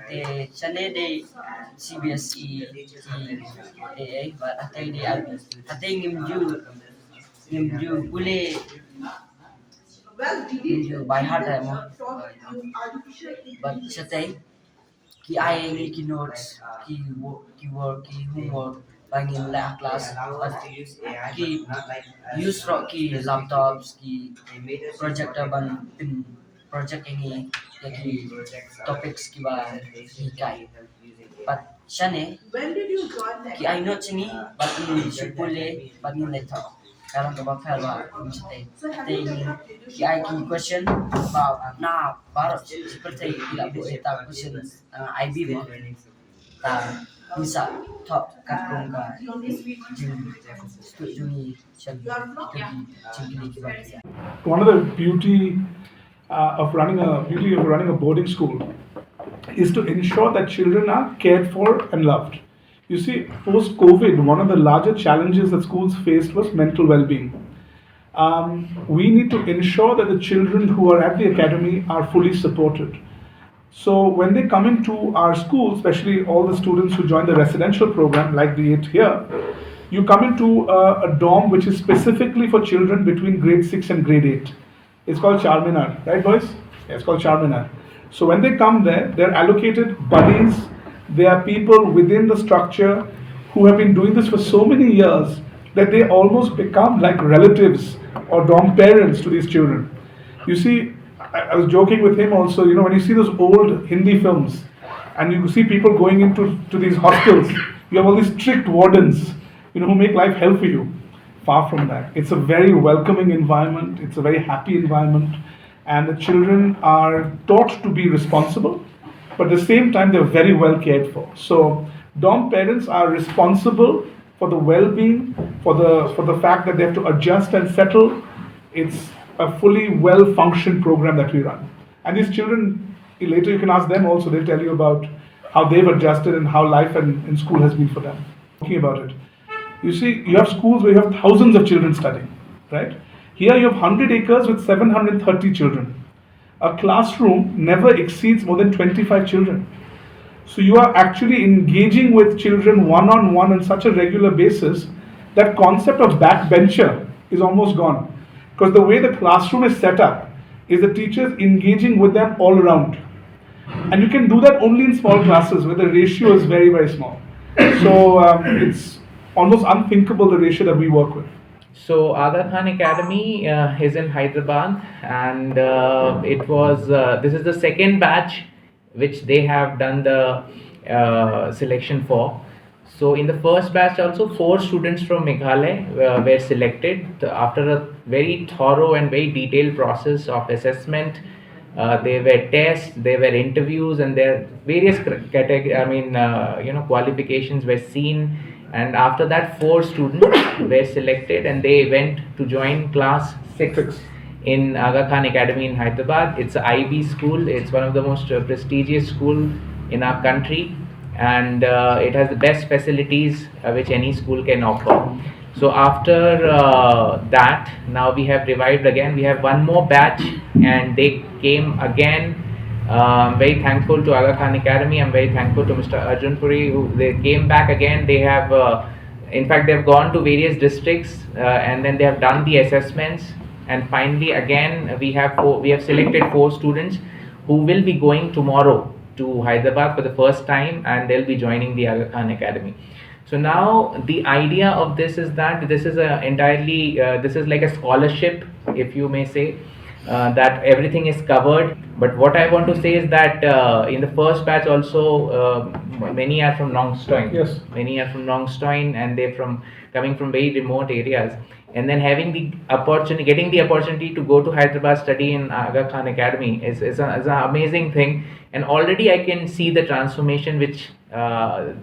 te chane de CBSE AA ba atai de atai ngimju ule by heart hai mo but chatai ki ai ki notes ki work ki homework bangin la class ki use ro ki laptops ki projector ban pin project ini ya ki topics ki ba ki kai but shane ki ai notes ini but ni shipule but ni letter kalang ka ba file ba mistake ki ai ki question about na baro seperti tidak boleh tahu question IB mo ta bisa top katong ka juni one of the beauty of running a boarding school is to ensure that children are cared for and loved. You see, post-COVID, one of the larger challenges that schools faced was mental well-being. We need to ensure that the children who are at the academy are fully supported. So when they come into our school, especially all the students who join the residential program, like the 8 here, you come into a dorm which is specifically for children between grade 6 and grade 8. It's called Charminar, right boys? Yeah, it's called Charminar. So when they come there, they're allocated buddies. There are people within the structure who have been doing this for so many years that they almost become like relatives or dorm parents to these children. You see, I was joking with him also, when you see those old Hindi films and you see people going into these hostels, you have all these strict wardens, who make life hell for you. Far from that. It's a very welcoming environment. It's a very happy environment. And the children are taught to be responsible. But at the same time, they're very well cared for. So dorm parents are responsible for the well-being, for the fact that they have to adjust and settle. It's a fully well-functioned program that we run. And these children, later you can ask them also, they'll tell you about how they've adjusted and how life in school has been for them. Talking about it. You see, you have schools where you have thousands of children studying, right? Here you have 100 acres with 730 children. A classroom never exceeds more than 25 children. So you are actually engaging with children one-on-one on such a regular basis that concept of backbencher is almost gone. Because the way the classroom is set up is the teachers engaging with them all around. And you can do that only in small classes where the ratio is very, very small. So it's almost unthinkable the ratio that we work with. So Aga Khan Academy is in Hyderabad, and this is the second batch which they have done the selection for. So in the first batch also 4 students from Meghalaya were selected after a very thorough and very detailed process of assessment. There were tests, there were interviews, and there various qualifications were seen. And after that, 4 students were selected and they went to join class 6 in Aga Khan Academy in Hyderabad. It's an IB school. It's one of the most prestigious school in our country, and it has the best facilities which any school can offer. So after that, now we have revived again. We have one more batch, and they came again. I'm very thankful to Aga Khan Academy. I'm very thankful to Mr. Arjun Puri, who they came back again. They have, in fact, they have gone to various districts, and then they have done the assessments. And finally, again, we have selected 4 students who will be going tomorrow to Hyderabad for the first time, and they'll be joining the Aga Khan Academy. So now the idea of this is that this is this is like a scholarship, if you may say, that everything is covered. But what I want to say is that in the first batch also, many are from Nongstoin. Yes. Many are from Nongstoin, and they're coming from very remote areas. And then getting the opportunity to go to Hyderabad, study in Aga Khan Academy is an amazing thing. And already I can see the transformation which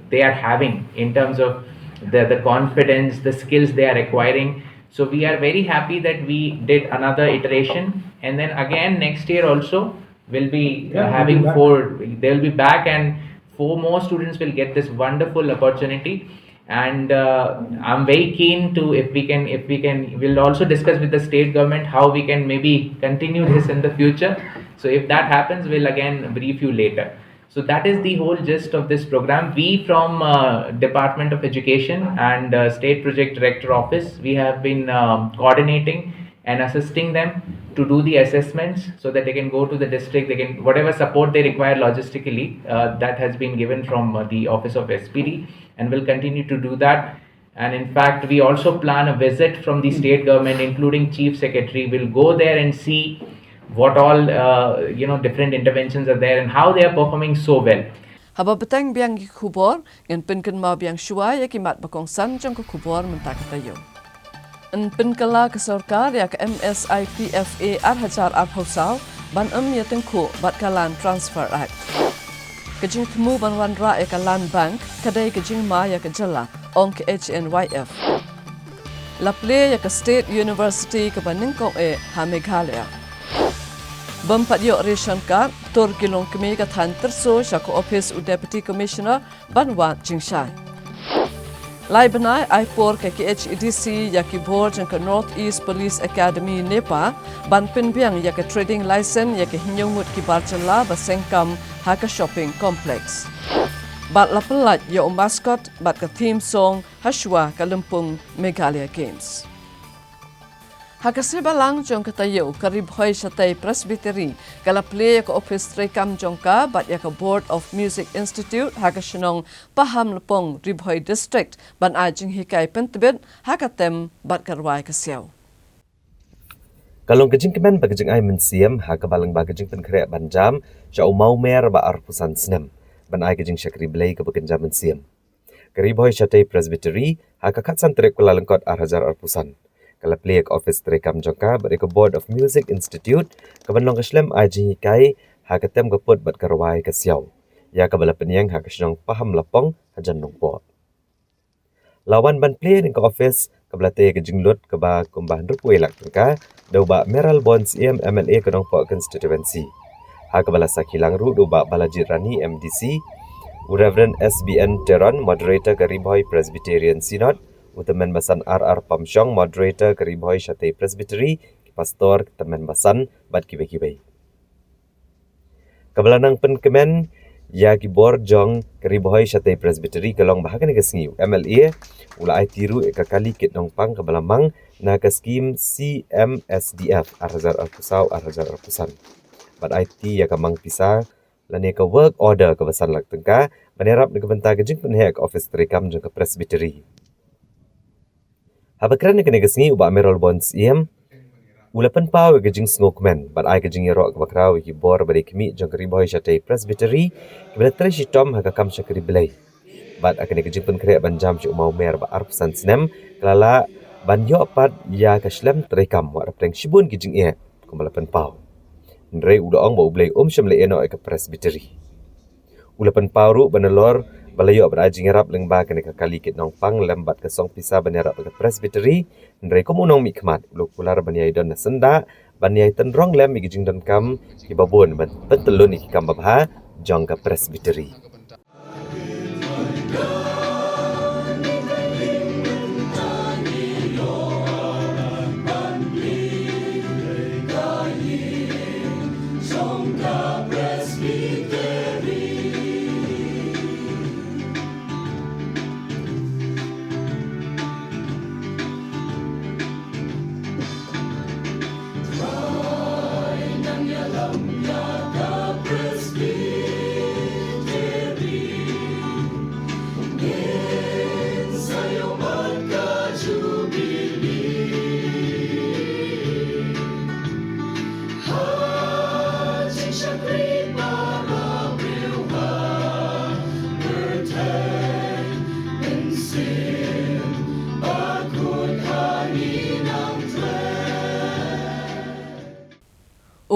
they are having in terms of the confidence, the skills they are acquiring. So we are very happy that we did another iteration, and then again next year also we'll be having we'll be 4. They'll be back, and 4 more students will get this wonderful opportunity. And I'm very keen to, if we can, we'll also discuss with the state government how we can maybe continue this in the future. So if that happens, we'll again brief you later. So that is the whole gist of this program. We from Department of Education and State Project Director Office, we have been coordinating and assisting them to do the assessments so that they can go to the district, whatever support they require logistically, that has been given from the Office of SPD, and will continue to do that. And in fact, we also plan a visit from the state government, including Chief Secretary, will go there and see what all different interventions are there and how they are performing so well. Haba betang biang ki kubor ngan pinkan ma biang shua ya ki mat bakong san jong ko kubor mentak tayo. En pinkala ke sarkar ya ke MSIPFA hajar hosau ban ya tengku bat kalan Transfer Act. Kejing temu ban wan ra ya kalan bank kadai kejing ma ya ke jala ong ke HNYF. Laple ya ke State University ke Baningkong Meghalaya. Bampat yok ration card, tur kilong kami katan terso syako office u Deputy Commissioner Banwat Jingshai. Lai benai I4 ke HEDC ya ki board jang ke North East Police Academy Nepa ban pinbiang ya ke trading license ya ke hinyongut ki barchala basengkam ha ke shopping complex. Bat lapelat ya mascot bat ke theme song Hashwa ke Lempung Meghalaya Games. Hakasi balang jong katayo karib hoy satay presbytery kala play ka office trekam jongka bat ya ka Board of Music Institute hakasinong paham lepong ribhoy district ban ajing hikay pentibit hakatem bat karway kasyaw. Kalong kejing kemen bagajing ay mensiam hakabalang bagajing penkrea banjam sya umau mer ba arpusan snem ban ay kejing syakri blay ka bagenjam mensiam. Karibhoy satay presbytery hakakatsan trek kula lengkot arhajar arpusan. Kala plek office trekam jongka bat ke Board of Music Institute kabanong kaslem aji hikai hakatem kaput bat karwai kasyaw ya kabala penyang hakasyong paham lapong hajan nongpo lawan ban play ning ka office kabala te ke jinglut ka ba kumbahan rupui lak ka do ba Meral Bonds MLA ka nongpo constituency hakabala sakilang ru do ba Balaji Rani MDC Reverend SBN Teron moderator Karibhoy Presbyterian Synod Teman Basan RR Pamsyong, moderator Karibhoy Syatay Presbytery, pastor Teman Basan bat kibai-kibai. Kabalanang penkemen ya kibor jong Karibhoy Syatay Presbytery kalong bahagan ke sengiu MLA ula ai tiru ekakali kit nongpang kabalamang na ka skim CMSDF arhajar arpusan. Bat IT ya kamang pisa lani ka work order kabasan lak tengka menerap ne kebenta kejing penhek office trekam jong ke Presbytery. Habakran kena kesengi ubah Meral Bonds ulapan pau kejing sngokmen bat ai kejing yerok kebakrau ki bor bari kemi jong Karibhoy Syatay Presbytery kebela treshi tom hakakam syakri belai bat akan kejing pen krek banjam ci umau mer ba arpusan snem kelala ban yo pat ya kaslem trekam wa preng shibun kejing kembalapan pau ndrei udaong ba ublai syamle eno ke Presbytery ulapan pau ru banelor balayo beraji ngerap lengba kena kali kit nongpang lembat kesong pisa banera ke Presbytery ndrei komunong mikmat ulu pular baniai don senda baniai tenrong lem igijing don kam kibabun ban betelun ikam babha jong ke Presbytery.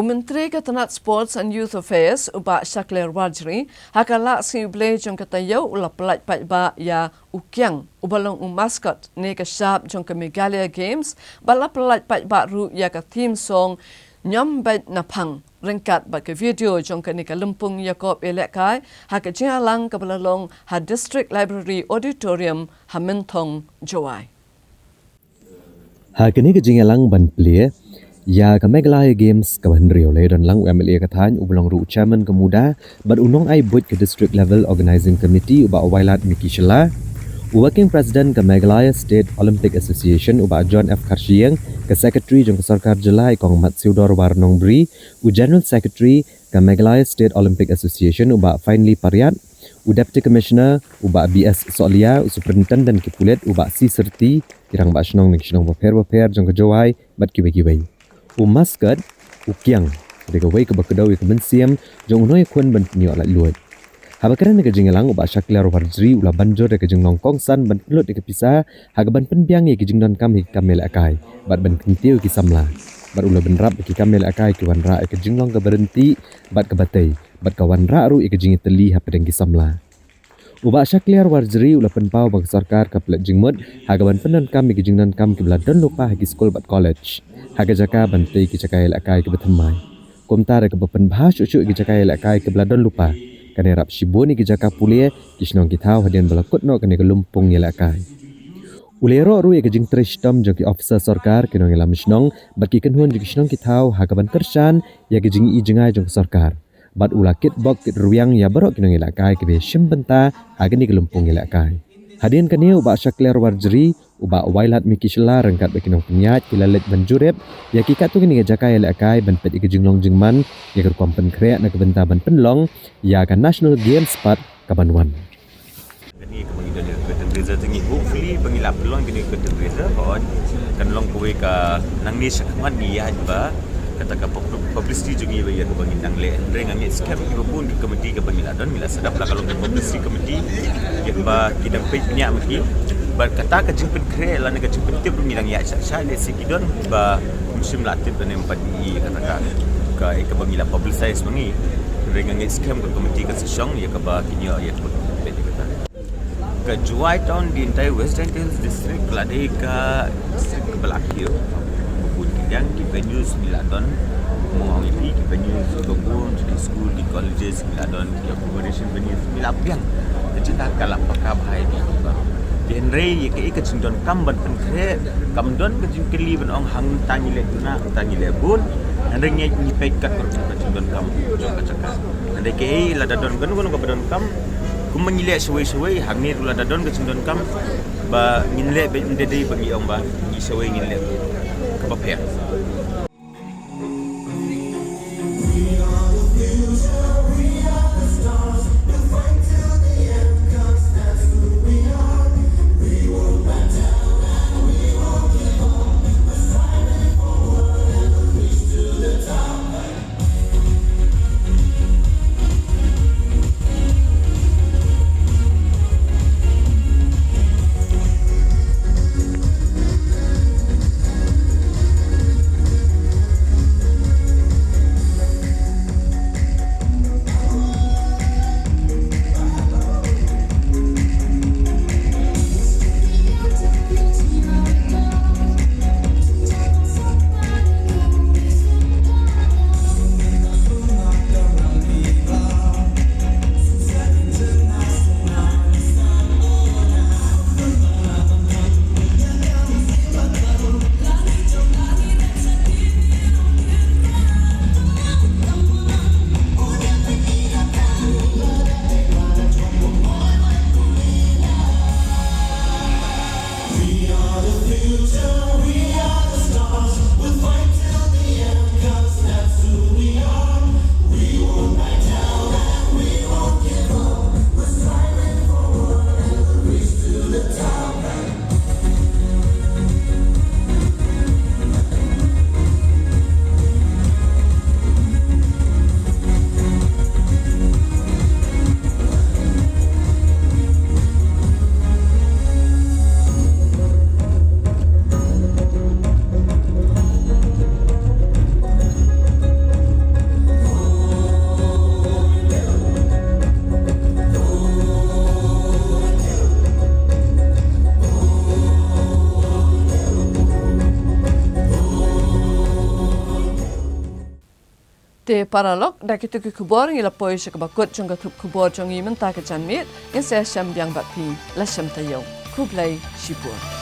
Menteri Ketenat Sports and Youth Affairs ubak Shaklir Wajri hakala si ble jong katayo ula pelaj ba ya ukyang ubalong mascot ne ka sharp jong ka Meghalaya Games bala pelaj ba ru ya ka theme song nyam bet napang rengkat ba ke video jong ka ni ka Lumpung Yakob Elekai ha ka jingalang ka balalong ha District Library Auditorium ha Mentong Jowai. Ha kini ke jingalang ban plie ya ka Meghalaya Games ka ban rio le dan lang UMLA ka than ubalong ru chairman ka muda ban unong ai buat ke district level organizing committee uba Wailat Miki Shela working president ka Meghalaya State Olympic Association uba John F Karshieng ka secretary jong ka sarkar Jelai kong Mat Siudor Warnong Bri general secretary ka Meghalaya State Olympic Association uba Finely Pariat deputy commissioner uba BS Solia superintendent kipulet uba C Serti kirang ba snong ning snong paper jong ka Jowai bat kiwe mascot ukyang dega wei ka bakadaw ka bensiam jong unoy kun ban ni ala luat habakaran ka jingalang uba Shaklir Wajri ula banjor ka jing nongkong san ban lut ka pisa hagaban penbiang ye ki jing don kam hi kamel akai bat ban kintiu ki samla bat ula benrap ki kamel akai ki wanra ka jing long ka berhenti bat ka batai bat ka wanra ru ka jing teli ha pedeng ki samla uba Shaklir Wajri ula penpau bang sarkar ka plat jingmut hagaban penan kam ki jing don kam ki bladan lupa ha ki school bat college haga jaka bantai ki cakai lakai ke bertemai komtar ke berpenbahas ucuk ki cakai lakai ke beladon lupa kane rap shiboni ki jaka pulie ki snong ki thau hadian balakut no kane ke Lumpung ye lakai ulero ru ke jing trishtam jong ki officer sarkar ke nong lam snong bat ki kenhun ki snong ki thau haga ban kersan ya ke jing i jengai jong sarkar bat ula kit bok kit ruyang ya barok ki nong lakai ke be shimbenta haga ni ke Lumpung ye lakai hadian kane uba Shaklir Wajri uba Wailat Miki Shela rengkat bekinong penyat kilalet banjurep ya ki katu kini jakai lakai ban pet ke jinglong jingman ya ke kompen kreat na ke benta ban penlong ya ka National Games part ka Banwan ni ke bagi dia ke Teresa tengi hopefully bagi la pelong kini ke Teresa on kan long kuwe ka nang ni sakman ni ya ba kata ka publicity juga ya ke bagi nang le reng ngi scam ki pun di komiti ke bagi la don mila sedap lah kalau ke publicity komiti ya ba kidang page nya maki berkata ke jingpen kre la nega jingpen tip milang ya sha le sikidon ba musim latip dan empat di kata ka ke bangila publicize mangi dengan scam ke komiti ke sesong ya ke ba kinyo ya ke kata ke Juai town di entire Western Hills district lade ka district Belakio pun yang ki venues miladon mong ini ki venues kebun di school di colleges miladon ki accommodation venues milapiang jadi tak kalap pakab hai di Henry ye ke cindon kam ban penkre kam don ke jingkeli ban ong hang tangi le tuna tangi le bun ande nye ni pekat ko cindon kam jong kacaka ande ke la dadon gan gon ko badon kam kum mengile suwe hang ni la dadon ke cindon kam ba nginle be ndede bagi ong ba ni suwe nginle ke bapia Te paralog da kitu ki kubor ngi la poi shak bakut chung ka thup kubor chung i men ta ka chan mit in se sham byang bat pi la sham ta yo kublai shipur